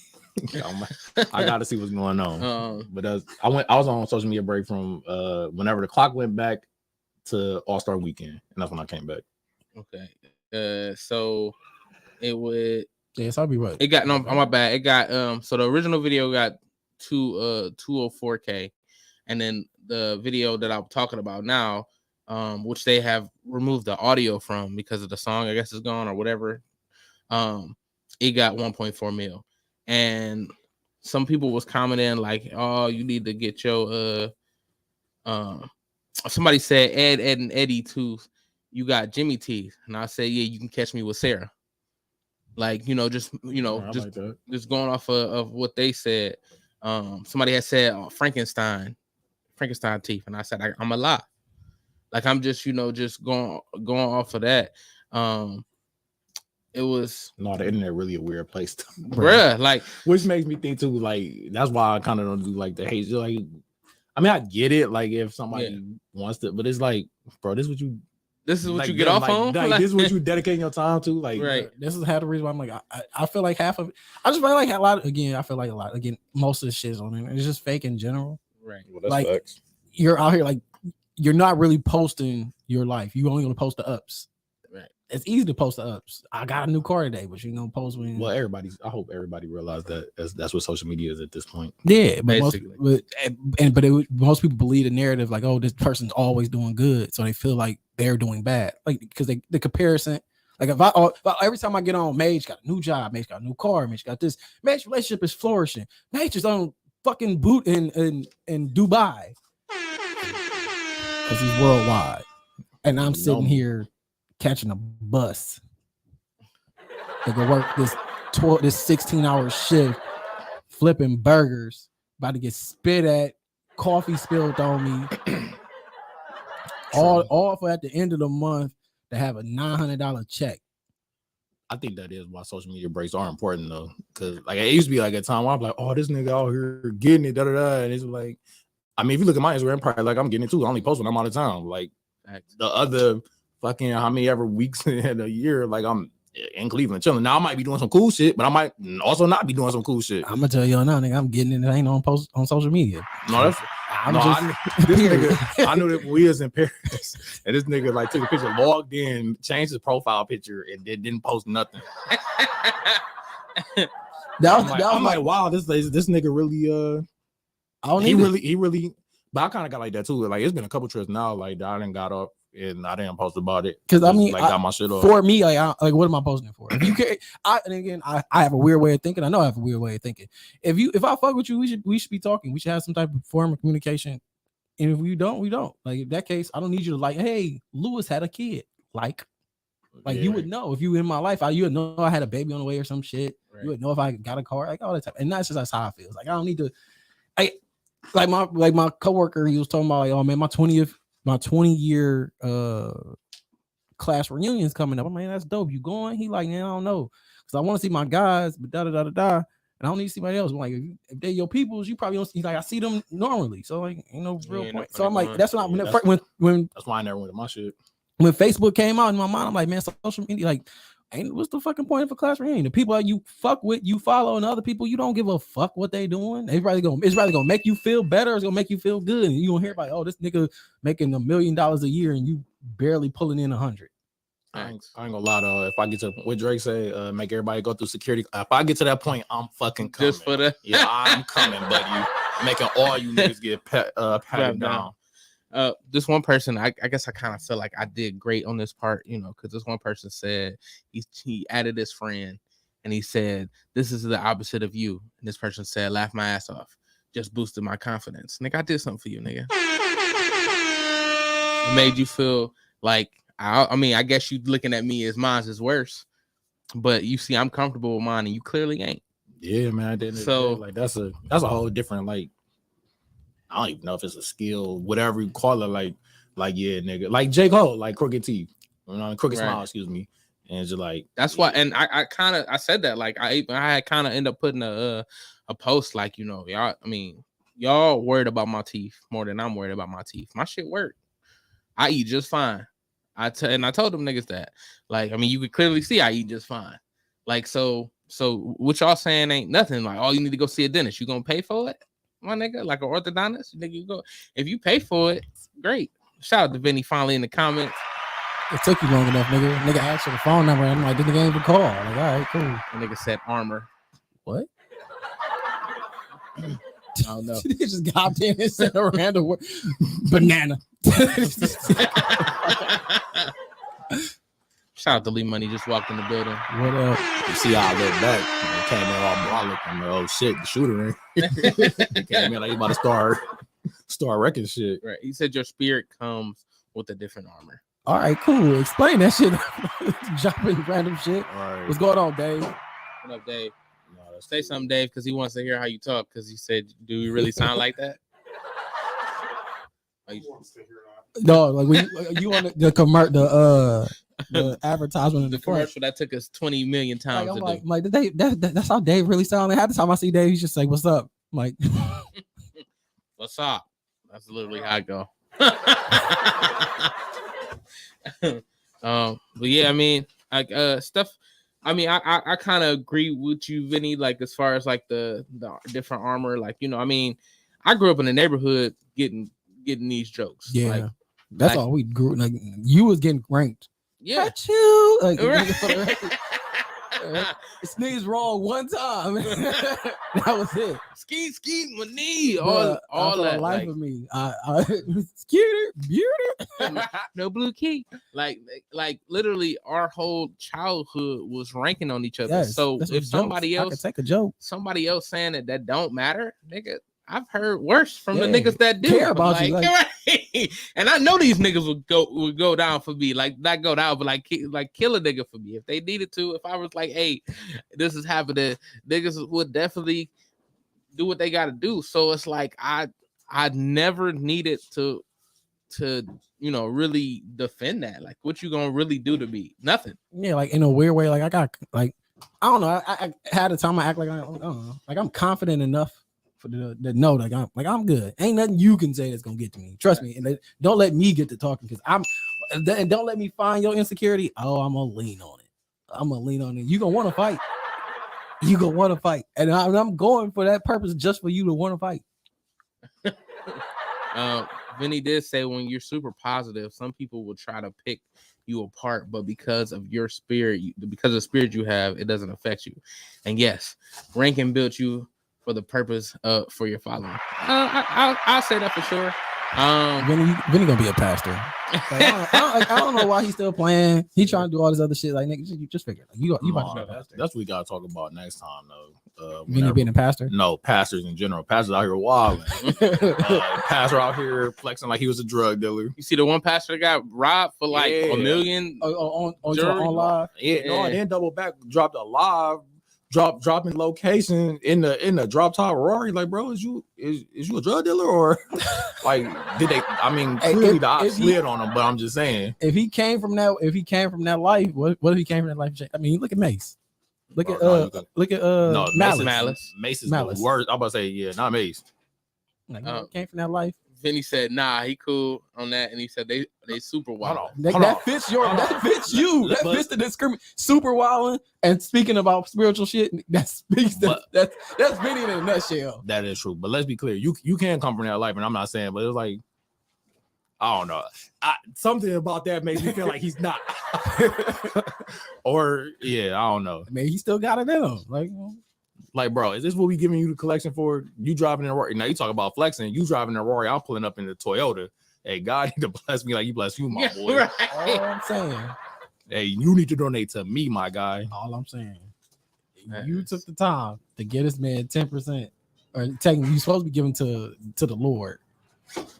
I got to see what's going on. But I was on social media break from whenever the clock went back to All-Star Weekend, and that's when I came back. Okay. So it would. Yes, I'll be right. It got on my bad. It got so the original video got 204K, and then the video that I'm talking about now, which they have removed the audio from because of the song, I guess is gone or whatever. It got 1.4 mil. And some people was commenting like, oh, you need to get your somebody said Ed and Eddie too. You got Jimmy teeth. And I said, yeah, you can catch me with Sarah. Like, just going off of what they said. Somebody had said Frankenstein teeth, and I said I'm alive. Like I'm just just going off of that. It was the internet really a weird place, bruh. Like, which makes me think too. Like that's why I kind of don't do like the hate. Like, I mean, I get it. Like if somebody wants to, but it's like, bro, this is what you get off on. Like, this is what you dedicating your time to. Like, right. This is half the reason why I'm like, I feel like half of it. I just feel like a lot. Again, I feel like a lot. Again, most of the shit is on there. It's just fake in general. Right. Well, that's like facts. You're out here like you're not really posting your life. You only gonna post the ups. Right. It's easy to post the ups. I got a new car today, but you gonna post when. Well, I hope everybody realized that that's what social media is at this point. Yeah, but most people believe the narrative like, oh, this person's always doing good, so they feel like they're doing bad, like because the comparison. Like if I every time I get on, Mage got a new job, Mage got a new car, Mage got this, Mage relationship is flourishing, Mage is on fucking boot in Dubai because he's worldwide, and I'm sitting here catching a bus. They go work this 16-hour shift, flipping burgers, about to get spit at, coffee spilled on me. all for at the end of the month to have a $900 check. I think that is why social media breaks are important though, because like it used to be like a time where I'm like, oh, this nigga out here getting it, and it's like, I mean, if you look at my Instagram, probably like I'm getting it too. I only post when I'm out of town. Like the other fucking how many ever weeks in a year, like I'm in Cleveland chilling. Now I might be doing some cool shit, but I might also not be doing some cool shit. I'm gonna tell you now, nigga, I'm getting it. I ain't on post on social media. No, that's this nigga. I knew that when we was in Paris, and this nigga like took a picture, logged in, changed his profile picture, and didn't post nothing. I'm like, wow, this nigga really he really. But I kind of got like that too. Like it's been a couple trips now, like that I didn't got up and I didn't post about it because I mean, got my shit off. For me, like what am I posting it for? If you can, I have a weird way of thinking. I know I have a weird way of thinking. If I fuck with you, we should be talking. We should have some type of form of communication. And if we don't, we don't. Like in that case, I don't need you to like, hey, Lewis had a kid. Like you would know if you in my life. You would know I had a baby on the way or some shit. Right. You would know if I got a car, like all that type. And that's just how I feel. Like I don't need to. like my coworker, he was talking about like, oh man, my 20-year class reunion's coming up. I'm like, that's dope. You going? He like, man, I don't know, because I want to see my guys, but and I don't need to see anybody else. I'm like, if they're your peoples, you probably don't see. Like, I see them normally, so like, ain't no real point. So I'm like, that's what when that's why I never went to my shit. When Facebook came out in my mind, I'm like, man, social media, like, what's the fucking point of a class reunion? The people that you fuck with, you follow, and the other people, you don't give a fuck what they doing. It's rather gonna make you feel better. It's gonna make you feel good, and you gonna hear about, oh, this nigga making $1 million a year, and you barely pulling in 100. I ain't gonna lie though. If I get to what Drake say, make everybody go through security. If I get to that point, I'm fucking coming. Just for the I'm coming, but you making all you niggas get patted down. This one person, I guess I kind of feel like I did great on this part, because this one person said he added his friend and he said, this is the opposite of you. And this person said, laugh my ass off. Just boosted my confidence. Nigga, I did something for you, nigga. It made you feel like, I mean, I guess you looking at me as mine is worse, but you see, I'm comfortable with mine and you clearly ain't. Yeah, man. I didn't. So like that's a whole different, like, I don't even know if it's a skill, whatever you call it. Like yeah, nigga. Like J. Cole, like crooked teeth, crooked smile, excuse me. And it's just like that's why. And I said that, like I kind of end up putting a post like, y'all. I mean, y'all worried about my teeth more than I'm worried about my teeth. My shit work. I eat just fine. I told them niggas that. Like, I mean, you could clearly see I eat just fine. Like, so what y'all saying ain't nothing. Like, oh, you need to go see a dentist. You gonna pay for it, my nigga? Like an orthodontist? Nigga, you go. If you pay for it, great. Shout out to Vinny finally in the comments. It took you long enough, nigga. Nigga asked for the phone number. And I'm like, this nigga ain't even call. Like, all right, cool. The nigga said armor. What? I don't know. He just got in and said a random word. Banana. Shout out to Lee Money, just walked in the building. What up? You see how I look back. I came in all brolic. I'm like, oh shit, the shooter ain't. He came in like he about to start wrecking shit. Right. He said your spirit comes with a different armor. All right, cool. Explain that shit. Jumping random shit. All right. What's going on, Dave? What up, Dave? Say something, Dave, because he wants to hear how you talk. Because he said, "Do you really sound like that?" No, like when you on the advertisement in the commercial that took us 20 million times. Like, I'm like that's how Dave really sounds. Like, half the time I see Dave, he's just like, "What's up?" I'm like, "What's up?" That's literally how I go. But yeah, I mean, like stuff. I mean, I kind of agree with you, Vinny, like as far as like the different armor, like, I mean, I grew up in the neighborhood getting these jokes. Yeah, like, that's all we grew. Like, you was getting ranked. Yeah, at you. Like, this nigga's wrong one time. That was it. Ski, my knee, all that. Life like, of me. Skeeter, beauty. No blue key. Like literally, our whole childhood was ranking on each other. Yes, so if somebody else, I could take a joke. Somebody else saying that don't matter, nigga. I've heard worse from the niggas that do care about you. Right? And I know these niggas would go down for me, like not go down, but like kill a nigga for me if they needed to. If I was like, hey, this is happening, niggas would definitely do what they got to do. So it's like I never needed to really defend that. Like, what you gonna really do to me? Nothing. Yeah, like in a weird way. Like I got like I don't know. I had a time I act like I don't know. Like I'm confident enough for the know like I'm good. Ain't nothing you can say that's gonna get to me. Trust me. And don't let me get to talking because and don't let me find your insecurity. Oh, I'm gonna lean on it. You gonna want to fight. You gonna want to fight, and I'm going for that purpose just for you to want to fight. Vinny did say when you're super positive, some people will try to pick you apart, but because of your spirit, because of the spirit you have, it doesn't affect you. And yes, Rankin built you for the purpose for your following. I'll say that for sure. Vinny gonna be a pastor. Like, I don't know why he's still playing. He trying to do all this other shit. Like, nigga, you just figure. Like, you about to be a pastor. That's what we gotta talk about next time, though. Vinny being a pastor? No, pastors in general. Pastors out here wilding. Pastor out here flexing like he was a drug dealer. You see the one pastor that got robbed for like $1 million on live. Yeah, no, and then double back dropped a live dropping location in the drop top Rari. Like, bro, is you a drug dealer or like did they? I mean, clearly the ops slid on him, but I'm just saying if he came from that life, what if he came from that life? I mean, look at Mace. Look at Malice. Mace is the worst. I'm about to say, yeah, not Mace. Like, came from that life. Vinny said, "Nah, he cool on that," and he said they super wild. That fits you. That fits the description. Super wild. And speaking about spiritual shit, that's Vinny in a nutshell. That is true. But let's be clear, you can come from that life, and I'm not saying, but it was like, I don't know, something about that makes me feel like he's not. Or yeah, I don't know. Maybe he still got it in him. Like, bro, is this what we giving you the collection for? You driving in a Rory. Now you talk about flexing. You driving in a Rory. I'm pulling up in the Toyota. Hey, God need to bless me like you bless you, my boy. Right. All I'm saying. Hey, you need to donate to me, my guy. All I'm saying. You took the time to get this man 10%. Or technically, you're supposed to be giving to the Lord.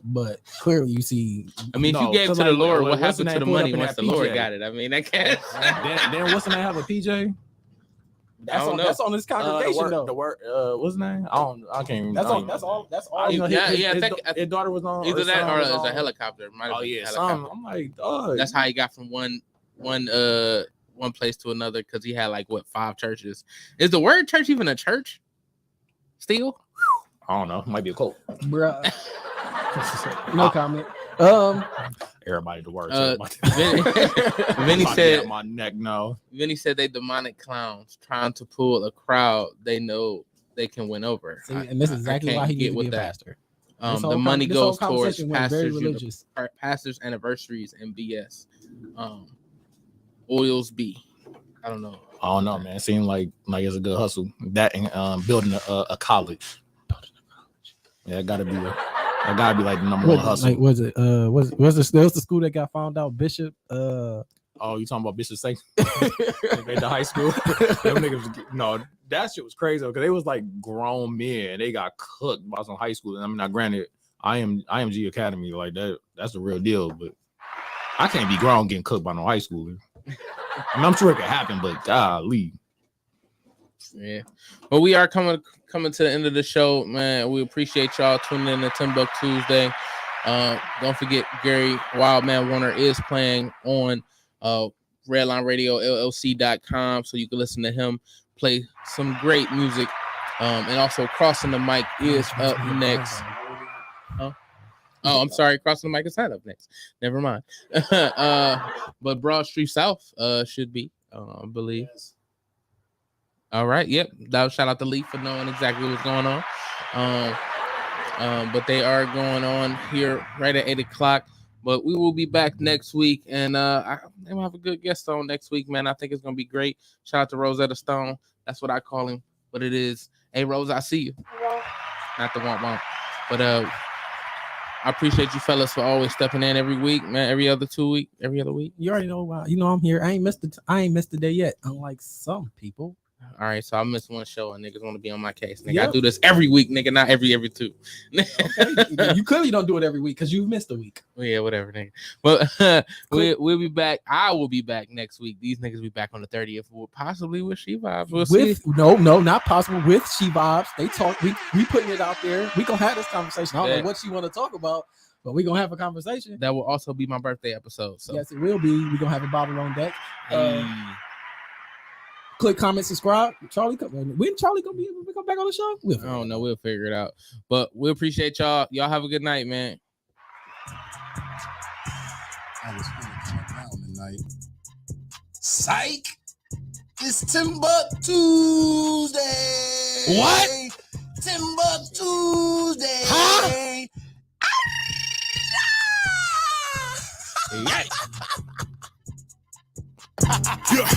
But clearly, you see. I mean, if you gave to the Lord, what happened to the money once the Lord got it? I mean, that can't. Then what's the name have a PJ? That's on this congregation though. The word, what's his name? I can't even. That's all. His daughter was on. Either that or it's a helicopter. Helicopter. I'm like, dog. That's how he got from one place to another because he had 5 churches. Is the word church even a church? Still? I don't know. Might be a cult. Bruh. No comment. Everybody the worst. Vinny said, "My neck, no." Vinny said they demonic clowns trying to pull a crowd they know they can win over. See, and this is exactly why he needs to be a pastor. The money goes towards pastors' anniversaries and BS. Oils B. I don't know. I don't know, man. It seemed like it's a good hustle. That and building a college. Yeah, it gotta be like the number one hustle. Like, was the school that got found out? Bishop. Oh, you talking about Bishop St. At the high school? Them niggas, no, that shit was crazy because they was like grown men. They got cooked by some high school. I mean, now granted, IMG Academy like that. That's the real deal. But I can't be grown getting cooked by no high schooler. I mean, I'm sure it could happen, but golly. Yeah, but we are coming to the end of the show, man. We appreciate y'all tuning in to TimbukTuesday. Don't forget Gary Wildman Warner is playing on redlineradio.llc.com, so you can listen to him play some great music. And also Crossing the Mic is up next. Oh, I'm sorry, Crossing the Mic is not up next. Never mind. But Broad Street South should be, I believe. All right. Yep. Shout out to Lee for knowing exactly what's going on. But they are going on here right at 8:00. But we will be back next week, and we'll have a good guest on next week, man. I think it's gonna be great. Shout out to Rosetta Stone. That's what I call him. But it is, hey Rose, I see you. Not the womp. But I appreciate you fellas for always stepping in every week, man. Every other week. You already know. You know I'm here. I ain't missed the day yet. Unlike some people. All right, so I missed one show and niggas want to be on my case. Nigga, yep. I do this every week, nigga, not every 2. Okay. You clearly don't do it every week because you've missed a week. Yeah, whatever, nigga. But we'll be back. I will be back next week. These niggas be back on the 30th, possibly with She Vibes. We'll see. No, not possible. With She Vibes, they talk. We putting it out there. We gonna have this conversation. I don't know what you want to talk about, but we gonna have a conversation. That will also be my birthday episode. So yes, it will be. We gonna have a bottle on deck. Click, comment, subscribe. When Charlie gonna be able to come back on the show? I don't know. We'll figure it out. But we appreciate y'all. Y'all have a good night, man. I was feeling kind of down tonight. Psych! It's TimbukTuesday. What? TimbukTuesday. Huh? Yeah.